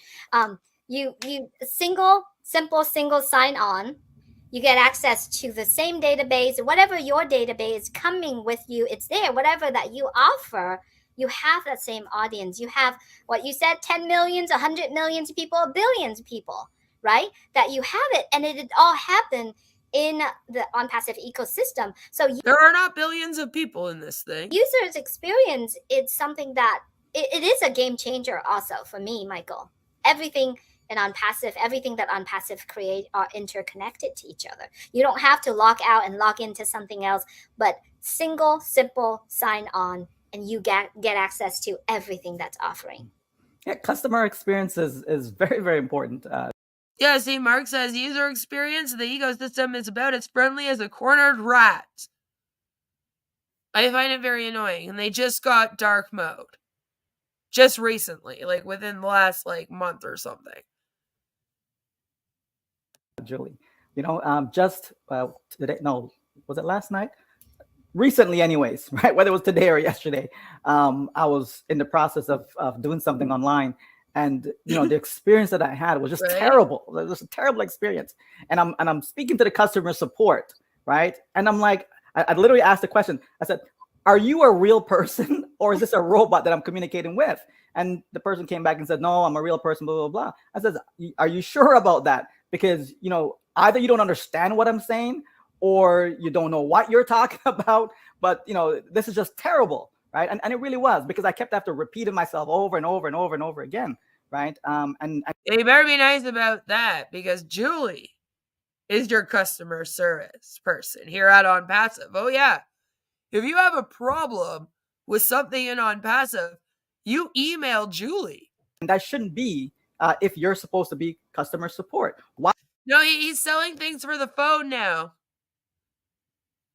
You simple single sign on. You get access to the same database, whatever your database coming with you, it's there. Whatever that you offer, you have that same audience. You have what you said, 10 millions, 100 millions people, billions of people, right? That you have it, and it all happened in the Onpassive ecosystem. So there are not billions of people in this thing. Users experience, it's something that it is a game changer also for me, Michael. Everything in Onpassive, everything that Onpassive create are interconnected to each other. You don't have to log out and log into something else, but simple sign on, and you get access to everything that's offering. Yeah, customer experience is very, very important. Yeah, see, Mark says user experience of the ecosystem is about as friendly as a cornered rat. I find it very annoying, and they just got dark mode. Just recently, like within the last month or something. Julie, just today, no, was it last night? Recently anyways, right? Whether it was today or yesterday, I was in the process of doing something online. And the experience that I had was just terrible. It was a terrible experience. And I'm speaking to the customer support, right? And I'm like, I literally asked the question. I said, "Are you a real person, or is this a robot that I'm communicating with?" And the person came back and said, "No, I'm a real person." Blah blah blah. I said, "Are you sure about that? Because either you don't understand what I'm saying, or you don't know what you're talking about. But this is just terrible." Right. And it really was, because I kept after repeating myself over and over and over and over again. Right. And you better be nice about that, because Julie is your customer service person here at Onpassive. Oh, yeah. If you have a problem with something in Onpassive, you email Julie. And that shouldn't be if you're supposed to be customer support. Why? No, he's selling things for the phone now.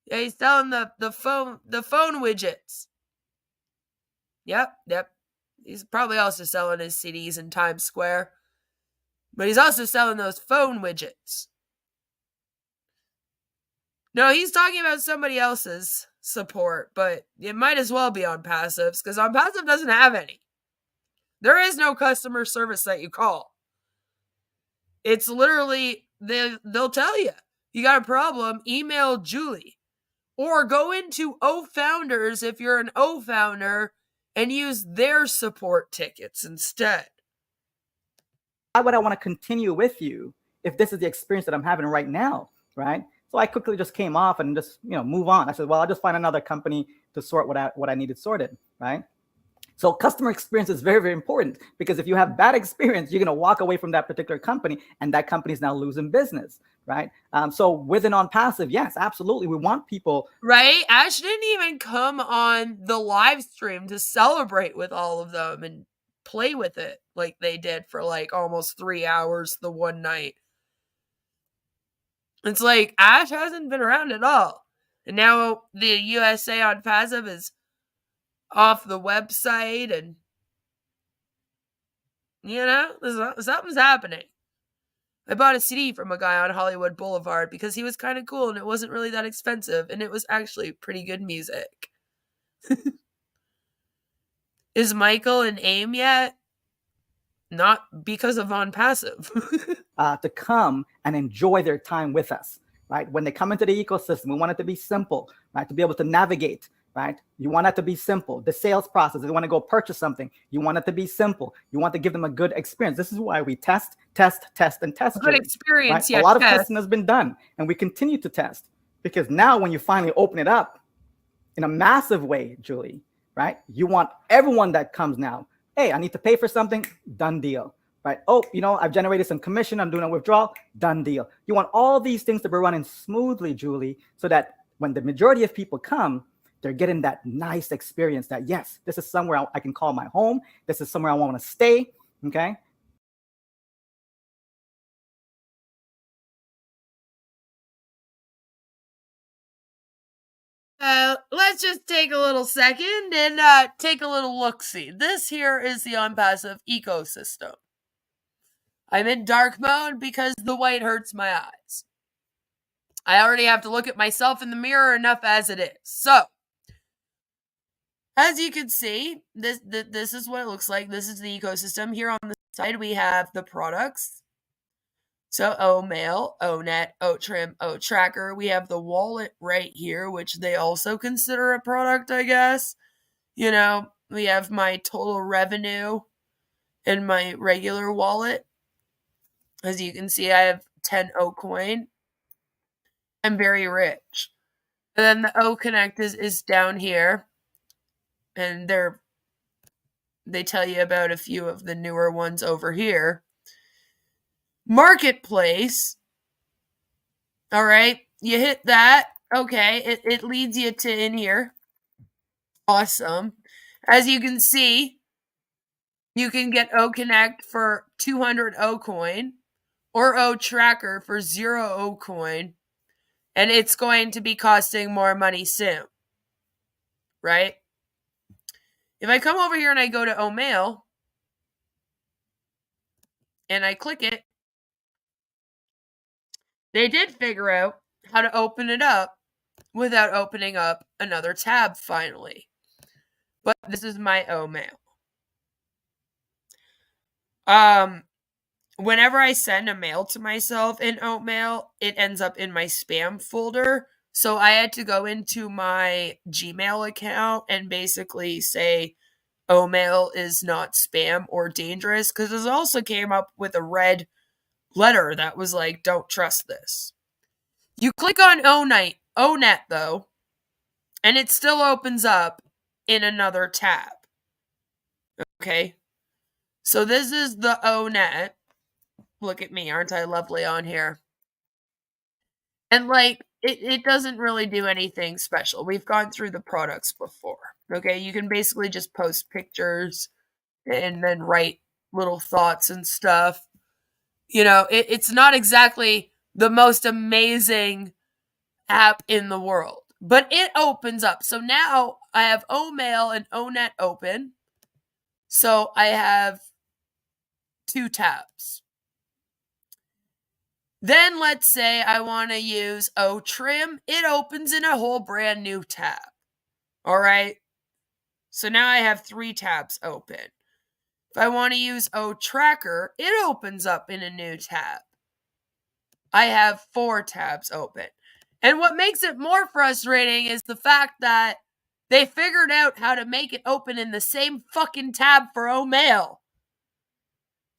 Yeah, he's selling the phone widgets. Yep. He's probably also selling his CDs in Times Square. But he's also selling those phone widgets. No, he's talking about somebody else's support, but it might as well be Onpassive's, because Onpassive doesn't have any. There is no customer service that you call. It's literally, they'll tell you, you got a problem, email Julie. Or go into O-Founders if you're an O-Founder and use their support tickets instead. Why would I want to continue with you if this is the experience that I'm having right now, right? So I quickly just came off and just move on. I said, well, I'll just find another company to sort what I needed sorted, right? So customer experience is very, very important, because if you have bad experience, you're going to walk away from that particular company, and that company is now losing business, right? So within Onpassive, yes, absolutely, we want people. Right? Ash didn't even come on the live stream to celebrate with all of them and play with it like they did for almost 3 hours the one night. It's like Ash hasn't been around at all. And now the USA Onpassive is off the website, and something's happening. I bought a CD from a guy on Hollywood Boulevard because he was kind of cool, and it wasn't really that expensive, and it was actually pretty good music. Is Michael in AIM yet? Not because of Onpassive. To come and enjoy their time with us, right? When they come into the ecosystem, we want it to be simple, right? To be able to navigate, right? You want it to be simple. The sales process, if they want to go purchase something, you want it to be simple. You want to give them a good experience. This is why we test. Good experience, right? yes. A lot of testing has been done, and we continue to test, because now when you finally open it up in a massive way, Julie, right? You want everyone that comes now, hey, I need to pay for something, done deal, right? Oh, I've generated some commission, I'm doing a withdrawal, done deal. You want all these things to be running smoothly, Julie, so that when the majority of people come, They're getting that nice experience that, yes, this is somewhere I can call my home. This is somewhere I want to stay. Okay. Let's just take a little second and take a little look-see. This here is the Onpassive ecosystem. I'm in dark mode because the white hurts my eyes. I already have to look at myself in the mirror enough as it is. So, as you can see, this is what it looks like. This is the ecosystem. Here on the side, we have the products. So, O-Mail, O-Net, O-Trim, O-Tracker. We have the wallet right here, which they also consider a product, I guess. You know, we have my total revenue in my regular wallet. As you can see, I have 10 O-Coin. I'm very rich. And then the O-Connect is down here. And they tell you about a few of the newer ones over here. Marketplace. All right. You hit that. Okay. It leads you to in here. Awesome. As you can see, you can get O-Connect for 200 O-Coin or O-Tracker for 0 O-Coin. And it's going to be costing more money soon. Right? If I come over here and I go to O-Mail and I click it, they did figure out how to open it up without opening up another tab finally. But this is my O-Mail. Whenever I send a mail to myself in O-Mail, it ends up in my spam folder. So I had to go into my Gmail account and basically say O-Mail is not spam or dangerous, because it also came up with a red letter that was like, don't trust this. You click on O-Net though, and it still opens up in another tab. Okay. So this is the O-Net. Look at me, aren't I lovely on here? And like, it doesn't really do anything special. We've gone through the products before. Okay, you can basically just post pictures and then write little thoughts and stuff. You know, it's not exactly the most amazing app in the world, but it opens up. So now I have O-Mail and O-Net open. So I have 2 tabs. Then let's say I want to use O-Trim. It opens in a whole brand new tab. All right. So now I have 3 tabs open. If I want to use O-Tracker, it opens up in a new tab. I have 4 tabs open. And what makes it more frustrating is the fact that they figured out how to make it open in the same fucking tab for O-Mail.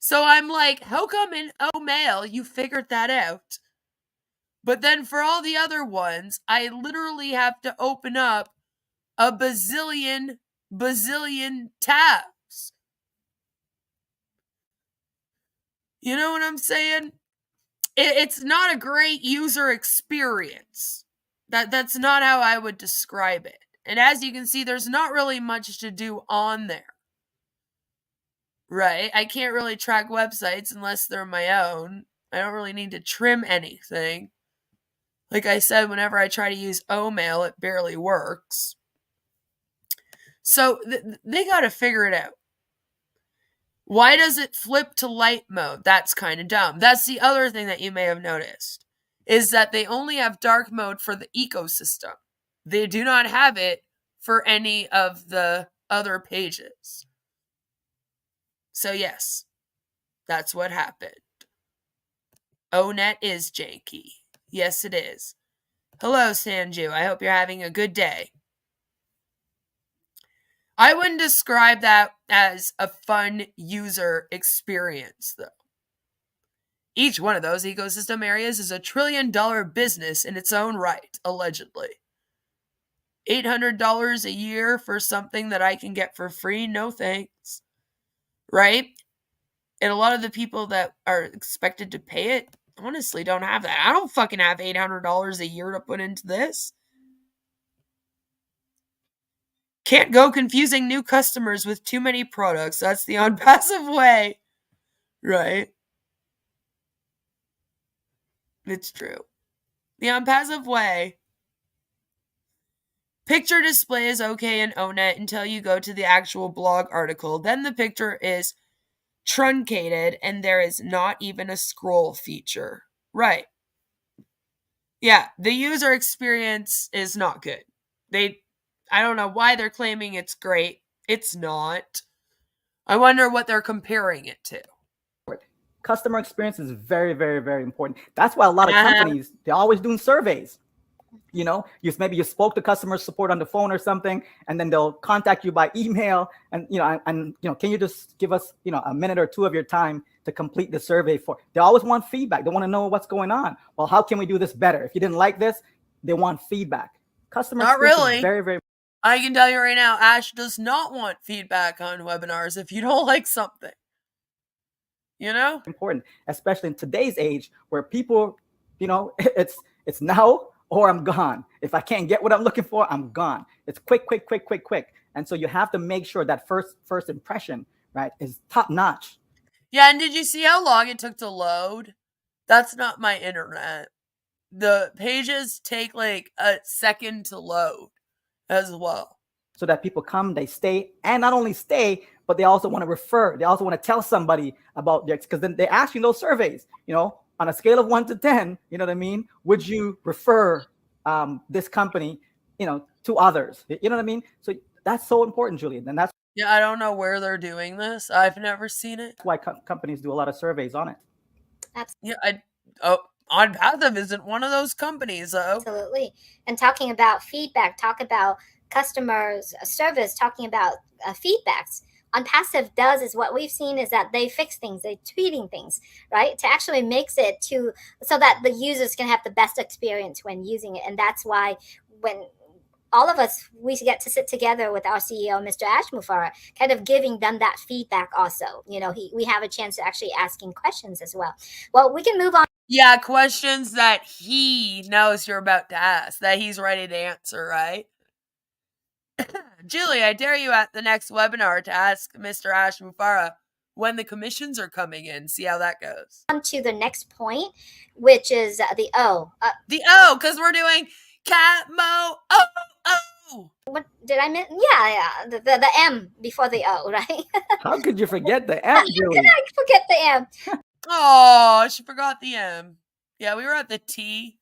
So I'm like, how come in O-Mail you figured that out? But then for all the other ones, I literally have to open up a bazillion tabs. You know what I'm saying? It's not a great user experience. That's not how I would describe it. And as you can see, there's not really much to do on there. Right? I can't really track websites unless they're my own. I don't really need to trim anything. Like I said, whenever I try to use O-Mail, it barely works. So they got to figure it out. Why does it flip to light mode? That's kind of dumb. That's the other thing that you may have noticed, is that they only have dark mode for the ecosystem. They do not have it for any of the other pages. So yes, that's what happened. O-Net is janky. Yes, it is. Hello, Sanju. I hope you're having a good day. I wouldn't describe that as a fun user experience, though. Each one of those ecosystem areas is $1 trillion business in its own right, allegedly. $800 a year for something that I can get for free? No thanks. Right? And a lot of the people that are expected to pay it honestly don't have that. I don't fucking have $800 a year to put into this. Can't go confusing new customers with too many products. That's the Onpassive way. Right? It's true. The Onpassive way. Picture display is okay in ONET until you go to the actual blog article. Then the picture is truncated and there is not even a scroll feature. Right. Yeah, the user experience is not good. I don't know why they're claiming it's great. It's not. I wonder what they're comparing it to. Customer experience is very, very, very important. That's why a lot of companies, they're always doing surveys. You know, maybe you spoke to customer support on the phone or something, and then they'll contact you by email. And can you just give us, a minute or two of your time to complete the survey for? They always want feedback. They want to know what's going on. Well, how can we do this better? If you didn't like this, they want feedback. Customer Not experience really. is very, very. I can tell you right now, Ash does not want feedback on webinars if you don't like something. Important, especially in today's age where people, it's now or I'm gone. If I can't get what I'm looking for, I'm gone. It's quick. And so you have to make sure that first impression, right, is top notch. Yeah, and did you see how long it took to load? That's not my internet. The pages take like a second to load as well. So that people come, they stay, and not only stay, but they also want to refer. They also want to tell somebody about this, because then they ask you those surveys, on a scale of 1 to 10, you know what I mean? Would you refer this company, to others? You know what I mean? So that's so important, Julian. And that's I don't know where they're doing this. I've never seen it. That's why companies do a lot of surveys on it. Absolutely. Onpassive isn't one of those companies, though. Absolutely. And talking about feedback, talk about customers service, talking about feedbacks. Onpassive does is what we've seen is that they fix things, they're tweeting things, right? To actually makes it so that the users can have the best experience when using it. And that's why when all of us, we get to sit together with our CEO, Mr. Ash Mufareh, kind of giving them that feedback also. We have a chance to actually asking questions as well. Well, we can move on. Yeah, questions that he knows you're about to ask, that he's ready to answer, right? Julie, I dare you at the next webinar to ask Mr. Ash Mufareh when the commissions are coming in. See how that goes. On to the next point, which is the O. The O, because we're doing Catmo. Oh. What did I miss? Yeah. The M before the O, right? How could you forget the M, Julie? How could I forget the M? Oh, she forgot the M. Yeah, we were at the T,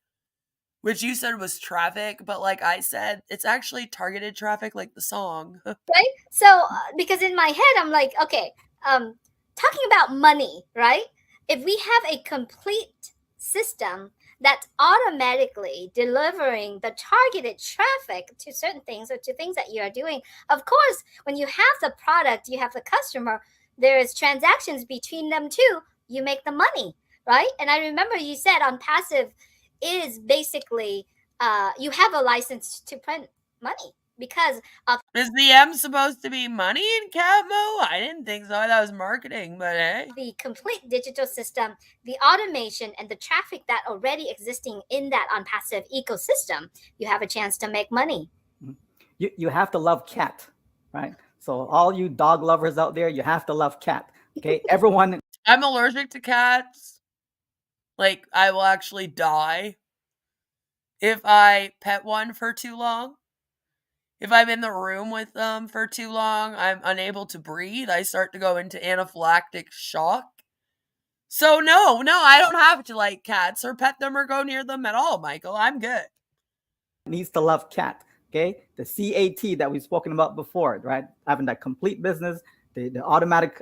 which you said was traffic, but like I said, it's actually targeted traffic, like the song. Right? So, because in my head, I'm like, okay, talking about money, right? If we have a complete system that's automatically delivering the targeted traffic to certain things or to things that you are doing, of course, when you have the product, you have the customer, there is transactions between them too. You make the money, right? And I remember you said Onpassive is basically you have a license to print money because of. Is the M supposed to be money in Catmo? I didn't think so. That was marketing, but hey. The complete digital system, the automation, and the traffic that already existing in that Onpassive ecosystem, you have a chance to make money. You have to love cat, right? So all you dog lovers out there, you have to love cat. Okay, everyone. I'm allergic to cats. Like, I will actually die if I pet one for too long. If I'm in the room with them for too long, I'm unable to breathe. I start to go into anaphylactic shock. So no, I don't have to like cats or pet them or go near them at all, Michael. I'm good. Needs to love cat. Okay, the CAT that we've spoken about before, right? Having that complete business, the automatic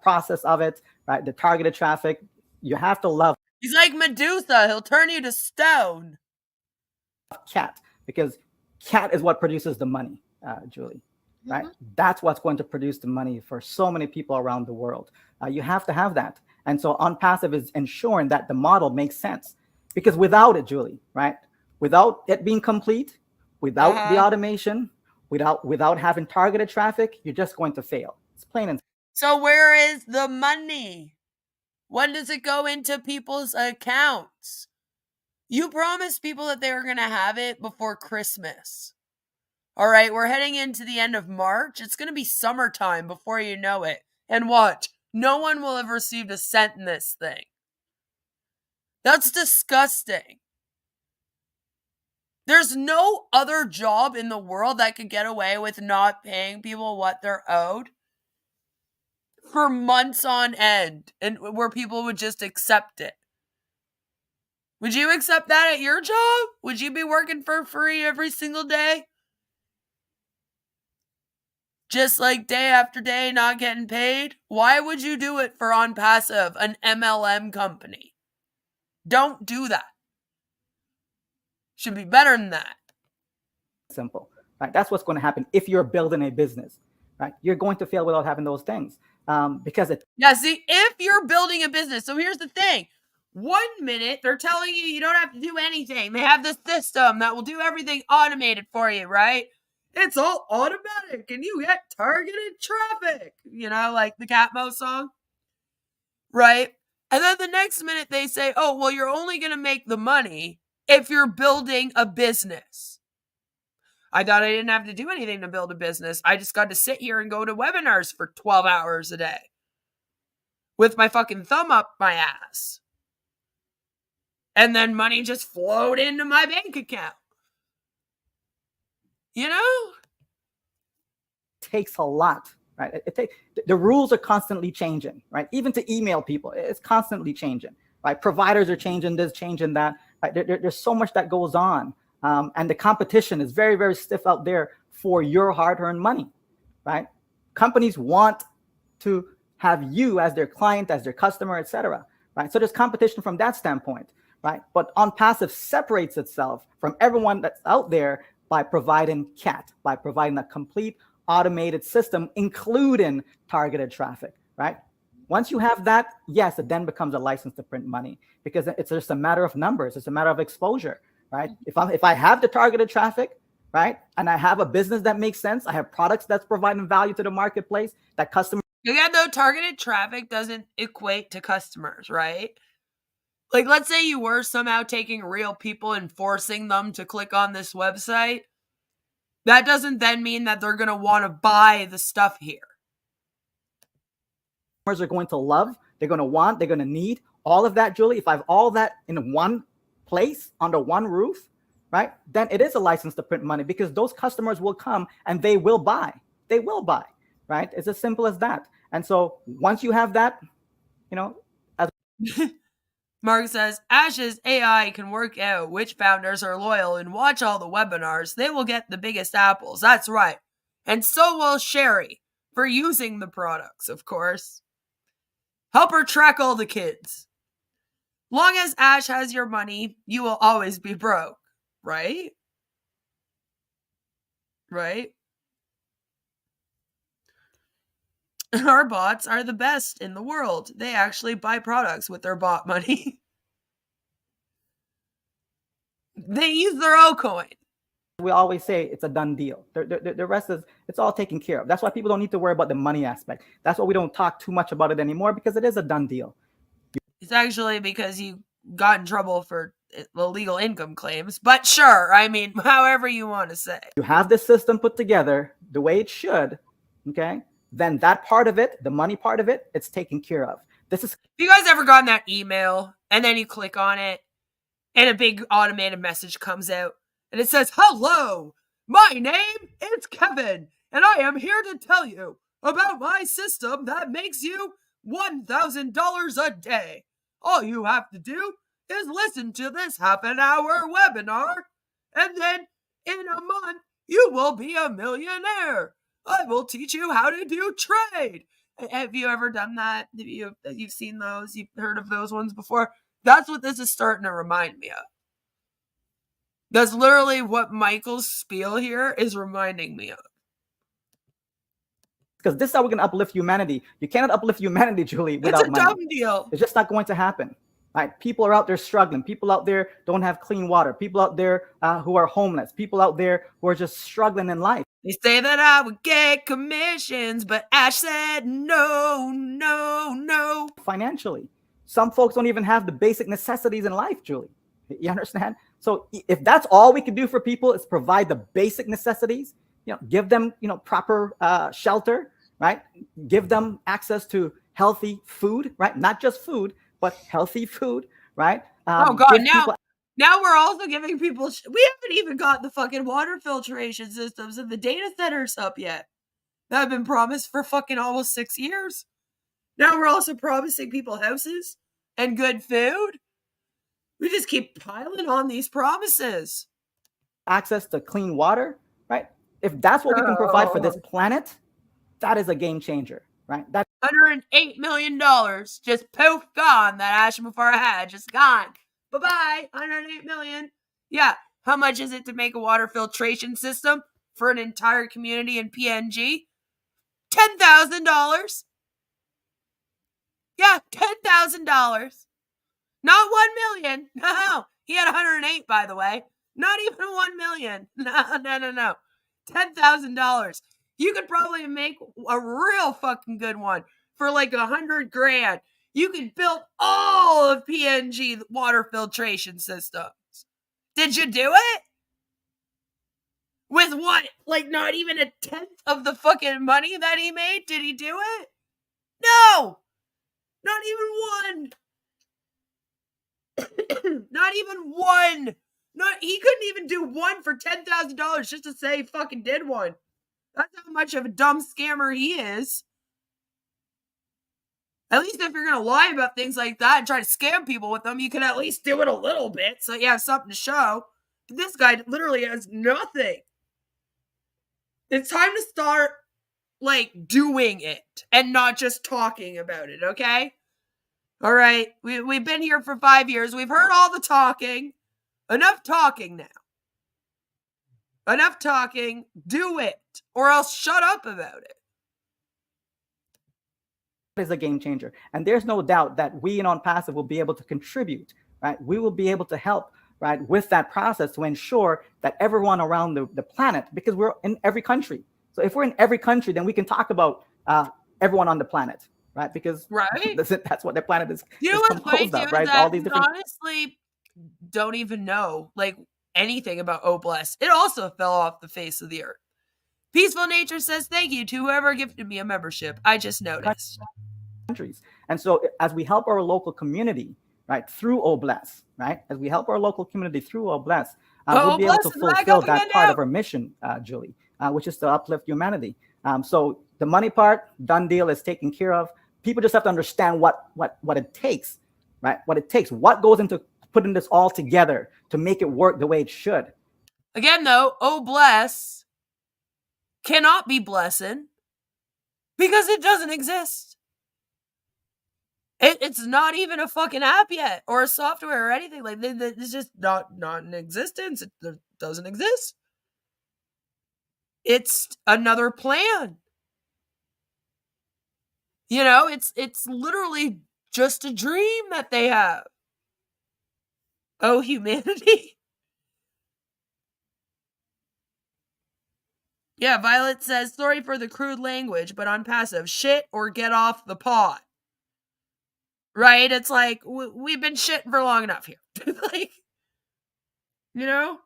process of it, right? The targeted traffic. You have to love. He's like Medusa. He'll turn you to stone. Cat, because cat is what produces the money, Julie, right? That's what's going to produce the money for so many people around the world. You have to have that. And so Onpassive is ensuring that the model makes sense, because without it, Julie, right? Without it being complete, without the automation, without having targeted traffic, you're just going to fail. It's plain and simple. So where is the money? When does it go into people's accounts? You promised people that they were going to have it before Christmas. All right, we're heading into the end of March. It's going to be summertime before you know it. And watch, no one will have received a cent in this thing. That's disgusting. There's no other job in the world that could get away with not paying people what they're owed for months on end, and where people would just accept it. Would you accept that at your job? Would you be working for free every single day? Just like day after day not getting paid? Why would you do it for Onpassive, an MLM company? Don't do that. Should be better than that. Simple, right? That's what's going to happen if you're building a business, right? You're going to fail without having those things, because it. Yeah, see, if you're building a business, so here's the thing. 1 minute, they're telling you you don't have to do anything. They have this system that will do everything automated for you, right? It's all automatic and you get targeted traffic. You know, like the Catmo song, right? And then the next minute they say, oh, well, you're only going to make the money if you're building a business. I thought I didn't have to do anything to build a business. I just got to sit here and go to webinars for 12 hours a day with my fucking thumb up my ass. And then money just flowed into my bank account. You know? It takes a lot, right? The rules are constantly changing, right? Even to email people, it's constantly changing, right? Providers are changing this, changing that. Right? There's so much that goes on. And the competition is very, very stiff out there for your hard-earned money, right? Companies want to have you as their client, as their customer, etc. Right? So there's competition from that standpoint, right? But Onpassive separates itself from everyone that's out there by providing CAT, by providing a complete automated system, including targeted traffic, right? Once you have that, yes, it then becomes a license to print money, because it's just a matter of numbers. It's a matter of exposure, right? If I have the targeted traffic, right, and I have a business that makes sense, I have products that's providing value to the marketplace that customers. Again, though, targeted traffic doesn't equate to customers, right? Like, let's say you were somehow taking real people and forcing them to click on this website. That doesn't then mean that they're going to want to buy the stuff here. Customers are going to love, they're going to want, they're going to need all of that, Julie. If I have all that in one place under one roof, right, then it is a license to print money, because those customers will come and they will buy. They will buy, right? It's as simple as that. And so once you have that, you know, as Mark says, Ash's AI can work out which founders are loyal and watch all the webinars. They will get the biggest apples. That's right. And so will Sherry, for using the products, of course. Help her track all the kids. Long as Ash has your money, you will always be broke, right? Right? Our bots are the best in the world. They actually buy products with their bot money. They use their own coin. we always say, it's a done deal. The rest is, it's all taken care of. That's why people don't need to worry about the money aspect. That's why we don't talk too much about it anymore, because it is a done deal. It's actually because you got in trouble for illegal income claims. But sure, I mean, however you want to say. You have this system put together the way it should, okay? Then that part of it, the money part of it, it's taken care of. This is. Have you guys ever gotten that email and then you click on it and a big automated message comes out and it says, "Hello, my name is Kevin and I am here to tell you about my system that makes you $1,000 a day. All you have to do is listen to this half-an-hour webinar, and then in a month you will be a millionaire. I will teach you how to do trade." Have you ever done that? You've seen those? You've heard of those ones before? That's what this is starting to remind me of. That's literally what Michael's spiel here is reminding me of. Because this is how we're going to uplift humanity. You cannot uplift humanity, Julie, without money. It's a dumb deal. It's just not going to happen. Right? People are out there struggling. People out there don't have clean water. People out there who are homeless. People out there who are just struggling in life. They say that I would get commissions, but Ash said no, no, no. Financially. Some folks don't even have the basic necessities in life, Julie. You understand? So if that's all we can do for people is provide the basic necessities, give them, proper shelter, right? Give them access to healthy food, right? Not just food, but healthy food, right? Oh God! Give people Now we're also giving people. We haven't even got the fucking water filtration systems and the data centers up yet. That have been promised for fucking almost 6 years. Now we're also promising people houses and good food. We just keep piling on these promises. access to clean water, right? If that's what we can provide for this planet, that is a game changer, right? That's $108 million just poof, gone. That Ashmafara had just gone. Bye-bye, $108 million. Yeah, how much is it to make a water filtration system for an entire community in PNG? $10,000. Yeah, $10,000. Not 1 million. No, he had 108, by the way. Not even 1 million. No. $10,000. You could probably make a real fucking good one for like 100 grand. You could build all of PNG water filtration systems. Did you do it? With what? Like not even a tenth of the fucking money that he made? Did he do it? No! Not even one. Not even one. He couldn't even do one for $10,000 just to say he fucking did one. That's how much of a dumb scammer he is. At least if you're gonna lie about things like that and try to scam people with them, you can at least do it a little bit so you have something to show. But this guy literally has nothing. It's time to start, like, doing it and not just talking about it, okay? All right, we've been here for 5 years. We've heard all the talking. Enough talking now. Enough talking. Do it, or else shut up about it. is a game changer. And there's no doubt that we in Onpassive will be able to contribute, right? We will be able to help, right, with that process to ensure that everyone around the planet, because we're in every country. So if we're in every country, then we can talk about everyone on the planet, right? Because that's what the planet is, composed of, right? All these different. Honestly, don't even know like anything about Obless. It also fell off the face of the earth. Peaceful Nature says thank you to whoever gifted me a membership. I just noticed. Countries. And so as we help our local community, right, through Obless, right, as we help our local community through Obless, we'll be able to fulfill that part of our mission, Julie, which is to uplift humanity. So the money part, done deal, is taken care of. People just have to understand what it takes, right? What it takes, what goes into putting this all together to make it work the way it should. Again, though, Obless cannot be blessing because it doesn't exist. It's not even a fucking app yet or a software or anything. Like it's just not in existence. It doesn't exist. It's another plan. You know, it's literally just a dream that they have. Oh, humanity. Yeah, Violet says, sorry for the crude language, but Onpassive, shit or get off the pot. Right? It's like, we've been shitting for long enough here. Like, you know?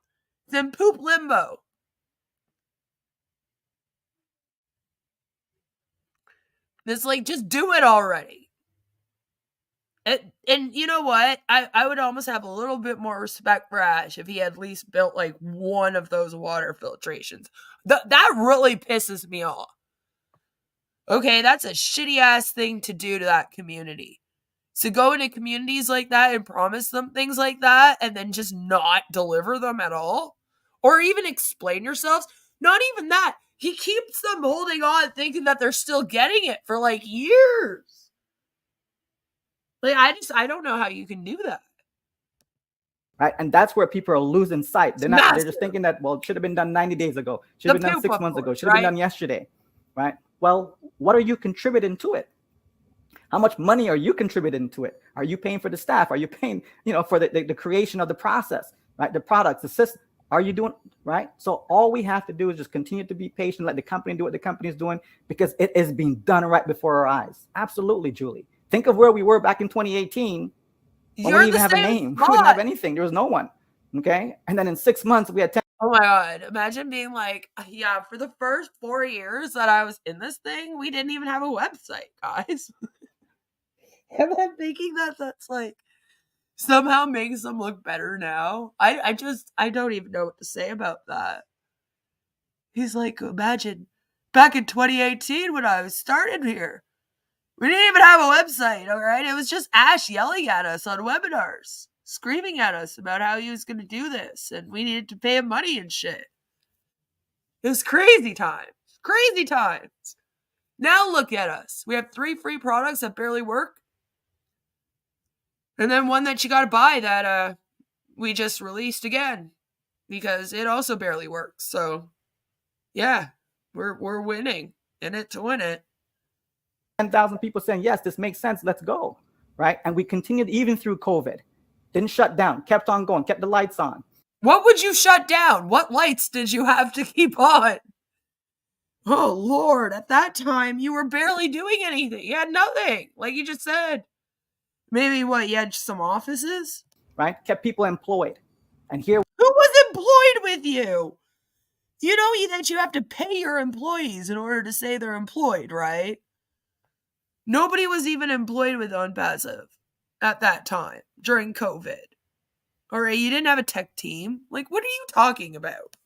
It's in poop limbo. It's like, just do it already. And you know what? I would almost have a little bit more respect for Ash if he had at least built like one of those water filtrations. That really pisses me off. Okay, that's a shitty ass thing to do to that community. So go into communities like that and promise them things like that and then just not deliver them at all? Or even explain yourselves? Not even that. He keeps them holding on thinking that they're still getting it for like years. Like, I don't know how you can do that. Right, and that's where people are losing sight. They're just thinking that, well, it should have been done 90 days ago. Should have been done 6 months ago. Should have been done yesterday. Right? Well, what are you contributing to it? How much money are you contributing to it? Are you paying for the staff? Are you paying, for the creation of the process, right? The products, the system. Are you doing, right? So all we have to do is just continue to be patient, let the company do what the company is doing, because it is being done right before our eyes. Absolutely, Julie. Think of where we were back in 2018. We didn't even have a name. We didn't have anything. There was no one. Okay. And then in 6 months, we had 10 Oh my God. Imagine being like, yeah, for the first 4 years that I was in this thing, we didn't even have a website, guys. And then thinking that that's like somehow makes them look better now. I don't even know what to say about that. He's like, imagine back in 2018 when I was started here. We didn't even have a website, all right? It was just Ash yelling at us on webinars, screaming at us about how he was going to do this, and we needed to pay him money and shit. It was crazy times. Crazy times. Now look at us. We have 3 free products that barely work. And then one that you got to buy that we just released again because it also barely works. So, yeah, we're winning in it to win it. 10,000 people saying, yes, this makes sense, let's go, right? And we continued even through COVID. Didn't shut down, kept on going, kept the lights on. What would you shut down? What lights did you have to keep on? Oh, Lord, at that time, you were barely doing anything. You had nothing, like you just said. Maybe what, you had some offices? Right? Kept people employed. And here, who was employed with you? You know that you have to pay your employees in order to say they're employed, right? Nobody was even employed with Onpassive at that time during COVID. All right, you didn't have a tech team. Like, what are you talking about?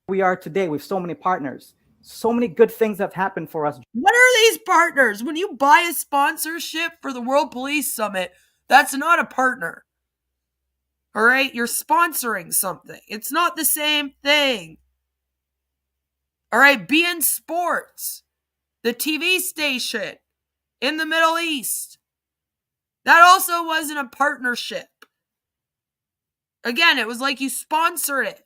we are today with so many partners. So many good things have happened for us. What are these partners? When you buy a sponsorship for the World Police Summit, that's not a partner. All right, you're sponsoring something. It's not the same thing. All right, beIN Sports, the TV station in the Middle East. That also wasn't a partnership. Again, it was like you sponsored it.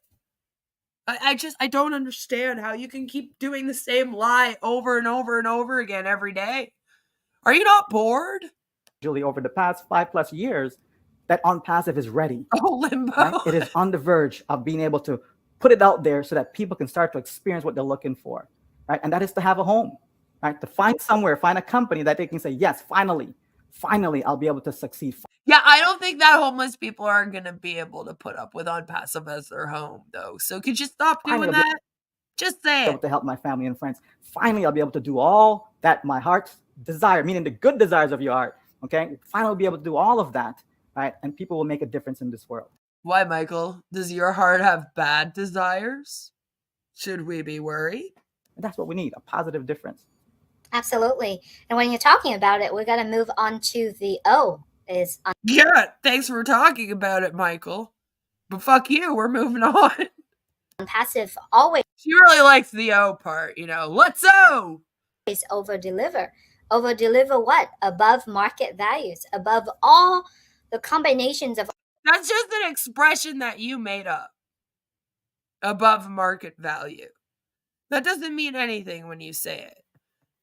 I don't understand how you can keep doing the same lie over and over and over again every day. Are you not bored? Julie, over the past 5+ years, that Onpassive is ready. Oh, limbo. Right? It is on the verge of being able to put it out there so that people can start to experience what they're looking for, right? And that is to have a home, right? To find somewhere, find a company that they can say, yes, finally, I'll be able to succeed. Yeah, I don't think that homeless people are going to be able to put up with Onpassive as their home, though. So could you stop doing that? Just say it. Able to help my family and friends. Finally, I'll be able to do all that my heart's desire, meaning the good desires of your heart, okay? Finally, I'll be able to do all of that, right? And people will make a difference in this world. Why, Michael? Does your heart have bad desires? Should we be worried? And that's what we need, a positive difference. Absolutely. And when you're talking about it, we're going to move on to the O. Yeah, thanks for talking about it, Michael. But fuck you, we're moving on. Onpassive always. She really likes the O part, you know. Let's O! Over-deliver. Over-deliver what? Above market values. Above all the combinations of. That's just an expression that you made up. Above market value. That doesn't mean anything when you say it.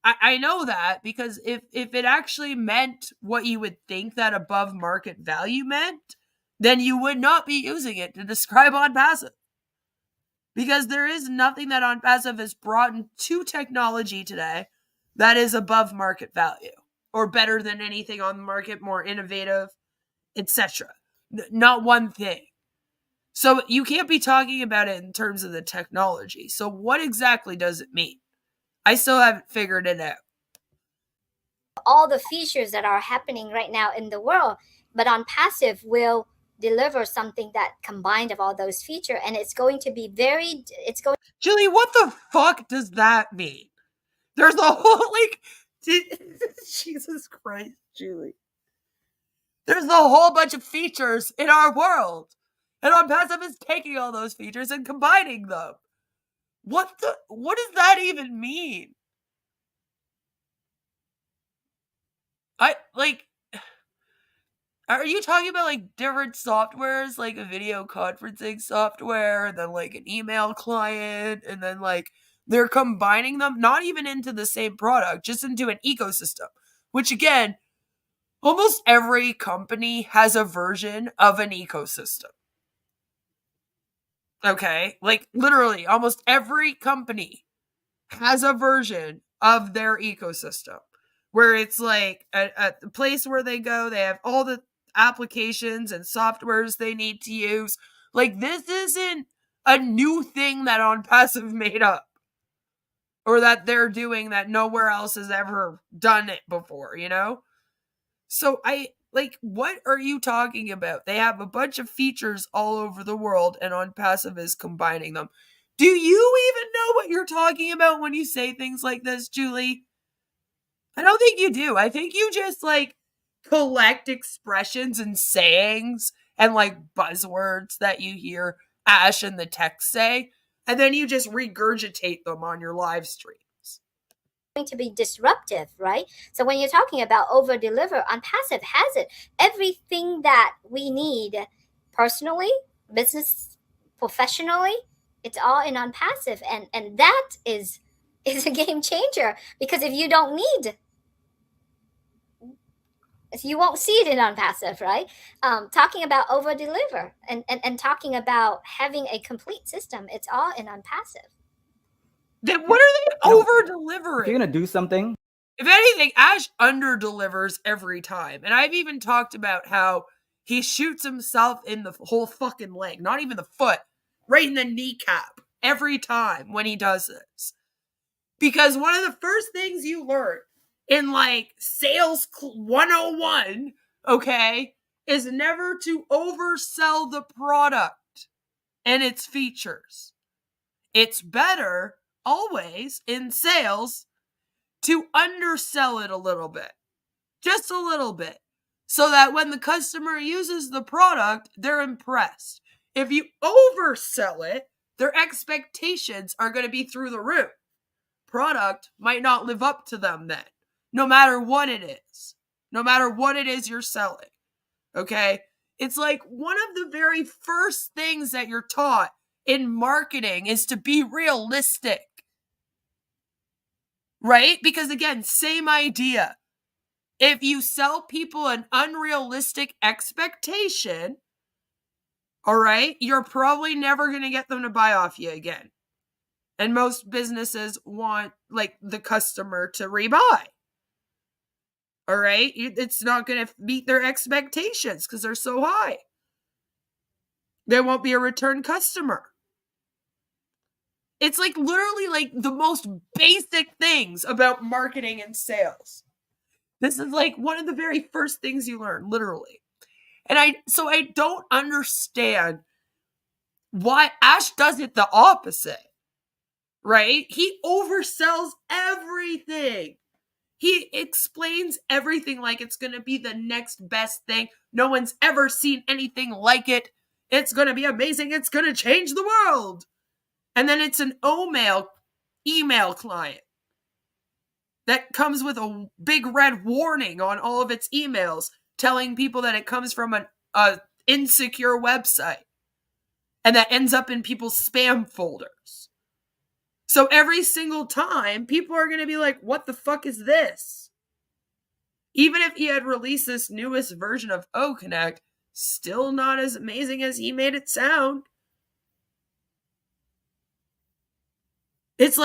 I know that because if it actually meant what you would think that above market value meant, then you would not be using it to describe Onpassive. Because there is nothing that Onpassive has brought into technology today that is above market value or better than anything on the market, more innovative, etc. Not one thing. So you can't be talking about it in terms of the technology. So what exactly does it mean? I still haven't figured it out. All the features that are happening right now in the world, but Onpassive will deliver something that combined of all those features, and it's going to be Julie, what the fuck does that mean? There's a whole, Jesus Christ, Julie. There's a whole bunch of features in our world, and Onpassive is taking all those features and combining them. What does that even mean? Are you talking about different softwares, like a video conferencing software, and then an email client, and then they're combining them, not even into the same product, just into an ecosystem, which again, almost every company has a version of an ecosystem. Okay? Literally, almost every company has a version of their ecosystem where it's a place where they go, they have all the applications and softwares they need to use. This isn't a new thing that Onpassive made up. Or that they're doing that nowhere else has ever done it before, you know? So what are you talking about? They have a bunch of features all over the world, and Onpassive is combining them. Do you even know what you're talking about when you say things like this, Julie? I don't think you do. I think you just collect expressions and sayings and buzzwords that you hear Ash and the tech say, and then you just regurgitate them on your live streams. Going to be disruptive, right? So when you're talking about over deliver, Onpassive has it. Everything that we need personally, business, professionally, it's all in Onpassive, and that is a game changer, because if you don't need, you won't see it in Onpassive, right? Talking about over deliver and talking about having a complete system, it's all in Onpassive. Then what are they over delivering? If you're gonna do something, if anything, Ash under delivers every time. And I've even talked about how he shoots himself in the whole fucking leg, not even the foot, right in the kneecap every time when he does this. Because one of the first things you learn in sales 101, okay, is never to oversell the product and its features. It's better always in sales to undersell it a little bit, just a little bit, so that when the customer uses the product, they're impressed. If you oversell it, their expectations are going to be through the roof. Product might not live up to them then, no matter what it is, you're selling. Okay? It's one of the very first things that you're taught in marketing is to be realistic. Right? Because again, same idea. If you sell people an unrealistic expectation, all right, you're probably never going to get them to buy off you again. And most businesses want the customer to rebuy. All right? It's not going to meet their expectations because they're so high. There won't be a return customer. It's literally the most basic things about marketing and sales. This is one of the very first things you learn, literally. And I don't understand why Ash does it the opposite, right? He oversells everything. He explains everything like it's going to be the next best thing. No one's ever seen anything like it. It's going to be amazing. It's going to change the world. And then it's an email client that comes with a big red warning on all of its emails telling people that it comes from an insecure website. And that ends up in people's spam folders. So every single time, people are going to be like, what the fuck is this? Even if he had released this newest version of OConnect, still not as amazing as he made it sound. It's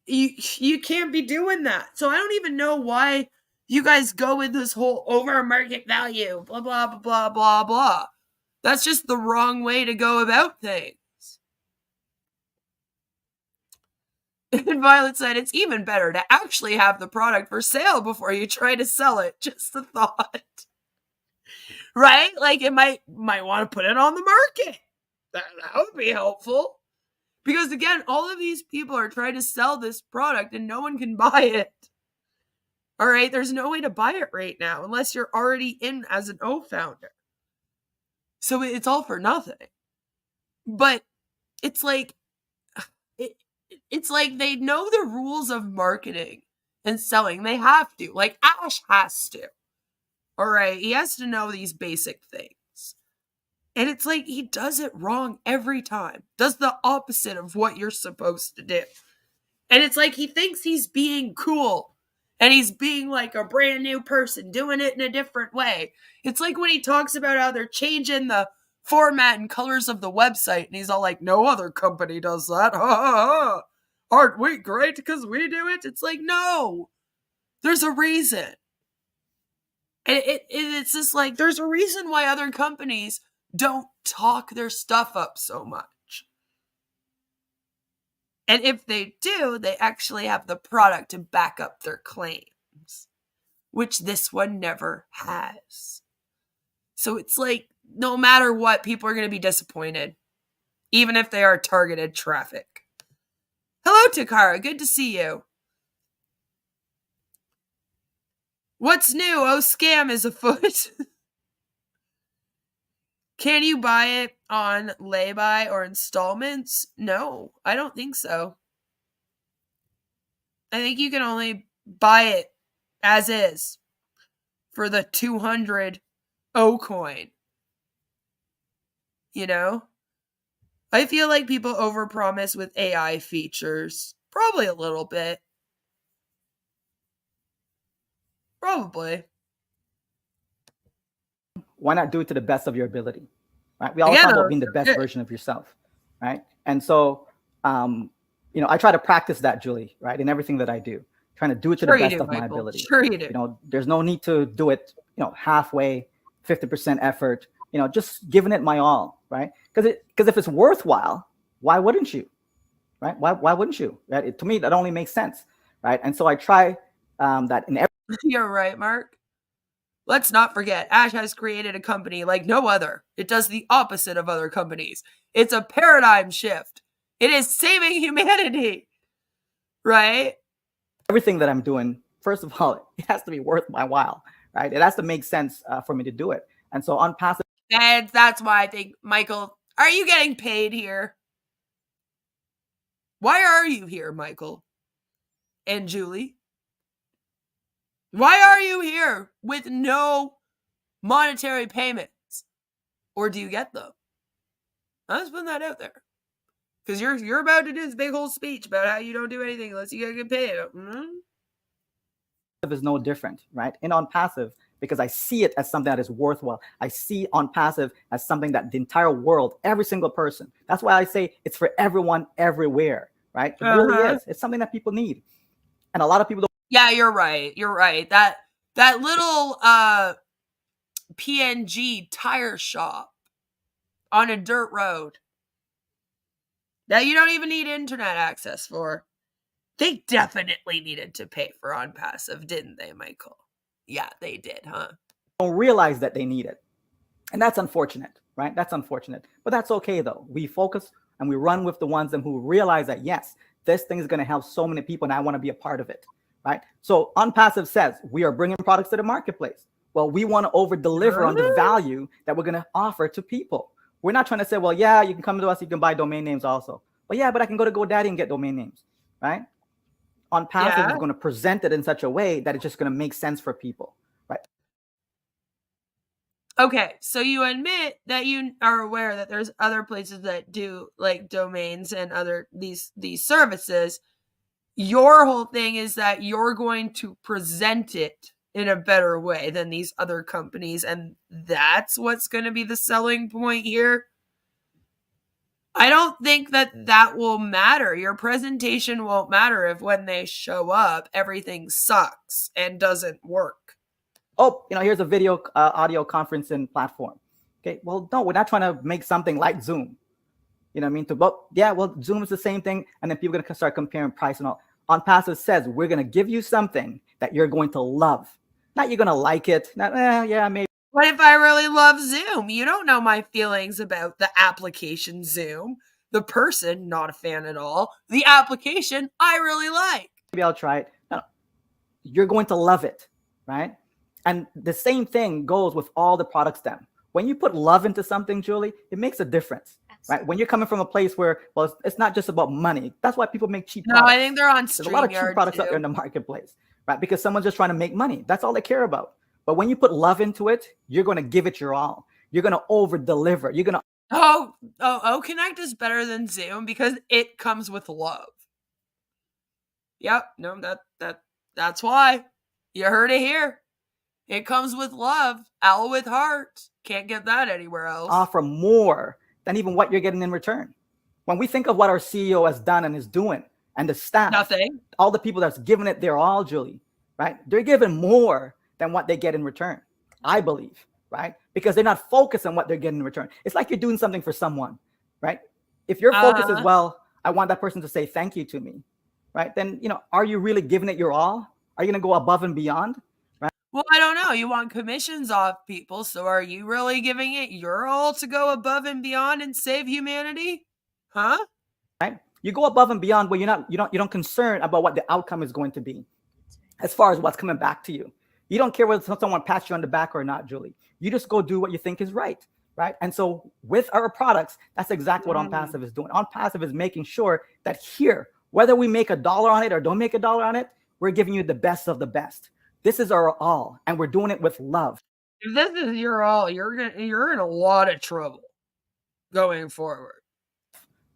you can't be doing that. So I don't even know why you guys go with this whole over market value, blah, blah, blah, blah, blah, blah. That's just the wrong way to go about things. And Violet said, it's even better to actually have the product for sale before you try to sell it. Just a thought. Right? It might want to put it on the market. That would be helpful. Because again, all of these people are trying to sell this product and no one can buy it. All right? There's no way to buy it right now unless you're already in as an O founder. So it's all for nothing. But it's it's they know the rules of marketing and selling. They have to. Ash has to. All right? He has to know these basic things. And it's he does it wrong every time. Does the opposite of what you're supposed to do. And it's he thinks he's being cool. And he's being a brand new person, doing it in a different way. It's when he talks about how they're changing the format and colors of the website. And he's all no other company does that. Ha ha ha. Aren't we great because we do it? It's no. There's a reason. And it's just there's a reason why other companies don't talk their stuff up so much. And if they do, they actually have the product to back up their claims, which this one never has. So it's like, no matter what, people are going to be disappointed, even if they are targeted traffic. Hello, Takara. Good to see you. What's new? Oh, scam is afoot. Can you buy it on lay-by or installments? No, I don't think so. I think you can only buy it as is for the 200 O coin. You know? I feel like people overpromise with AI features. Probably a little bit. Probably. Why not do it to the best of your ability, right? We always talk about being the best version of yourself, right? And so, you know, I try to practice that, Julie, right, in everything that I do, trying to do it to the best of my ability. Sure you do. You know, there's no need to do it, you know, halfway, 50% effort. You know, just giving it my all, right? Because if it's worthwhile, why wouldn't you, right? Why wouldn't you? Right? To me, that only makes sense, right? And so I try that in every. You're right, Mark. Let's not forget, Ash has created a company like no other. It does the opposite of other companies. It's a paradigm shift. It is saving humanity, right? Everything that I'm doing, first of all, it has to be worth my while, right? It has to make sense for me to do it. And so Onpassive. And that's why I think, Michael, are you getting paid here? Why are you here, Michael? And Julie? Why are you here with no monetary payments? Or do you get them? I'm just putting that out there. Because you're about to do this big whole speech about how you don't do anything unless you get paid. Mm-hmm. Is no different, right? In Onpassive, because I see it as something that is worthwhile. I see Onpassive as something that the entire world, every single person. That's why I say it's for everyone, everywhere, right? It really is. It's something that people need. And a lot of people don't. Yeah, you're right. You're right. That little PNG tire shop on a dirt road that you don't even need internet access for. They definitely needed to pay for Onpassive, didn't they, Michael? Yeah, they did, huh? Don't realize that they need it. And that's unfortunate, right? That's unfortunate. But that's okay, though. We focus and we run with the ones who realize that, yes, this thing is going to help so many people and I want to be a part of it, right? So Onpassive says we are bringing products to the marketplace. Well, we want to over-deliver on the value that we're going to offer to people. We're not trying to say, well, yeah, you can come to us, you can buy domain names also. Well, yeah, but I can go to GoDaddy and get domain names, right? Onpassive is going to present it in such a way that it's just going to make sense for people, right? Okay, so you admit that you are aware that there's other places that do like domains and other these services. Your whole thing is that you're going to present it in a better way than these other companies, and that's what's going to be the selling point here. I don't think that will matter. Your presentation won't matter if when they show up, everything sucks and doesn't work. Oh, you know, here's a video audio conferencing platform. Okay, well, no, we're not trying to make something like Zoom. You know what I mean? Well, Zoom is the same thing, and then people are going to start comparing price and all. Onpassive says we're going to give you something that you're going to love. Not you're going to like it. Not, yeah, maybe. What if I really love Zoom? You don't know my feelings about the application Zoom. The person, not a fan at all. The application, I really like. Maybe I'll try it. No, you're going to love it, right? And the same thing goes with all the products then. When you put love into something, Julie, it makes a difference, right? When you're coming from a place where, well, it's not just about money. That's why people make cheap products. No, I think they're on StreamYard. There's a lot of cheap products out there in the marketplace, right? Because someone's just trying to make money. That's all they care about. But when you put love into it, you're going to give it your all. You're going to over-deliver. You're going to... Connect is better than Zoom because it comes with love. Yep, no, that's why. You heard it here. It comes with love. Owl with heart. Can't get that anywhere else. Offer more than even what you're getting in return. When we think of what our CEO has done and is doing, and the staff, nothing. All the people that's giving it their all, Julie, right? They're giving more than what they get in return, I believe, right? Because they're not focused on what they're getting in return. It's like you're doing something for someone, right? If your focus is, well, I want that person to say thank you to me, right? Then, are you really giving it your all? Are you going to go above and beyond? Well, I don't know. You want commissions off people, so are you really giving it your all to go above and beyond and save humanity? Huh? Right? You go above and beyond where you don't concern about what the outcome is going to be as far as what's coming back to you. You don't care whether someone pats you on the back or not, Julie. You just go do what you think is right, right? And so with our products, that's exactly what Onpassive is doing. Onpassive is making sure that here, whether we make $1 on it or don't make $1 on it, we're giving you the best of the best. This is our all, and we're doing it with love. If this is your all, you're in a lot of trouble going forward.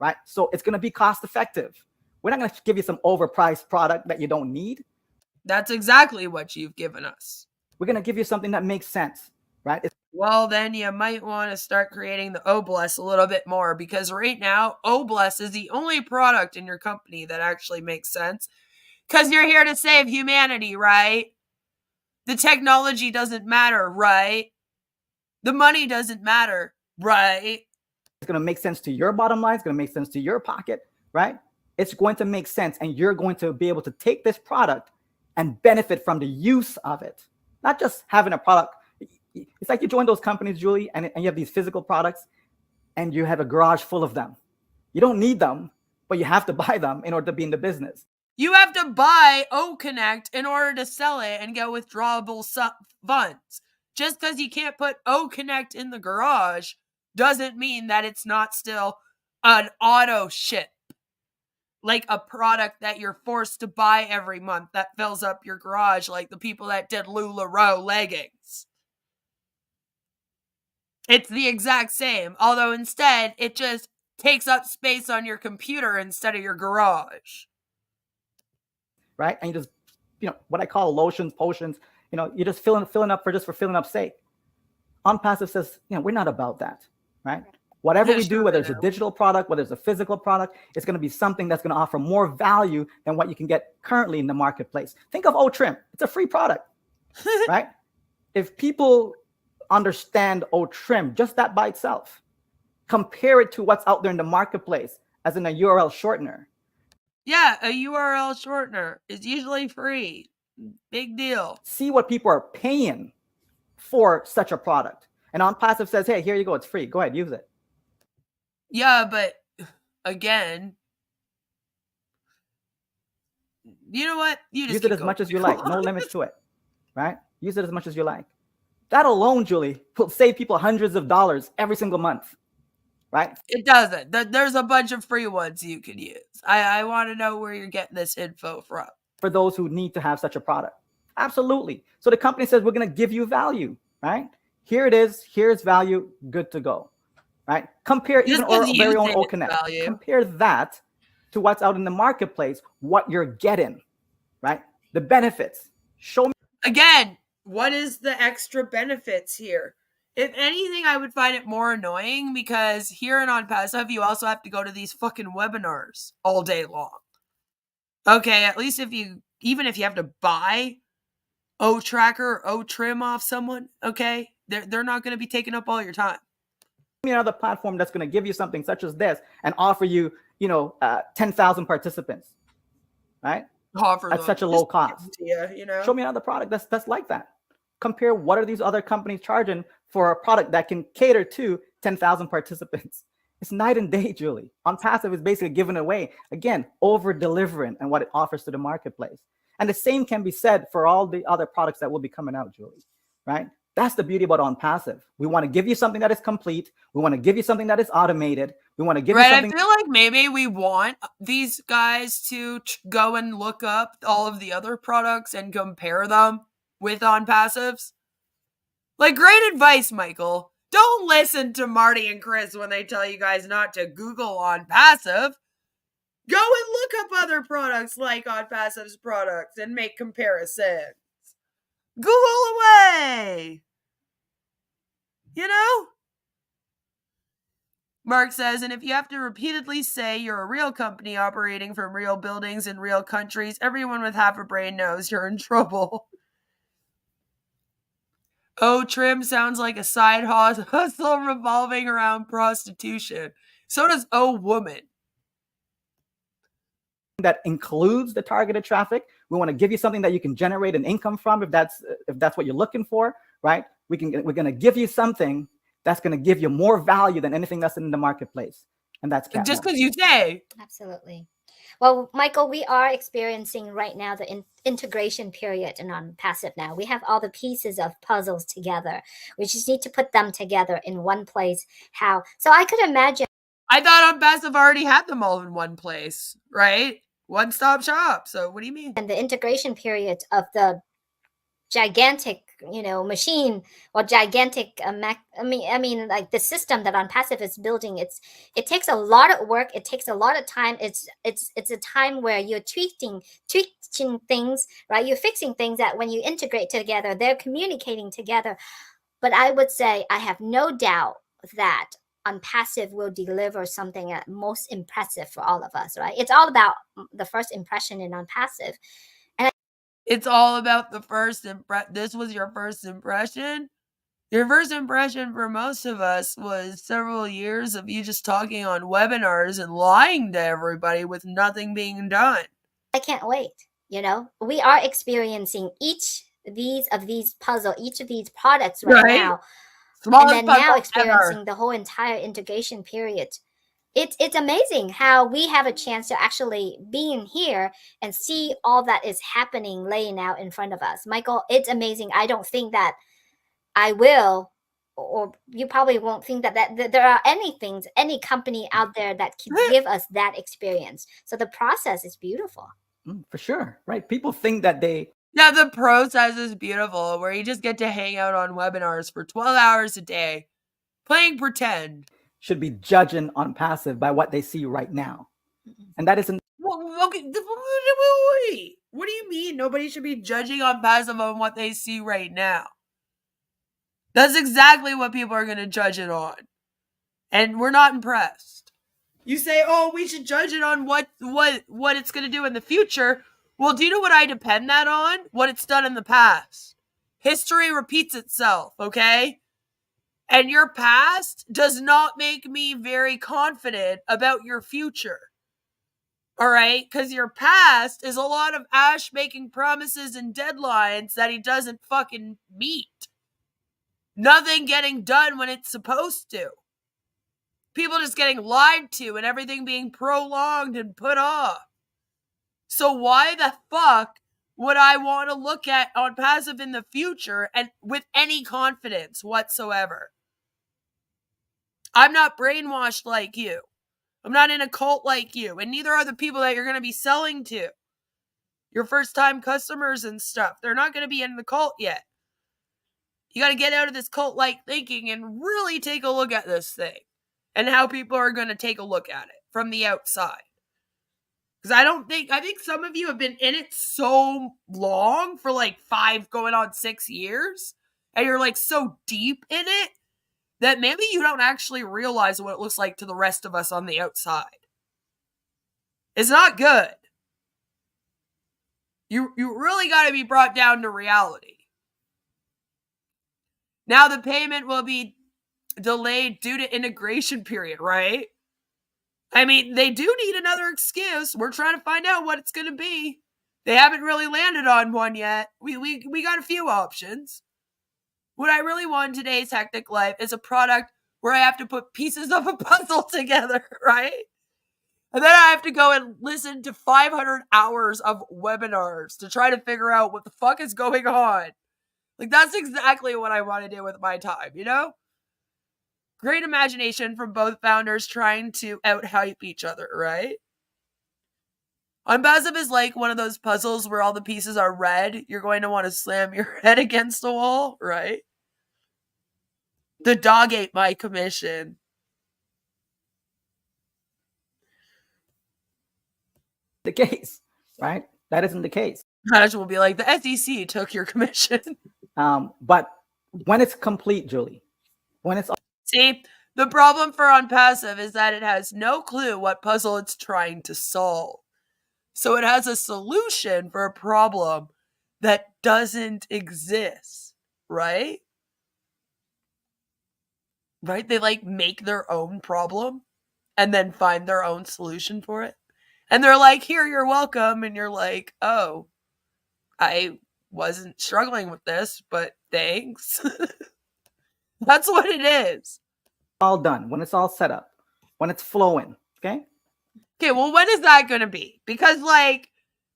Right? So it's going to be cost effective. We're not going to give you some overpriced product that you don't need. That's exactly what you've given us. We're going to give you something that makes sense, right? Well, then you might want to start creating the O-Bless a little bit more, because right now, O-Bless is the only product in your company that actually makes sense, because you're here to save humanity, right? The technology doesn't matter, right? The money doesn't matter, right? It's going to make sense to your bottom line. It's going to make sense to your pocket, right? It's going to make sense, and you're going to be able to take this product and benefit from the use of it. Not just having a product. It's like you join those companies, Julie, and you have these physical products, and you have a garage full of them. You don't need them, but you have to buy them in order to be in the business. You have to buy O-Connect in order to sell it and get withdrawable funds. Just because you can't put O-Connect in the garage doesn't mean that it's not still an auto ship. Like a product that you're forced to buy every month that fills up your garage, like the people that did LuLaRoe leggings. It's the exact same, although instead it just takes up space on your computer instead of your garage. Right? And you just, what I call lotions, potions, you're just filling up for filling up's sake. Onpassive says, we're not about that, right? Whatever we do, whether it's a digital product, whether it's a physical product, it's going to be something that's going to offer more value than what you can get currently in the marketplace. Think of O-Trim. It's a free product, right? If people understand O-Trim, just that by itself, compare it to what's out there in the marketplace as in a URL shortener. Yeah, a URL shortener is usually free. Big deal. See what people are paying for such a product. And Onpassive says, hey, here you go. It's free. Go ahead, use it. Yeah, but again, you know what? You just use it as much as you like. No limits to it, right? Use it as much as you like. That alone, Julie, will save people hundreds of dollars every single month, right? It doesn't. There's a bunch of free ones you could use. I want to know where you're getting this info from. For those who need to have such a product. Absolutely. So the company says, we're going to give you value, right? Here it is. Here's value. Good to go, right? Compare even our very own O-Connect. Compare that to what's out in the marketplace, what you're getting, right? The benefits. Show me. Again, what is the extra benefits here? If anything, I would find it more annoying because here in Onpassive, you also have to go to these fucking webinars all day long. Okay, at least even if you have to buy O-Tracker or O-Trim off someone, okay, they're not going to be taking up all your time. Another platform that's going to give you something such as this and offer you, 10,000 participants, right? At such a low cost. Show me another product that's like that. Compare what are these other companies charging for a product that can cater to 10,000 participants. It's night and day, Julie. Onpassive is basically giving away, again, over-delivering and what it offers to the marketplace. And the same can be said for all the other products that will be coming out, Julie, right? That's the beauty about Onpassive. We want to give you something that is complete. We want to give you something that is automated. We want to give you something. I feel like maybe we want these guys to go and look up all of the other products and compare them with Onpassive's. Like, great advice, Michael. Don't listen to Marty and Chris when they tell you guys not to Google Onpassive. Go and look up other products like Onpassive's products and make comparisons. Google away! Mark says, and if you have to repeatedly say you're a real company operating from real buildings in real countries, everyone with half a brain knows you're in trouble. O-Trim sounds like a side hustle revolving around prostitution. So does O-Woman. that includes the targeted traffic. We want to give you something that you can generate an income from if that's what you're looking for, right? We're going to give you something that's going to give you more value than anything that's in the marketplace. And that's just because you say. Absolutely. Well, Michael, we are experiencing right now the integration period in Onpassive now. We have all the pieces of puzzles together. We just need to put them together in one place. How? So I could imagine. I thought Onpassive already had them all in one place, right? One-stop shop. So what do you mean? And the integration period of the gigantic, machine or gigantic I mean like the system that Onpassive is building, it takes a lot of work, it takes a lot of time. It's a time where you're tweaking things, right? You're fixing things that when you integrate together, they're communicating together. But I would say I have no doubt that Onpassive will deliver something most impressive for all of us, right? It's all about the first impression in Onpassive. It's all about the first impression. This was your first impression? Your first impression for most of us was several years of you just talking on webinars and lying to everybody with nothing being done. I can't wait. We are experiencing each of these puzzle, each of these products right now. Smallest and then now puzzle experiencing ever. the whole entire integration period. It's amazing how we have a chance to actually be in here and see all that is happening laying out in front of us. Michael, it's amazing. I don't think that I will, or you probably won't think that there are any company out there that can give us that experience. So the process is beautiful. For sure, right? People think that Yeah, the process is beautiful, where you just get to hang out on webinars for 12 hours a day, playing pretend. Should be judging Onpassive by what they see right now. And that isn't. Well, okay, wait. What do you mean nobody should be judging Onpassive on what they see right now? That's exactly what people are going to judge it on. And we're not impressed. You say, oh, we should judge it on what it's going to do in the future. Well, do you know what I depend that on? What it's done in the past. History repeats itself, okay? And your past does not make me very confident about your future. All right? Because your past is a lot of Ash making promises and deadlines that he doesn't fucking meet. Nothing getting done when it's supposed to. People just getting lied to and everything being prolonged and put off. So why the fuck would I want to look at Onpassive in the future and with any confidence whatsoever? I'm not brainwashed like you. I'm not in a cult like you, and neither are the people that you're going to be selling to. Your first-time customers and stuff. They're not going to be in the cult yet. You got to get out of this cult-like thinking and really take a look at this thing and how people are going to take a look at it from the outside. Because I think some of you have been in it so long, for like 5 going on 6 years, and you're like so deep in it that maybe you don't actually realize what it looks like to the rest of us on the outside. It's not good. You really got to be brought down to reality. Now the payment will be delayed due to integration period, right? I mean, they do need another excuse. We're trying to find out what it's going to be. They haven't really landed on one yet. We got a few options. What I really want in today's hectic life is a product where I have to put pieces of a puzzle together, right? And then I have to go and listen to 500 hours of webinars to try to figure out what the fuck is going on. Like, that's exactly what I want to do with my time, you know? Great imagination from both founders trying to out-hype each other, right? Onpassive is like one of those puzzles where all the pieces are red. You're going to want to slam your head against the wall, right? The dog ate my commission. The case, right? That isn't the case. Ash will be like, the SEC took your commission. But when it's complete, Julie, when it's... See, the problem for Onpassive is that it has no clue what puzzle it's trying to solve. So it has a solution for a problem that doesn't exist, right? Right? They like make their own problem and then find their own solution for it. And they're like, here, you're welcome. And you're like, oh, I wasn't struggling with this, but thanks. That's what it is. All done, when it's all set up, when it's flowing, okay? Okay, well, when is that going to be? Because, like,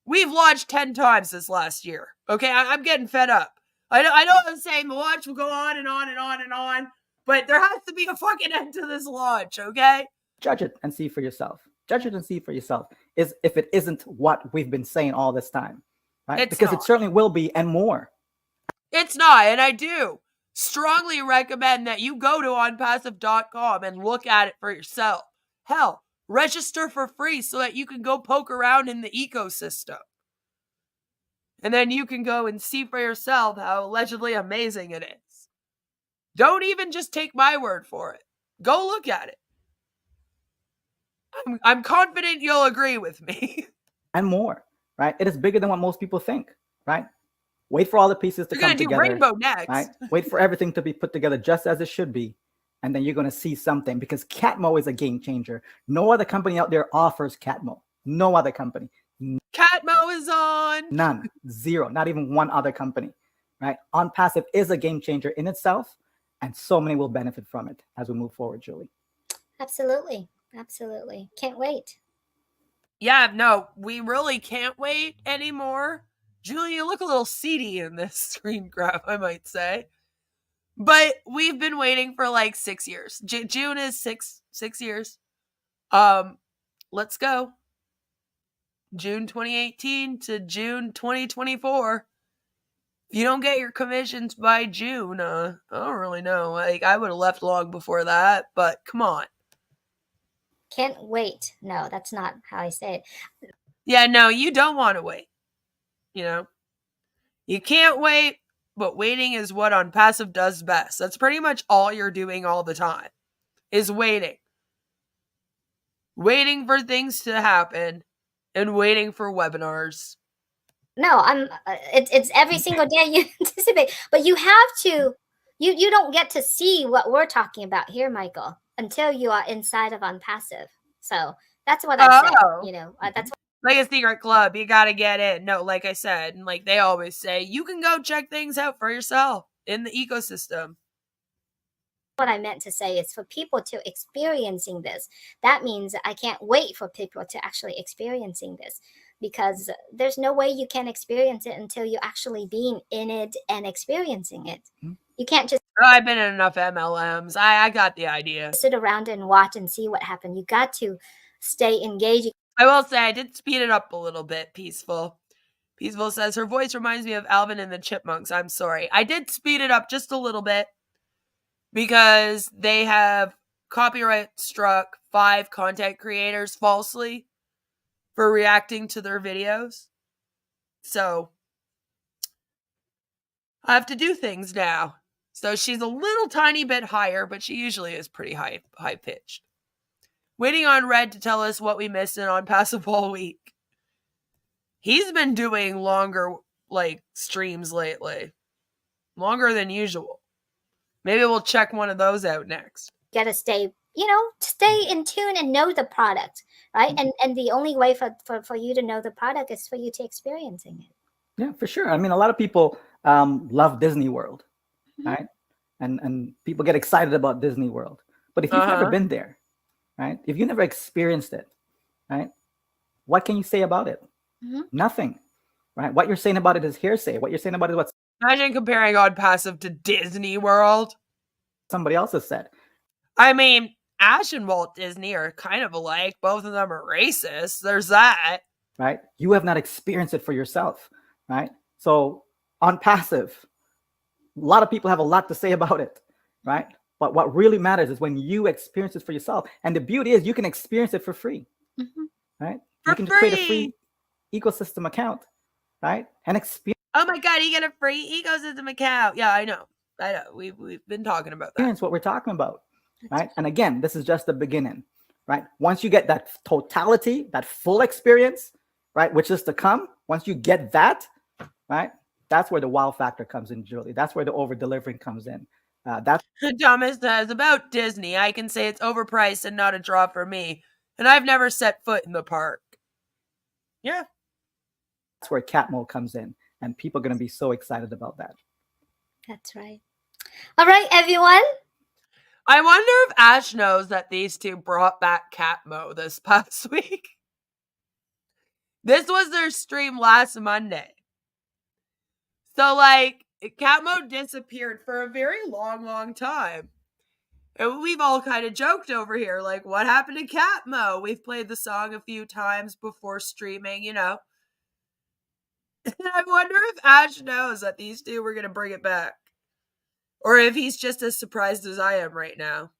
we've launched 10 times this last year. Okay, I'm getting fed up. I know I'm saying the launch will go on and on and on and on, but there has to be a fucking end to this launch, okay? Judge it and see for yourself. Judge it and see for yourself. Is if it isn't what we've been saying all this time, right? It's Because not. it certainly will be, and more. It's not, and I do strongly recommend that you go to onpassive.com and look at it for yourself. Hell, register for free so that you can go poke around in the ecosystem. And then you can go and see for yourself how allegedly amazing it is. Don't even just take my word for it. Go look at it. I'm confident you'll agree with me. And more, right? It is bigger than what most people think, right? Wait for all the pieces to You're come gonna do together. Rainbow next. Right? Wait for everything to be put together just as it should be. And then you're going to see something, because Catmo is a game changer. No other company out there offers Catmo. No other company. Catmo is on. None. Zero. Not even one other company. Right? Onpassive is a game changer in itself, and so many will benefit from it as we move forward, Julie. Absolutely. Absolutely. Can't wait. Yeah, no, we really can't wait anymore. Julie, you look a little seedy in this screen grab, I might say. But we've been waiting for like 6 years. June is six years. Let's go. June 2018 to June 2024. If you don't get your commissions by June, I don't really know. Like, I would have left long before that, but come on. Can't wait. No, that's not how I say it. Yeah, no, you don't want to wait. You know? You can't wait, but waiting is what Onpassive does best. That's pretty much all you're doing all the time, is waiting. Waiting for things to happen and waiting for webinars. No, it's every single day you anticipate, but you have to, you don't get to see what we're talking about here, Michael, until you are inside of Onpassive. So that's what I said, you know, that's like a secret club, you gotta get in. No, like I said, and like they always say, you can go check things out for yourself in the ecosystem. what I meant to say is for people to experiencing this. That means I can't wait for people to actually experiencing this, because there's no way you can experience it until you actually being in it and experiencing it. You can't just I've been in enough MLMs. I got the idea. sit around and watch and see what happened. You got to stay engaged. I will say I did speed it up a little bit, Peaceful. Peaceful says, her voice reminds me of Alvin and the Chipmunks. I'm sorry. I did speed it up just a little bit because they have copyright struck 5 content creators falsely for reacting to their videos. So I have to do things now. So she's a little tiny bit higher, but she usually is pretty high pitched. Waiting on Red to tell us what we missed in Onpassive all week. He's been doing longer like streams lately. Longer than usual. Maybe we'll check one of those out next. Got to stay, you know, stay in tune and know the product, right? And the only way for you to know the product is for you to experiencing it. Yeah, for sure. I mean, a lot of people love Disney World, right? And people get excited about Disney World. But if you've never been there, right? If you never experienced it, right? What can you say about it? Nothing, right? What you're saying about it is hearsay. What you're saying about it is what Imagine comparing Onpassive to Disney World. somebody else has said. I mean, Ash and Walt Disney are kind of alike. Both of them are racist. There's that. Right? You have not experienced it for yourself, right? So Onpassive, a lot of people have a lot to say about it, right? But what really matters is when you experience it for yourself. And the beauty is you can experience it for free, right? For you can free. create a free ecosystem account, right? And experience Oh my God, you get a free ecosystem account. Yeah, I know. We've been talking about that. what we're talking about, right? And again, this is just the beginning, right? Once you get that totality, that full experience, right, which is to come, once you get that, right, that's where the wow factor comes in, Julie. That's where the over-delivering comes in. That's Thomas says, about Disney, I can say it's overpriced and not a draw for me. And I've never set foot in the park. Yeah. That's where Catmull comes in, and people are going to be so excited about that. That's right. All right, everyone. I wonder if Ash knows that these two brought back Catmo this past week. This was their stream last Monday. So, like, Catmo disappeared for a very long time. And we've all kind of joked over here, like, what happened to Catmo? We've played the song a few times before streaming, you know. And I wonder if Ash knows that these two were going to bring it back. Or if he's just as surprised as I am right now.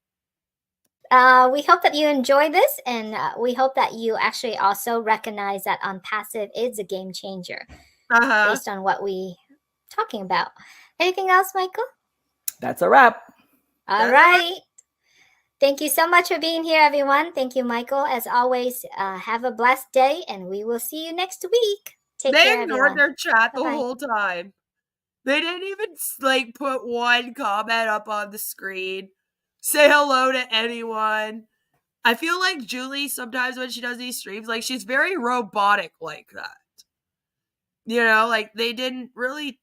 We hope that you enjoy this, and we hope that you actually also recognize that Onpassive is a game changer based on what we talking about. Anything else, Michael? That's a wrap. All right. Thank you so much for being here, everyone. Thank you, Michael. As always, have a blessed day, and we will see you next week. Take care, They ignored everyone. their chat the Bye-bye. whole time. They didn't even, like, put one comment up on the screen. Say hello to anyone. I feel like Julie, sometimes when she does these streams, like, she's very robotic like that. You know, like, they didn't really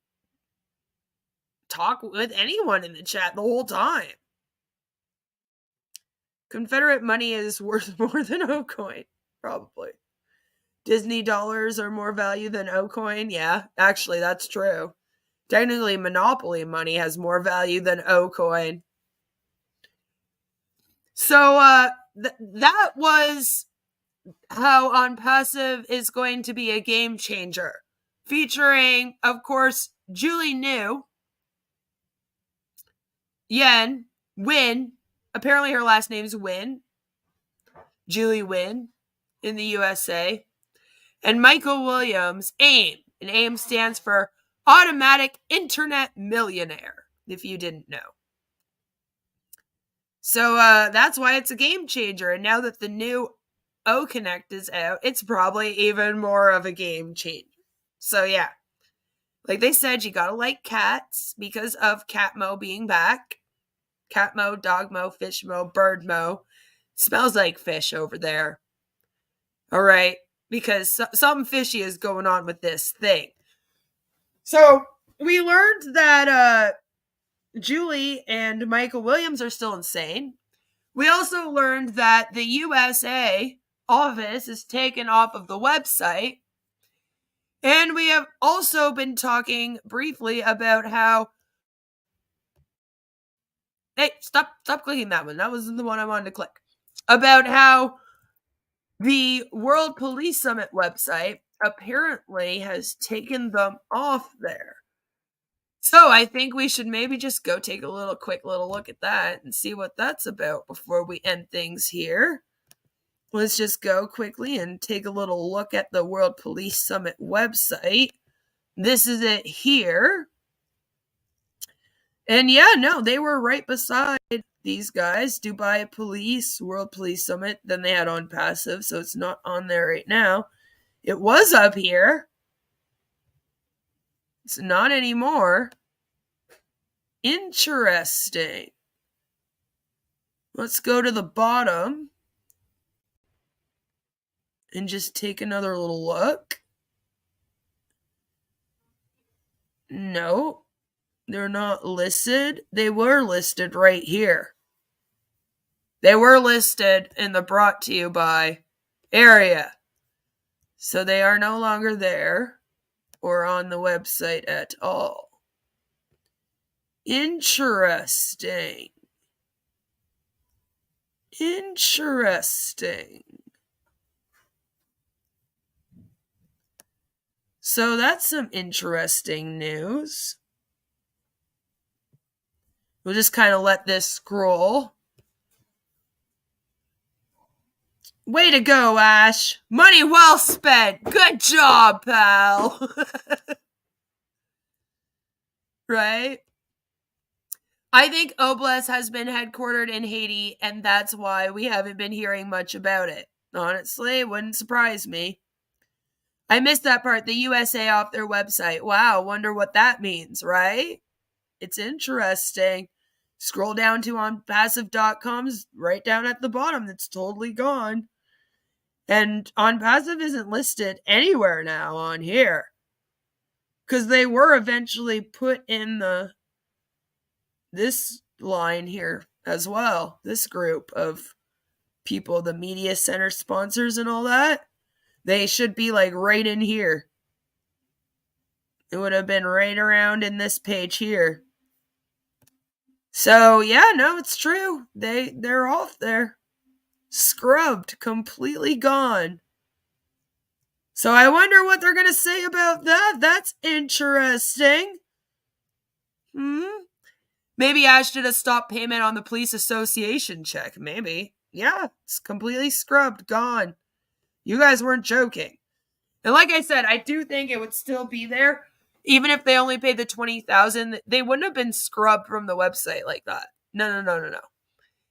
talk with anyone in the chat the whole time. Confederate money is worth more than O-Coin, probably. Disney dollars are more value than O-Coin. Yeah, actually, that's true. Technically, Monopoly money has more value than O-Coin. So, that was how Onpassive is going to be a game changer. Featuring, of course, Julie New, Yen, Win. Apparently her last name's Win. Julie Win in the USA. And Michael Williams, AIM. And AIM stands for Automatic Internet Millionaire, if you didn't know. So that's why it's a game changer. And now that the new O-Connect is out, it's probably even more of a game changer. So yeah. Like they said, you gotta like cats because of Catmo being back. Catmo, Dogmo, Fishmo, Birdmo. Smells like fish over there. All right. Because something fishy is going on with this thing. So we learned that Julie and Michael Williams are still insane. We also learned that the USA office is taken off of the website. And we have also been talking briefly about how... Hey, stop clicking that one. That wasn't the one I wanted to click. About how the World Police Summit website apparently has taken them off there. So I think we should maybe just go take a quick little look at that and see what that's about before we end things here. Let's just go quickly and take a little look at the World Police Summit website. This is it here. And yeah, no, they were right beside these guys. Dubai Police, World Police Summit. Then they had Onpassive, so it's not on there right now. It was up here. It's not anymore. Interesting. Let's go to the bottom and just take another little look. No, they're not listed. They were listed right here. They were listed in the brought to you by area. So they are no longer there or on the website at all. Interesting. So that's some interesting news. We'll just kind of let this scroll. Way to go, Ash. Money well spent. Good job, pal. Right? I think Oblast has been headquartered in Haiti, and that's why we haven't been hearing much about it. Honestly, it wouldn't surprise me. I missed that part, the USA off their website. Wow, wonder what that means, right? It's interesting. Scroll down to onpassive.com, right down at the bottom. It's totally gone. And Onpassive isn't listed anywhere now on here. Because they were eventually put in this line here as well. This group of people, the media center sponsors and all that. They should be like right in here. It would have been right around in this page here. So yeah, no, it's true. They're off there. Scrubbed, completely gone. So I wonder what they're going to say about that. That's interesting. Maybe Ash did a stop payment on the police association check. Maybe. Yeah, it's completely scrubbed, gone. You guys weren't joking. And like I said, I do think it would still be there. Even if they only paid the $20,000, they wouldn't have been scrubbed from the website like that. No.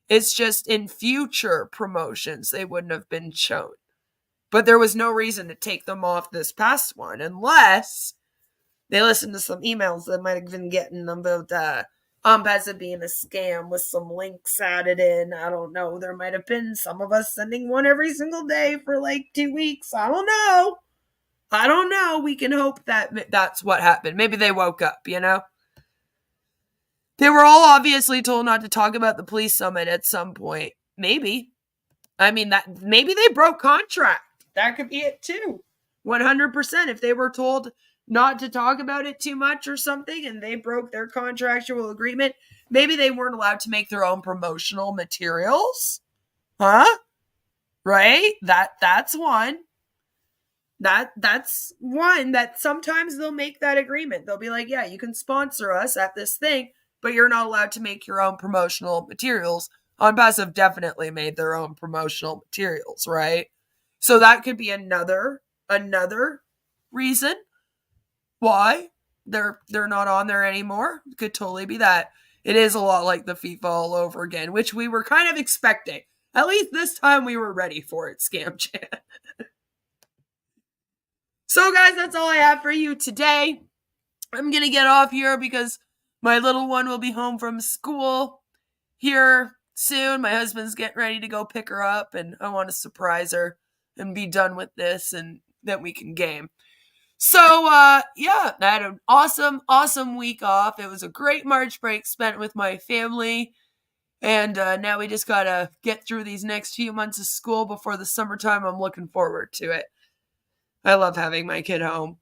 It's just in future promotions, they wouldn't have been shown. But there was no reason to take them off this past one, unless they listened to some emails that might have been getting them about Onpassive being a scam with some links added in. I don't know. There might have been some of us sending one every single day for like 2 weeks. I don't know. We can hope that that's what happened. Maybe they woke up, you know? They were all obviously told not to talk about the police summit at some point. Maybe. I mean, maybe they broke contract. That could be it too. 100%. If they were told not to talk about it too much or something and they broke their contractual agreement, maybe they weren't allowed to make their own promotional materials. Huh? Right? That's one. That's one that sometimes they'll make that agreement. They'll be like, yeah, you can sponsor us at this thing, but you're not allowed to make your own promotional materials. Onpassive definitely made their own promotional materials, right? So that could be another reason why they're not on there anymore. Could totally be that. It is a lot like the FIFA all over again, which we were kind of expecting. At least this time we were ready for it, Scam Chan. So guys, that's all I have for you today. I'm going to get off here because my little one will be home from school here soon. My husband's getting ready to go pick her up, and I want to surprise her and be done with this, and then we can game. So, yeah, I had an awesome week off. It was a great March break spent with my family, and now we just got to get through these next few months of school before the summertime. I'm looking forward to it. I love having my kid home.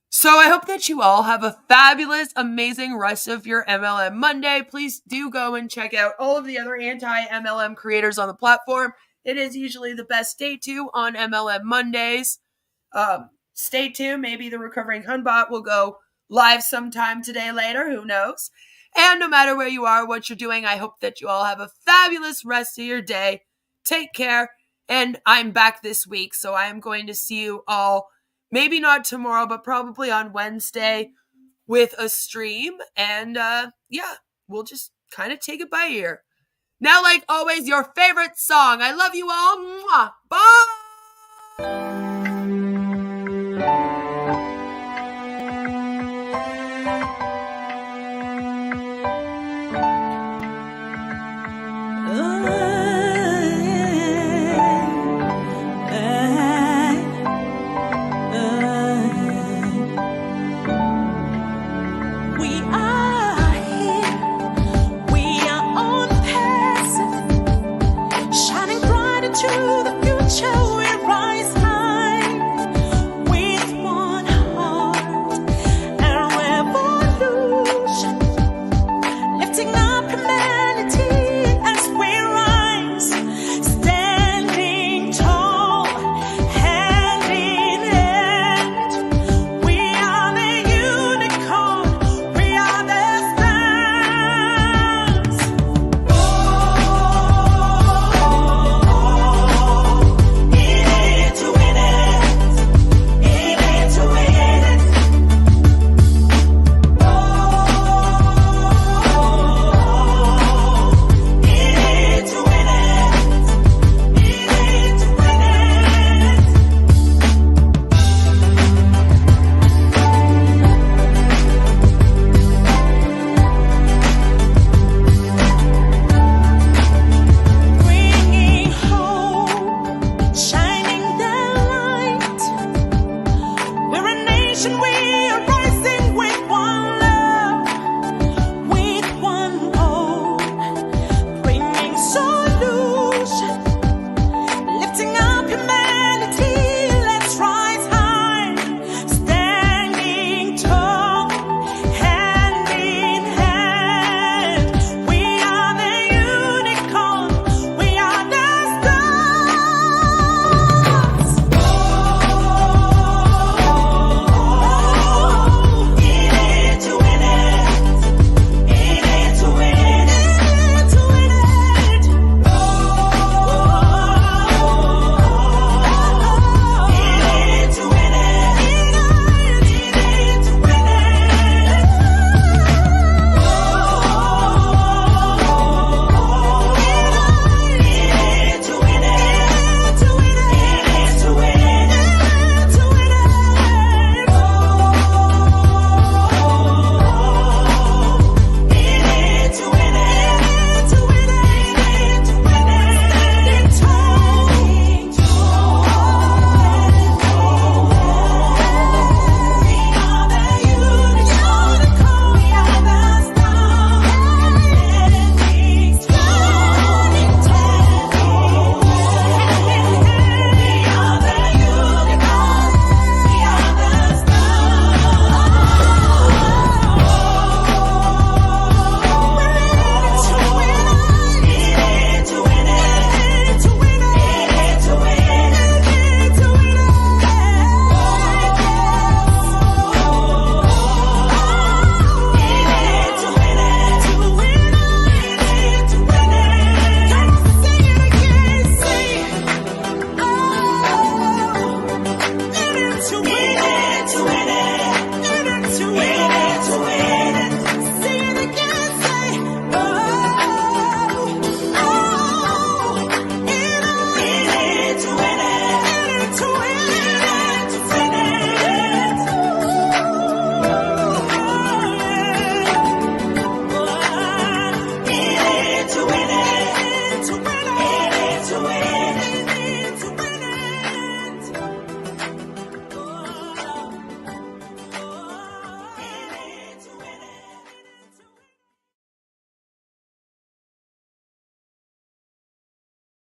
So I hope that you all have a fabulous, amazing rest of your MLM Monday. Please do go and check out all of the other anti-MLM creators on the platform. It is usually the best day to on MLM Mondays. Stay tuned. Maybe the Recovering Hunbot will go live sometime today, later. Who knows? And no matter where you are, what you're doing, I hope that you all have a fabulous rest of your day. Take care. And I'm back this week, so I am going to see you all, maybe not tomorrow, but probably on Wednesday with a stream. And yeah, we'll just kind of take it by ear. Now, like always, your favorite song. I love you all. Mwah. Bye.